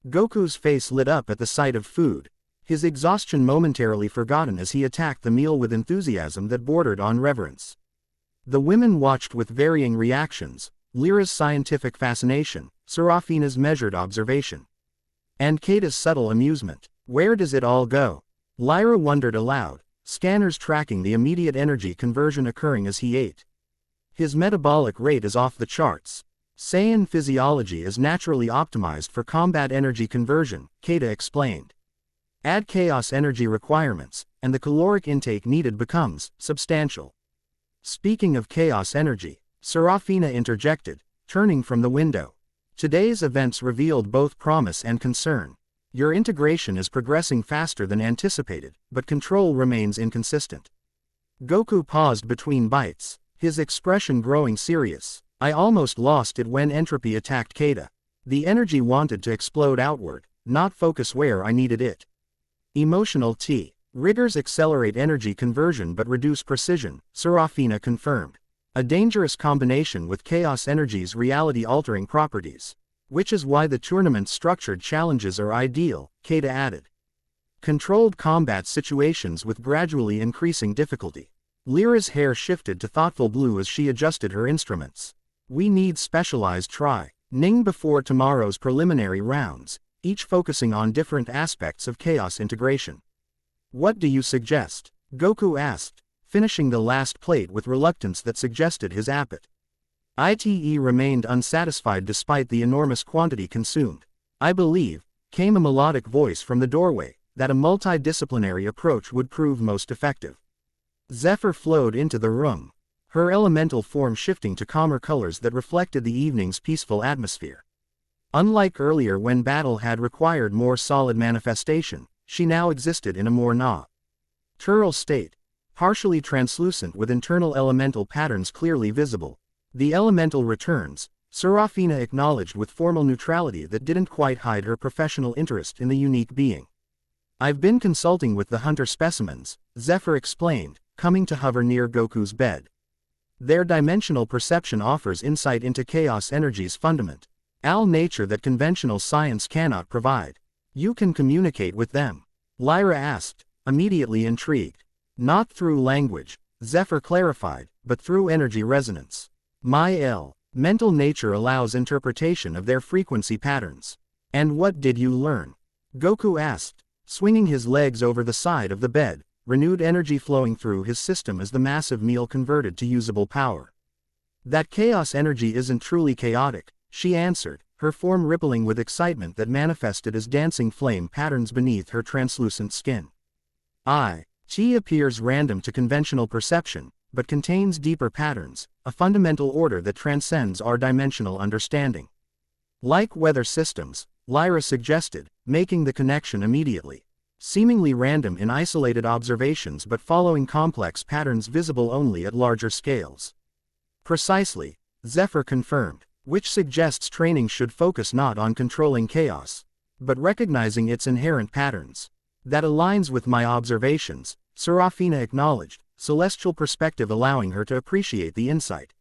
Goku's face lit up at the sight of food, his exhaustion momentarily forgotten as he attacked the meal with enthusiasm that bordered on reverence. The women watched with varying reactions, Lyra's scientific fascination, Serafina's measured observation, and Keita's subtle amusement. Where does it all go? Lyra wondered aloud, scanners tracking the immediate energy conversion occurring as he ate. His metabolic rate is off the charts. Saiyan physiology is naturally optimized for combat energy conversion, Keita explained. Add chaos energy requirements, and the caloric intake needed becomes substantial. Speaking of chaos energy, Serafina interjected, turning from the window. Today's events revealed both promise and concern. Your integration is progressing faster than anticipated, but control remains inconsistent. Goku paused between bites, his expression growing serious. I almost lost it when entropy attacked Keita. The energy wanted to explode outward, not focus where I needed it. Emotional T. Rigors accelerate energy conversion but reduce precision, Serafina confirmed. A dangerous combination with chaos energy's reality-altering properties. Which is why the tournament's structured challenges are ideal, Keita added. Controlled combat situations with gradually increasing difficulty. Lyra's hair shifted to thoughtful blue as she adjusted her instruments. We need specialized training before tomorrow's preliminary rounds, each focusing on different aspects of chaos integration. What do you suggest? Goku asked, finishing the last plate with reluctance that suggested his appetite. ITE remained unsatisfied despite the enormous quantity consumed. I believe, came a melodic voice from the doorway, that a multidisciplinary approach would prove most effective. Zephyr flowed into the room, her elemental form shifting to calmer colors that reflected the evening's peaceful atmosphere. Unlike earlier when battle had required more solid manifestation, she now existed in a more natural state, partially translucent with internal elemental patterns clearly visible. The elemental returns, Serafina acknowledged with formal neutrality that didn't quite hide her professional interest in the unique being. I've been consulting with the hunter specimens, Zephyr explained, coming to hover near Goku's bed. Their dimensional perception offers insight into chaos energy's fundamental nature that conventional science cannot provide. You can communicate with them? Lyra asked, immediately intrigued. Not through language, Zephyr clarified, but through energy resonance. My mental nature allows interpretation of their frequency patterns. And what did you learn? Goku asked, swinging his legs over the side of the bed, renewed energy flowing through his system as the massive meal converted to usable power. That chaos energy isn't truly chaotic, she answered, her form rippling with excitement that manifested as dancing flame patterns beneath her translucent skin. Chi appears random to conventional perception, but contains deeper patterns, a fundamental order that transcends our dimensional understanding. Like weather systems, Lyra suggested, making the connection immediately. Seemingly random in isolated observations but following complex patterns visible only at larger scales. Precisely, Zephyr confirmed, which suggests training should focus not on controlling chaos, but recognizing its inherent patterns. That aligns with my observations, Serafina acknowledged, celestial perspective allowing her to appreciate the insight.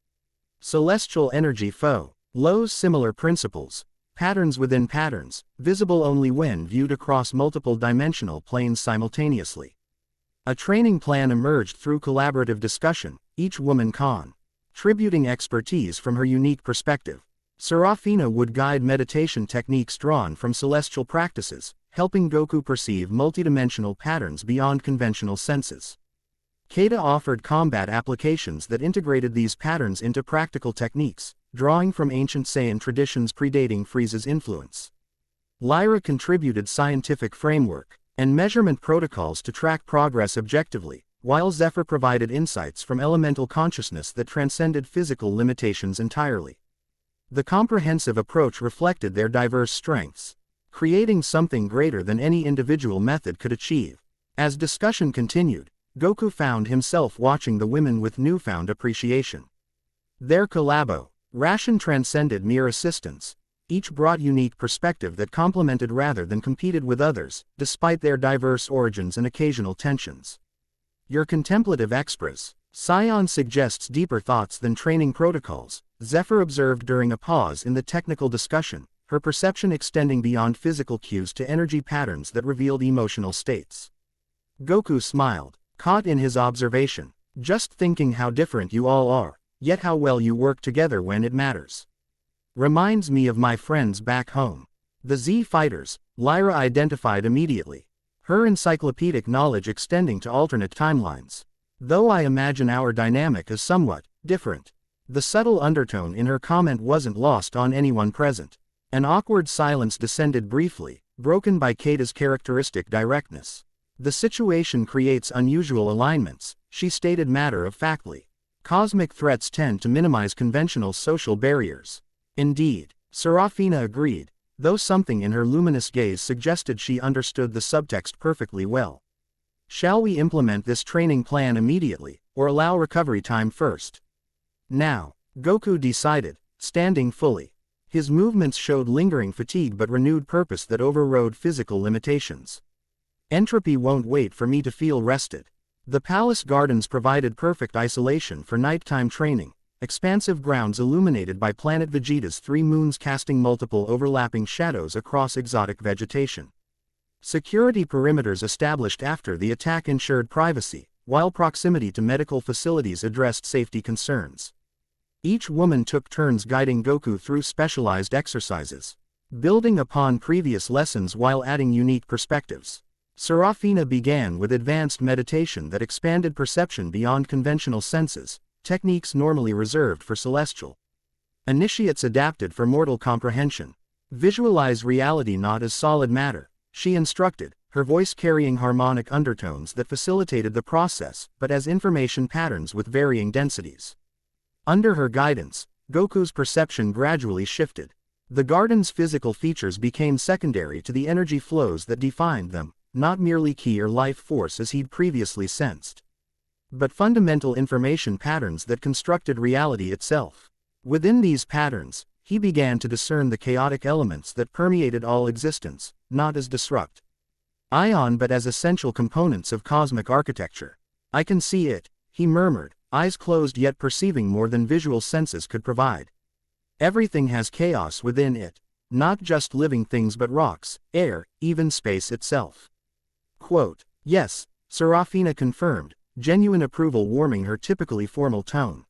Celestial energy follows similar principles. Patterns within patterns, visible only when viewed across multiple dimensional planes simultaneously. A training plan emerged through collaborative discussion, each woman contributing expertise from her unique perspective. Serafina would guide meditation techniques drawn from celestial practices, helping Goku perceive multidimensional patterns beyond conventional senses. Keita offered combat applications that integrated these patterns into practical techniques, drawing from ancient Saiyan traditions predating Frieza's influence. Lyra contributed scientific framework and measurement protocols to track progress objectively, while Zephyr provided insights from elemental consciousness that transcended physical limitations entirely. The comprehensive approach reflected their diverse strengths, creating something greater than any individual method could achieve. As discussion continued, Goku found himself watching the women with newfound appreciation. Their collaboration transcended mere assistance. Each brought unique perspective that complemented rather than competed with others, despite their diverse origins and occasional tensions. Your contemplative express, Scion suggests deeper thoughts than training protocols, Zephyr observed during a pause in the technical discussion, her perception extending beyond physical cues to energy patterns that revealed emotional states. Goku smiled, caught in his observation. Just thinking how different you all are, yet how well you work together when it matters. Reminds me of my friends back home. The Z Fighters, Lyra identified immediately, her encyclopedic knowledge extending to alternate timelines. Though I imagine our dynamic is somewhat different. The subtle undertone in her comment wasn't lost on anyone present. An awkward silence descended briefly, broken by Keita's characteristic directness. The situation creates unusual alignments, she stated matter-of-factly. Cosmic threats tend to minimize conventional social barriers. Indeed, Serafina agreed, though something in her luminous gaze suggested she understood the subtext perfectly well. Shall we implement this training plan immediately, or allow recovery time first? Now, Goku decided, standing fully. His movements showed lingering fatigue but renewed purpose that overrode physical limitations. Entropy won't wait for me to feel rested. The palace gardens provided perfect isolation for nighttime training, expansive grounds illuminated by planet Vegeta's 3 moons casting multiple overlapping shadows across exotic vegetation. Security perimeters established after the attack ensured privacy, while proximity to medical facilities addressed safety concerns. Each woman took turns guiding Goku through specialized exercises, building upon previous lessons while adding unique perspectives. Serafina began with advanced meditation that expanded perception beyond conventional senses, techniques normally reserved for celestial initiates adapted for mortal comprehension. Visualize reality not as solid matter, she instructed, her voice carrying harmonic undertones that facilitated the process, but as information patterns with varying densities. Under her guidance, Goku's perception gradually shifted. The garden's physical features became secondary to the energy flows that defined them, not merely ki or life force as he'd previously sensed, but fundamental information patterns that constructed reality itself. Within these patterns, he began to discern the chaotic elements that permeated all existence, not as disrupt ion but as essential components of cosmic architecture. I can see it, he murmured, eyes closed yet perceiving more than visual senses could provide. Everything has chaos within it, not just living things but rocks, air, even space itself. Quote, yes, Serafina confirmed, genuine approval warming her typically formal tone.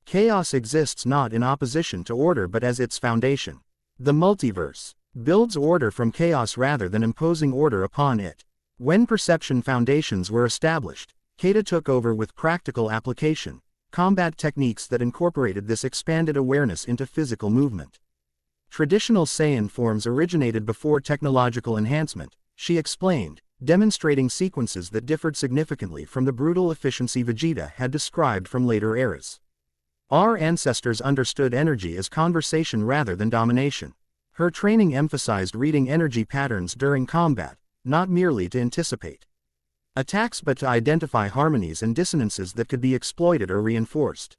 Chaos exists not in opposition to order but as its foundation. The multiverse builds order from chaos rather than imposing order upon it. When perception foundations were established, Keita took over with practical application, combat techniques that incorporated this expanded awareness into physical movement. Traditional Saiyan forms originated before technological enhancement, she explained, demonstrating sequences that differed significantly from the brutal efficiency Vegeta had described from later eras. Our ancestors understood energy as conversation rather than domination. Her training emphasized reading energy patterns during combat, not merely to anticipate attacks but to identify harmonies and dissonances that could be exploited or reinforced.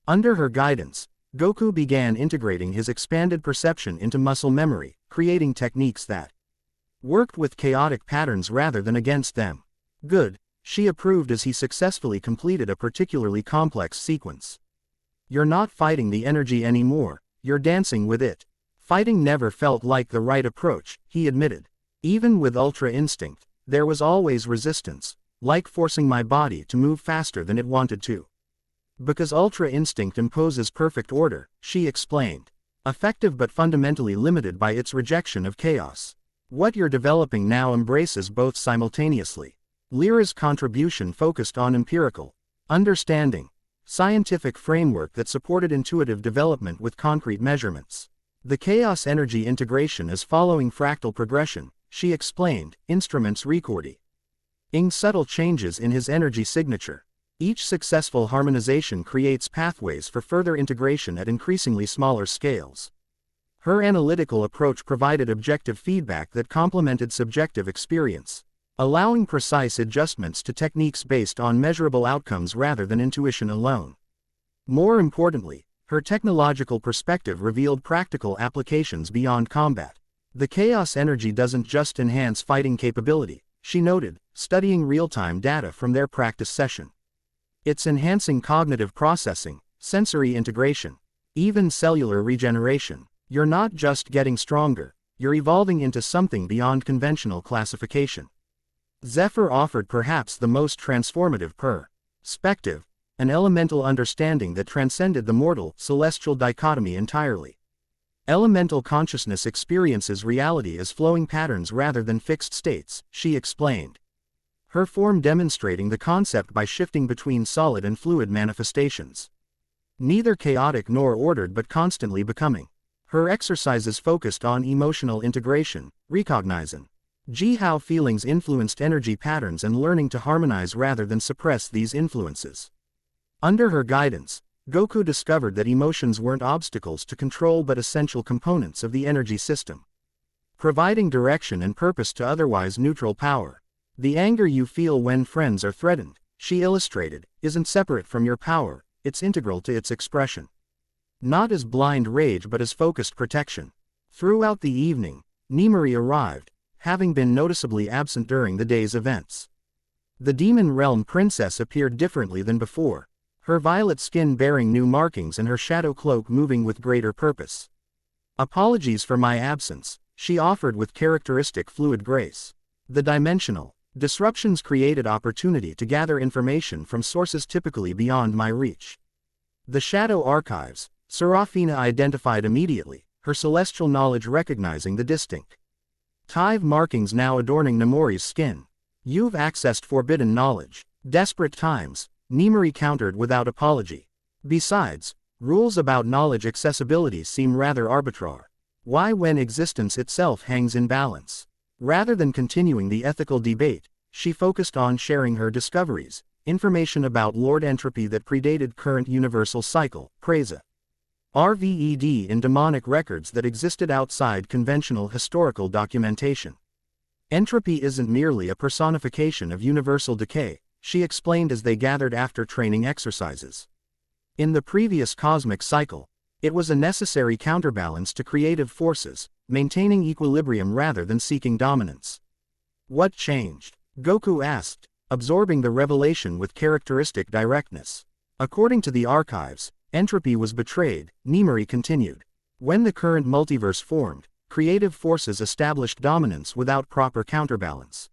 Under her guidance, Goku began integrating his expanded perception into muscle memory, creating techniques that worked with chaotic patterns rather than against them. Good, she approved as he successfully completed a particularly complex sequence. You're not fighting the energy anymore, you're dancing with it. Fighting never felt like the right approach, he admitted. Even with Ultra Instinct, there was always resistance, like forcing my body to move faster than it wanted to. Because Ultra Instinct imposes perfect order, she explained. Effective but fundamentally limited by its rejection of chaos. What you're developing now embraces both simultaneously. Lyra's contribution focused on empirical understanding, scientific framework that supported intuitive development with concrete measurements. The chaos energy integration is following fractal progression, she explained, instruments recording subtle changes in his energy signature. Each successful harmonization creates pathways for further integration at increasingly smaller scales. Her analytical approach provided objective feedback that complemented subjective experience, allowing precise adjustments to techniques based on measurable outcomes rather than intuition alone. More importantly, her technological perspective revealed practical applications beyond combat. The chaos energy doesn't just enhance fighting capability, she noted, studying real-time data from their practice session. It's enhancing cognitive processing, sensory integration, even cellular regeneration. You're not just getting stronger, you're evolving into something beyond conventional classification. Zephyr offered perhaps the most transformative perspective, an elemental understanding that transcended the mortal-celestial dichotomy entirely. Elemental consciousness experiences reality as flowing patterns rather than fixed states, she explained. Her form demonstrating the concept by shifting between solid and fluid manifestations. Neither chaotic nor ordered but constantly becoming. Her exercises focused on emotional integration, recognizing how feelings influenced energy patterns and learning to harmonize rather than suppress these influences. Under her guidance, Goku discovered that emotions weren't obstacles to control but essential components of the energy system, providing direction and purpose to otherwise neutral power. The anger you feel when friends are threatened, she illustrated, isn't separate from your power, it's integral to its expression. Not as blind rage but as focused protection. Throughout the evening, Nimari arrived, having been noticeably absent during the day's events. The Demon Realm Princess appeared differently than before, her violet skin bearing new markings and her shadow cloak moving with greater purpose. Apologies for my absence, she offered with characteristic fluid grace. The dimensional disruptions created opportunity to gather information from sources typically beyond my reach. The Shadow Archives, Serafina identified immediately, her celestial knowledge recognizing the distinct Tive markings now adorning Nemori's skin. You've accessed forbidden knowledge. Desperate times, Nimari countered without apology. Besides, rules about knowledge accessibility seem rather arbitrary. Why when existence itself hangs in balance? Rather than continuing the ethical debate, she focused on sharing her discoveries, information about Lord Entropy that predated current universal cycle, Preza. RVED in demonic records that existed outside conventional historical documentation. Entropy isn't merely a personification of universal decay, she explained as they gathered after training exercises. In the previous cosmic cycle, it was a necessary counterbalance to creative forces, maintaining equilibrium rather than seeking dominance. What changed? Goku asked, absorbing the revelation with characteristic directness. According to the archives, entropy was betrayed, Nimari continued. When the current multiverse formed, creative forces established dominance without proper counterbalance.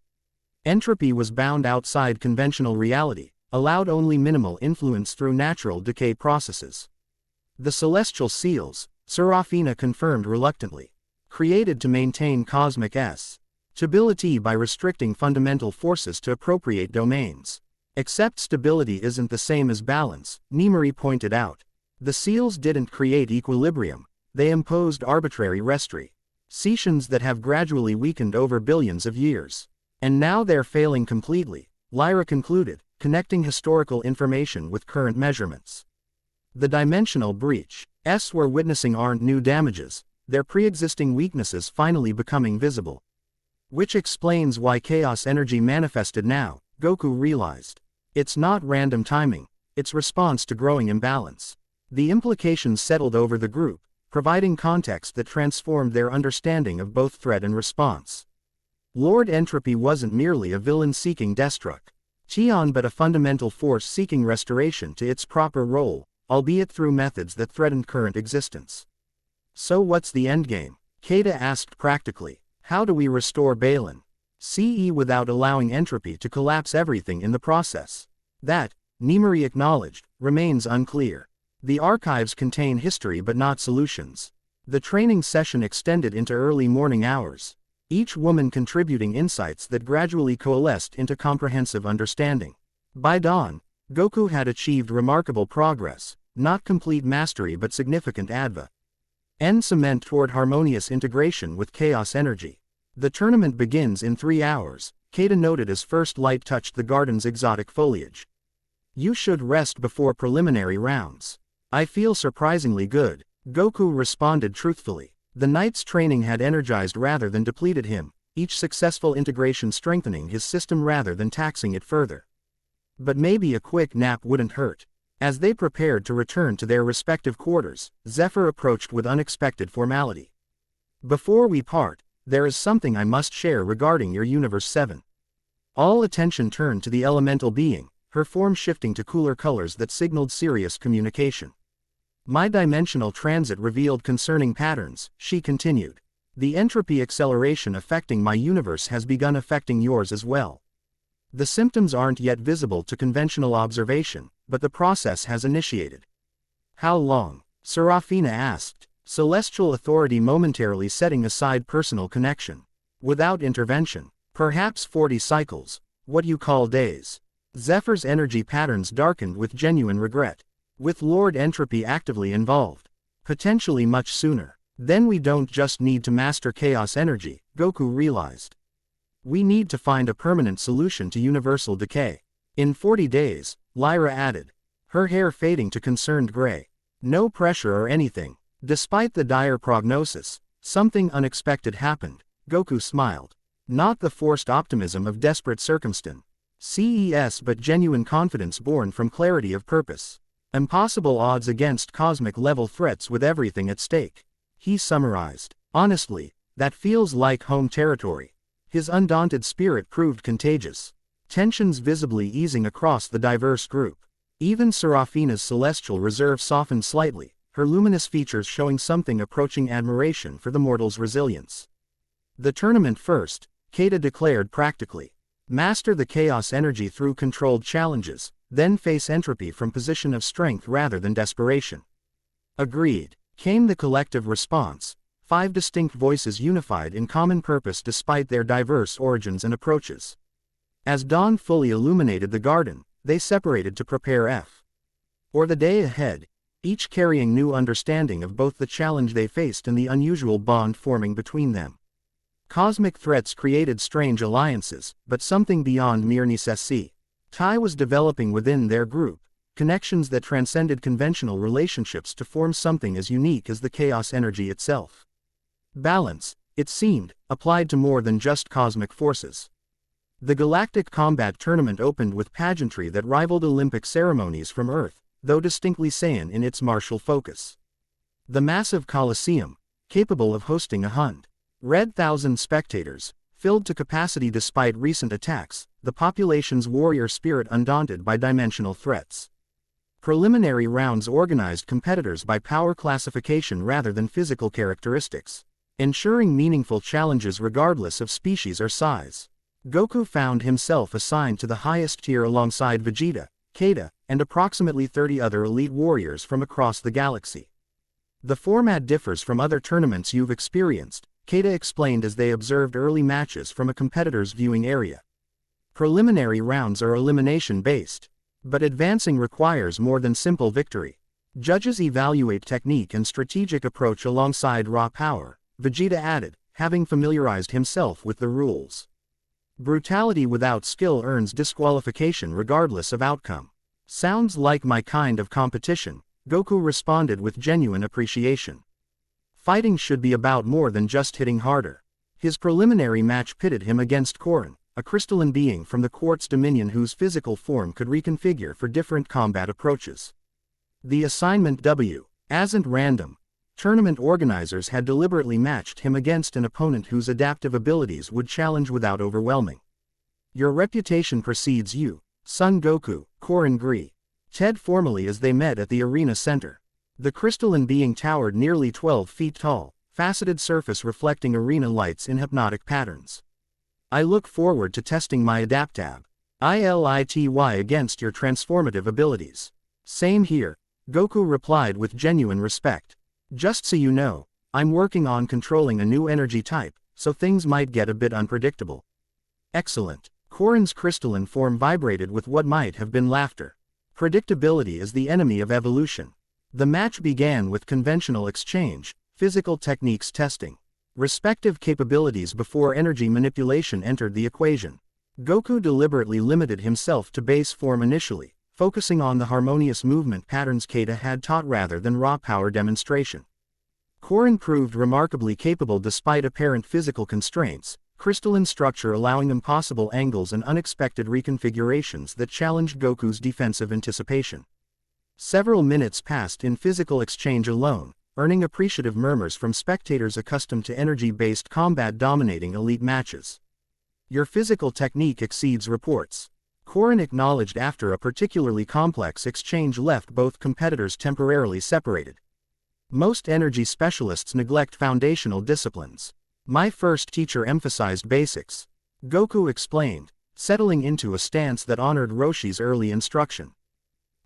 Entropy was bound outside conventional reality, allowed only minimal influence through natural decay processes. The celestial seals, Serafina confirmed reluctantly, created to maintain cosmic stability by restricting fundamental forces to appropriate domains. Except stability isn't the same as balance, Nimari pointed out. The seals didn't create equilibrium, they imposed arbitrary restrictions that have gradually weakened over billions of years. And now they're failing completely, Lyra concluded, connecting historical information with current measurements. The dimensional breach we're witnessing aren't new damages, they're pre-existing weaknesses finally becoming visible. Which explains why chaos energy manifested now, Goku realized. It's not random timing, it's response to growing imbalance. The implications settled over the group, providing context that transformed their understanding of both threat and response. Lord Entropy wasn't merely a villain seeking destruction, but a fundamental force seeking restoration to its proper role, albeit through methods that threatened current existence. So what's the endgame? Keita asked practically. How do we restore Balin CE without allowing entropy to collapse everything in the process? That, Nimari acknowledged, remains unclear. The archives contain history but not solutions. The training session extended into early morning hours. each woman contributing insights that gradually coalesced into comprehensive understanding. By dawn, Goku had achieved remarkable progress, not complete mastery but significant cement toward harmonious integration with chaos energy. The tournament begins in 3 hours, Keita noted as first light touched the garden's exotic foliage. You should rest before preliminary rounds. I feel surprisingly good, Goku responded truthfully. The night's training had energized rather than depleted him, each successful integration strengthening his system rather than taxing it further. But maybe a quick nap wouldn't hurt. As they prepared to return to their respective quarters, Zephyr approached with unexpected formality. Before we part, there is something I must share regarding your Universe 7. All attention turned to the elemental being, her form shifting to cooler colors that signaled serious communication. My dimensional transit revealed concerning patterns, she continued. The entropy acceleration affecting my universe has begun affecting yours as well. The symptoms aren't yet visible to conventional observation, but the process has initiated. How long? Serafina asked, celestial authority momentarily setting aside personal connection. Without intervention, perhaps 40 cycles, what you call days. Zephyr's energy patterns darkened with genuine regret. With Lord Entropy actively involved. Potentially much sooner. Then we don't just need to master chaos energy, Goku realized. We need to find a permanent solution to universal decay. In 40 days, Lyra added, her hair fading to concerned gray. No pressure or anything. Despite the dire prognosis, something unexpected happened. Goku smiled. Not the forced optimism of desperate circumstance. CES but genuine confidence born from clarity of purpose. Impossible odds against cosmic-level threats with everything at stake. He summarized. Honestly, that feels like home territory. His undaunted spirit proved contagious. Tensions visibly easing across the diverse group. Even Serafina's celestial reserve softened slightly, her luminous features showing something approaching admiration for the mortal's resilience. The tournament first, Keita declared practically. Master the chaos energy through controlled challenges, then face entropy from position of strength rather than desperation. Agreed, came the collective response, 5 distinct voices unified in common purpose despite their diverse origins and approaches. As dawn fully illuminated the garden, they separated to prepare for the day ahead, each carrying new understanding of both the challenge they faced and the unusual bond forming between them. Cosmic threats created strange alliances, but something beyond mere necessity. Tie was developing within their group, connections that transcended conventional relationships to form something as unique as the chaos energy itself. Balance, it seemed, applied to more than just cosmic forces. The Galactic Combat Tournament opened with pageantry that rivaled Olympic ceremonies from Earth, though distinctly Saiyan in its martial focus. The massive Colosseum, capable of hosting 100,000 spectators, filled to capacity despite recent attacks, the population's warrior spirit undaunted by dimensional threats. Preliminary rounds organized competitors by power classification rather than physical characteristics, ensuring meaningful challenges regardless of species or size. Goku found himself assigned to the highest tier alongside Vegeta, Keita, and approximately 30 other elite warriors from across the galaxy. The format differs from other tournaments you've experienced, Keita explained as they observed early matches from a competitor's viewing area. Preliminary rounds are elimination-based, but advancing requires more than simple victory. Judges evaluate technique and strategic approach alongside raw power, Vegeta added, having familiarized himself with the rules. Brutality without skill earns disqualification regardless of outcome. Sounds like my kind of competition, Goku responded with genuine appreciation. Fighting should be about more than just hitting harder. His preliminary match pitted him against Korin, a crystalline being from the Quartz Dominion whose physical form could reconfigure for different combat approaches. The assignment wasn't random. Tournament organizers had deliberately matched him against an opponent whose adaptive abilities would challenge without overwhelming. Your reputation precedes you, Son Goku, Korin agreed. Ted formally as they met at the arena center. The crystalline being towered nearly 12 feet tall, faceted surface reflecting arena lights in hypnotic patterns. I look forward to testing my adaptive ability against your transformative abilities. Same here, Goku replied with genuine respect. Just so you know, I'm working on controlling a new energy type, so things might get a bit unpredictable. Excellent. Korin's crystalline form vibrated with what might have been laughter. Predictability is the enemy of evolution. The match began with conventional exchange, physical techniques testing respective capabilities before energy manipulation entered the equation. Goku deliberately limited himself to base form initially, focusing on the harmonious movement patterns Kata had taught rather than raw power demonstration. Korin proved remarkably capable despite apparent physical constraints, crystalline structure allowing impossible angles and unexpected reconfigurations that challenged Goku's defensive anticipation. Several minutes passed in physical exchange alone, earning appreciative murmurs from spectators accustomed to energy-based combat dominating elite matches. Your physical technique exceeds reports. Korin acknowledged after a particularly complex exchange left both competitors temporarily separated. Most energy specialists neglect foundational disciplines. My first teacher emphasized basics. Goku explained, settling into a stance that honored Roshi's early instruction.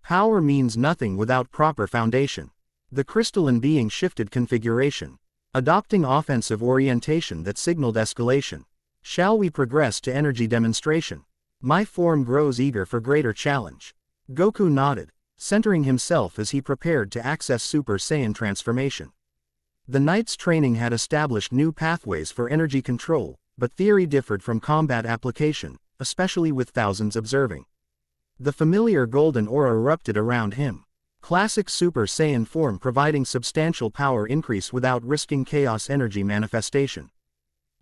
Power means nothing without proper foundation. The crystalline being shifted configuration, adopting offensive orientation that signaled escalation. Shall we progress to energy demonstration? My form grows eager for greater challenge. Goku nodded, centering himself as he prepared to access Super Saiyan transformation. The Knight's training had established new pathways for energy control, but theory differed from combat application, especially with thousands observing. The familiar golden aura erupted around him. Classic Super Saiyan form providing substantial power increase without risking chaos energy manifestation.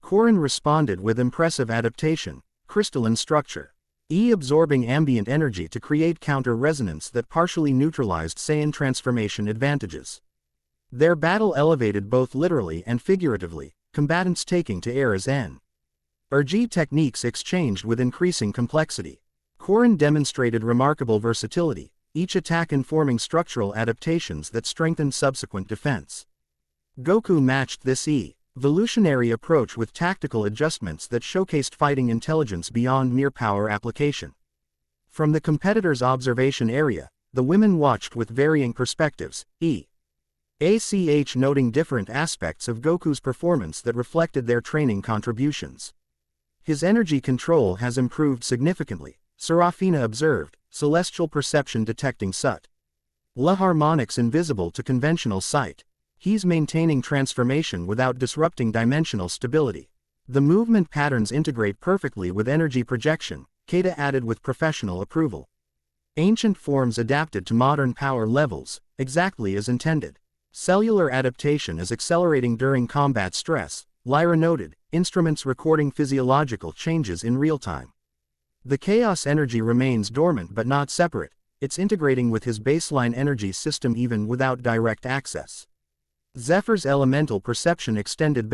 Korin responded with impressive adaptation, crystalline structure, absorbing ambient energy to create counter-resonance that partially neutralized Saiyan transformation advantages. Their battle elevated both literally and figuratively, combatants taking to air as energy techniques exchanged with increasing complexity. Korin demonstrated remarkable versatility, each attack informing structural adaptations that strengthened subsequent defense. Goku matched this evolutionary approach with tactical adjustments that showcased fighting intelligence beyond mere power application. From the competitor's observation area, the women watched with varying perspectives, noting different aspects of Goku's performance that reflected their training contributions. His energy control has improved significantly, Serafina observed, celestial perception detecting subtle harmonics invisible to conventional sight. He's maintaining transformation without disrupting dimensional stability. The movement patterns integrate perfectly with energy projection, Kata added with professional approval. Ancient forms adapted to modern power levels, exactly as intended. Cellular adaptation is accelerating during combat stress, Lyra noted, instruments recording physiological changes in real time. The chaos energy remains dormant but not separate, it's integrating with his baseline energy system even without direct access. Zephyr's elemental perception extended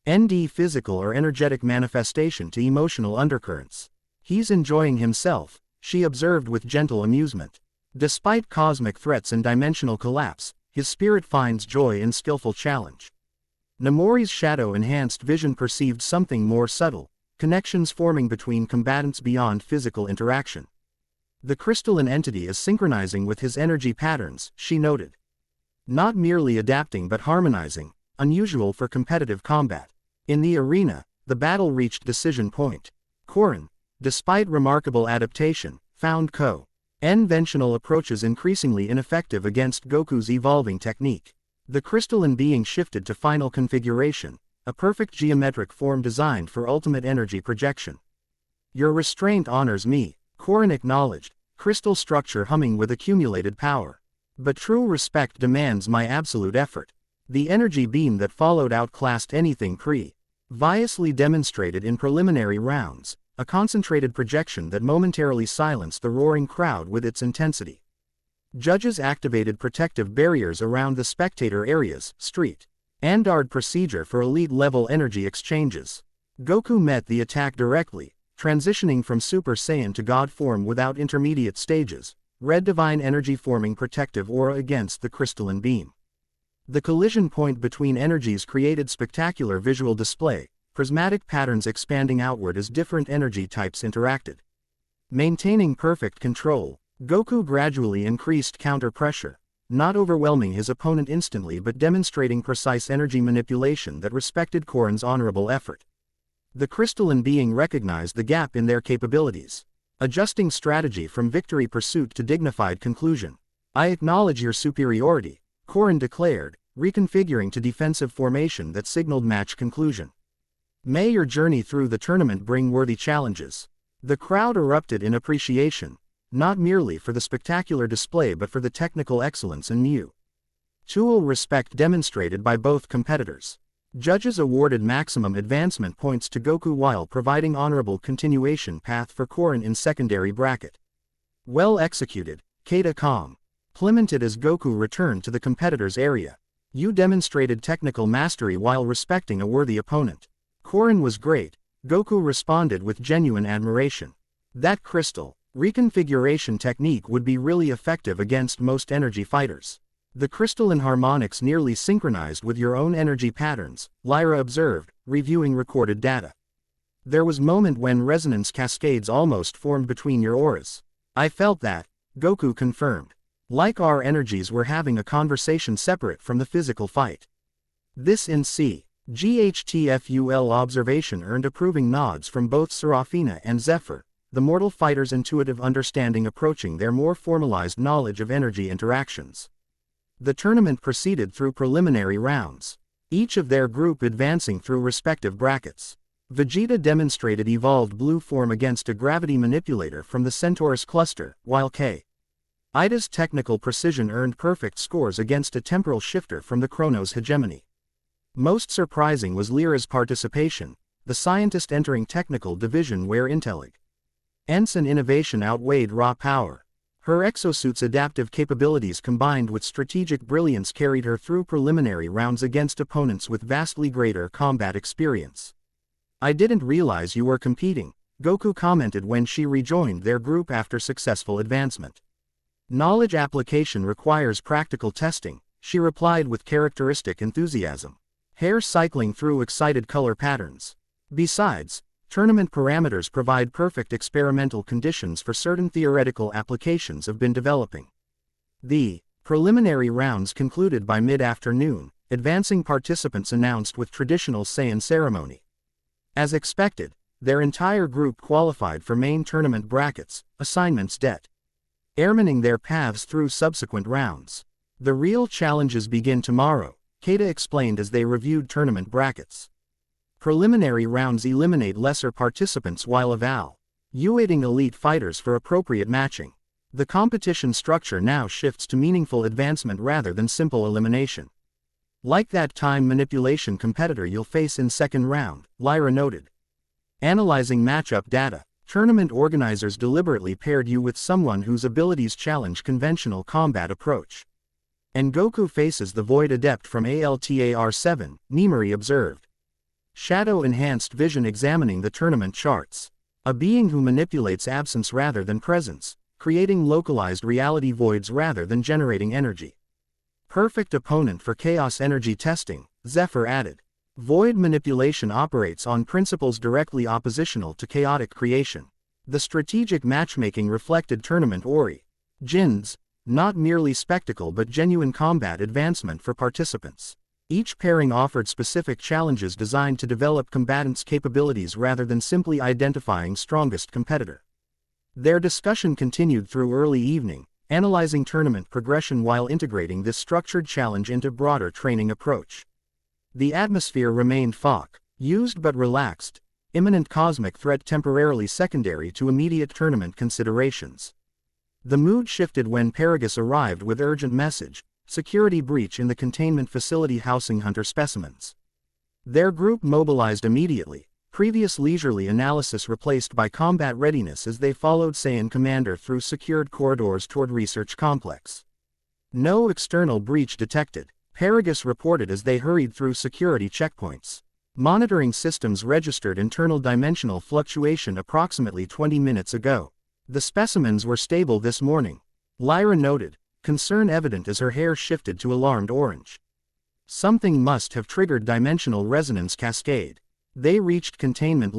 ND physical or energetic manifestation to emotional undercurrents. He's enjoying himself, she observed with gentle amusement. Despite cosmic threats and dimensional collapse, his spirit finds joy in skillful challenge. Namori's shadow-enhanced vision perceived something more subtle, connections forming between combatants beyond physical interaction. The crystalline entity is synchronizing with his energy patterns, she noted. Not merely adapting but harmonizing, unusual for competitive combat. In the arena, the battle reached decision point. Korin, despite remarkable adaptation, found conventional approaches increasingly ineffective against Goku's evolving technique. The crystalline being shifted to final configuration, a perfect geometric form designed for ultimate energy projection. Your restraint honors me, Korin acknowledged, crystal structure humming with accumulated power. But true respect demands my absolute effort. The energy beam that followed outclassed anything previously demonstrated in preliminary rounds, a concentrated projection that momentarily silenced the roaring crowd with its intensity. Judges activated protective barriers around the spectator areas, standard procedure for elite-level energy exchanges. Goku met the attack directly, transitioning from Super Saiyan to God form without intermediate stages, red divine energy forming protective aura against the crystalline beam. The collision point between energies created spectacular visual display, prismatic patterns expanding outward as different energy types interacted. Maintaining perfect control, Goku gradually increased counter pressure, not overwhelming his opponent instantly but demonstrating precise energy manipulation that respected Corrin's honorable effort. The crystalline being recognized the gap in their capabilities, adjusting strategy from victory pursuit to dignified conclusion. "I acknowledge your superiority," Corrin declared, reconfiguring to defensive formation that signaled match conclusion. "May your journey through the tournament bring worthy challenges." The crowd erupted in appreciation, not merely for the spectacular display but for the technical excellence and mutual respect demonstrated by both competitors. Judges awarded maximum advancement points to Goku while providing honorable continuation path for Corrin in secondary bracket. "Well executed, Keita complimented as Goku returned to the competitor's area. "You demonstrated technical mastery while respecting a worthy opponent." "Corrin was great," Goku responded with genuine admiration. "That crystal reconfiguration technique would be really effective against most energy fighters. The crystalline harmonics nearly synchronized with your own energy patterns," Lyra observed, reviewing recorded data. "There was a moment when resonance cascades almost formed between your auras." "I felt that," Goku confirmed. "Like our energies were having a conversation separate from the physical fight." This in GHTFUL observation earned approving nods from both Serafina and Zephyr, the mortal fighter's intuitive understanding approaching their more formalized knowledge of energy interactions. The tournament proceeded through preliminary rounds, each of their group advancing through respective brackets. Vegeta demonstrated evolved blue form against a gravity manipulator from the Centaurus cluster, while Ida's technical precision earned perfect scores against a temporal shifter from the Chronos hegemony. Most surprising was Lyra's participation, the scientist entering technical division where intelligence and innovation outweighed raw power. Her exosuit's adaptive capabilities combined with strategic brilliance carried her through preliminary rounds against opponents with vastly greater combat experience. "I didn't realize you were competing," Goku commented when she rejoined their group after successful advancement. "Knowledge application requires practical testing," she replied with characteristic enthusiasm, hair cycling through excited color patterns. "Besides, tournament parameters provide perfect experimental conditions for certain theoretical applications have been developing." The preliminary rounds concluded by mid-afternoon, advancing participants announced with traditional Saiyan ceremony. As expected, their entire group qualified for main tournament brackets, assignments determining their paths through subsequent rounds. "The real challenges begin tomorrow," Keita explained as they reviewed tournament brackets. "Preliminary rounds eliminate lesser participants while evaluating elite fighters for appropriate matching. The competition structure now shifts to meaningful advancement rather than simple elimination. Like that time manipulation competitor you'll face in second round," Lyra noted. "Analyzing matchup data, tournament organizers deliberately paired you with someone whose abilities challenge conventional combat approach. And Goku faces the Void Adept from ALTAR-7, Nemuri observed. Shadow-enhanced vision examining the tournament charts. A being who manipulates absence rather than presence, creating localized reality voids rather than generating energy. Perfect opponent for chaos energy testing," Zephyr added. "Void manipulation operates on principles directly oppositional to chaotic creation." The strategic matchmaking reflected tournament origins, not merely spectacle but genuine combat advancement for participants. Each pairing offered specific challenges designed to develop combatants' capabilities rather than simply identifying strongest competitor. Their discussion continued through early evening, analyzing tournament progression while integrating this structured challenge into broader training approach. The atmosphere remained focused but relaxed, imminent cosmic threat temporarily secondary to immediate tournament considerations. The mood shifted when Paragus arrived with urgent message: security breach in the containment facility housing hunter specimens. Their group mobilized immediately, previous leisurely analysis replaced by combat readiness as they followed Saiyan Commander through secured corridors toward research complex. "No external breach detected," Paragus reported as they hurried through security checkpoints. "Monitoring systems registered internal dimensional fluctuation approximately 20 minutes ago. The specimens were stable this morning," Lyra noted, concern evident as her hair shifted to alarmed orange. Something must have triggered dimensional resonance cascade. They reached containment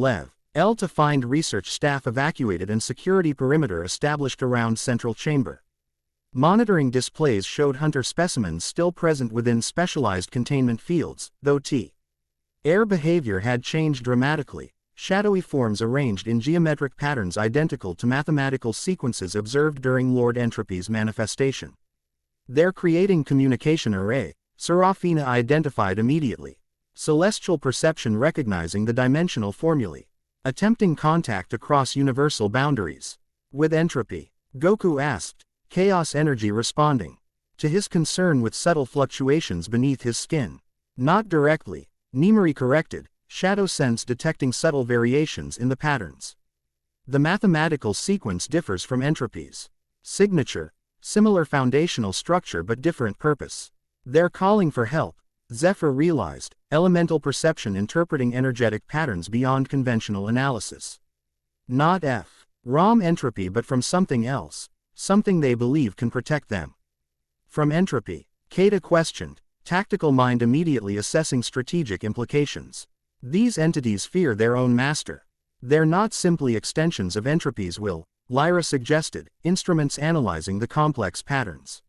L to find research staff evacuated and security perimeter established around central chamber. Monitoring displays showed hunter specimens still present within specialized containment fields, though air behavior had changed dramatically, shadowy forms arranged in geometric patterns identical to mathematical sequences observed during Lord Entropy's manifestation. Their creating communication array, Serafina identified immediately. Celestial perception recognizing the dimensional formulae. Attempting contact across universal boundaries. With entropy, Goku asked, chaos energy responding to his concern with subtle fluctuations beneath his skin. Not directly, Nimari corrected, shadow sense detecting subtle variations in the patterns. The mathematical sequence differs from entropy's signature, similar foundational structure but different purpose. They're calling for help, Zephyr realized, elemental perception interpreting energetic patterns beyond conventional analysis. Not Rom entropy but from something else, something they believe can protect them. From entropy, Kata questioned, tactical mind immediately assessing strategic implications. These entities fear their own master. They're not simply extensions of entropy's will, Lyra suggested, instruments analyzing the complex patterns.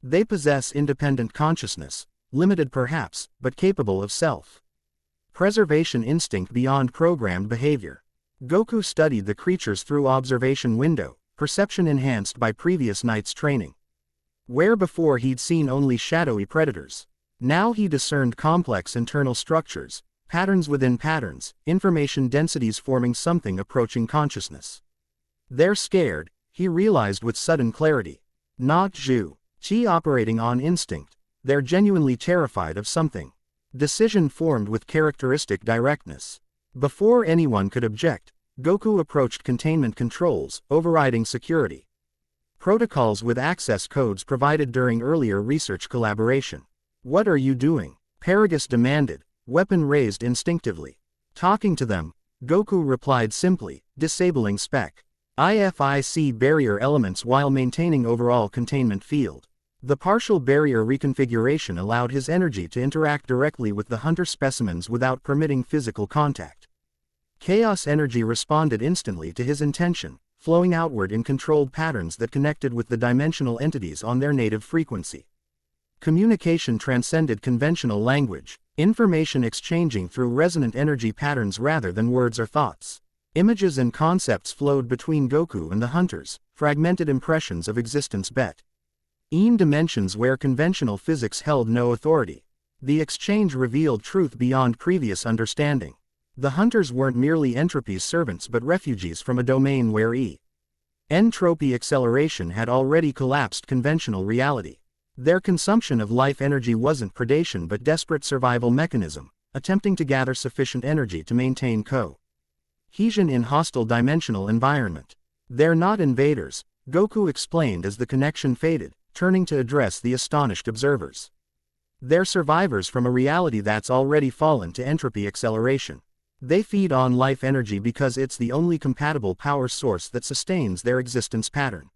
They possess independent consciousness, limited perhaps, but capable of self-preservation instinct beyond programmed behavior. Goku studied the creatures through observation window, perception enhanced by previous night's training. Where before he'd seen only shadowy predators, now he discerned complex internal structures, patterns within patterns, information densities forming something approaching consciousness. They're scared, he realized with sudden clarity. Not Chi operating on instinct, they're genuinely terrified of something. Decision formed with characteristic directness. Before anyone could object, Goku approached containment controls, overriding security protocols with access codes provided during earlier research collaboration. What are you doing? Paragus demanded, weapon raised instinctively. Talking to them, Goku replied simply, disabling spec IFIC barrier elements while maintaining overall containment field. The partial barrier reconfiguration allowed his energy to interact directly with the hunter specimens without permitting physical contact. Chaos energy responded instantly to his intention, flowing outward in controlled patterns that connected with the dimensional entities on their native frequency. Communication transcended conventional language, information exchanging through resonant energy patterns rather than words or thoughts. Images and concepts flowed between Goku and the hunters, fragmented impressions of existence in dimensions where conventional physics held no authority. The exchange revealed truth beyond previous understanding. The hunters weren't merely entropy's servants but refugees from a domain where entropy acceleration had already collapsed conventional reality. Their consumption of life energy wasn't predation but desperate survival mechanism, attempting to gather sufficient energy to maintain cohesion in hostile dimensional environment. They're not invaders, Goku explained as the connection faded, turning to address the astonished observers. They're survivors from a reality that's already fallen to entropy acceleration. They feed on life energy because it's the only compatible power source that sustains their existence pattern.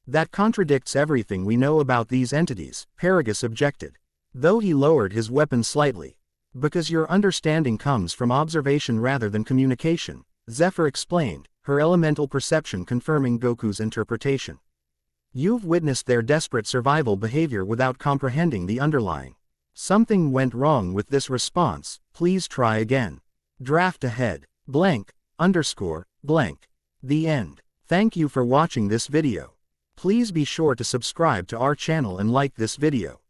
That contradicts everything we know about these entities, Paragus objected. Though he lowered his weapon slightly. Because your understanding comes from observation rather than communication, Zephyr explained, her elemental perception confirming Goku's interpretation. You've witnessed their desperate survival behavior without comprehending the underlying. Something went wrong with this response, please try again. Draft ahead. Blank, _ blank. The end. Thank you for watching this video. Please be sure to subscribe to our channel and like this video.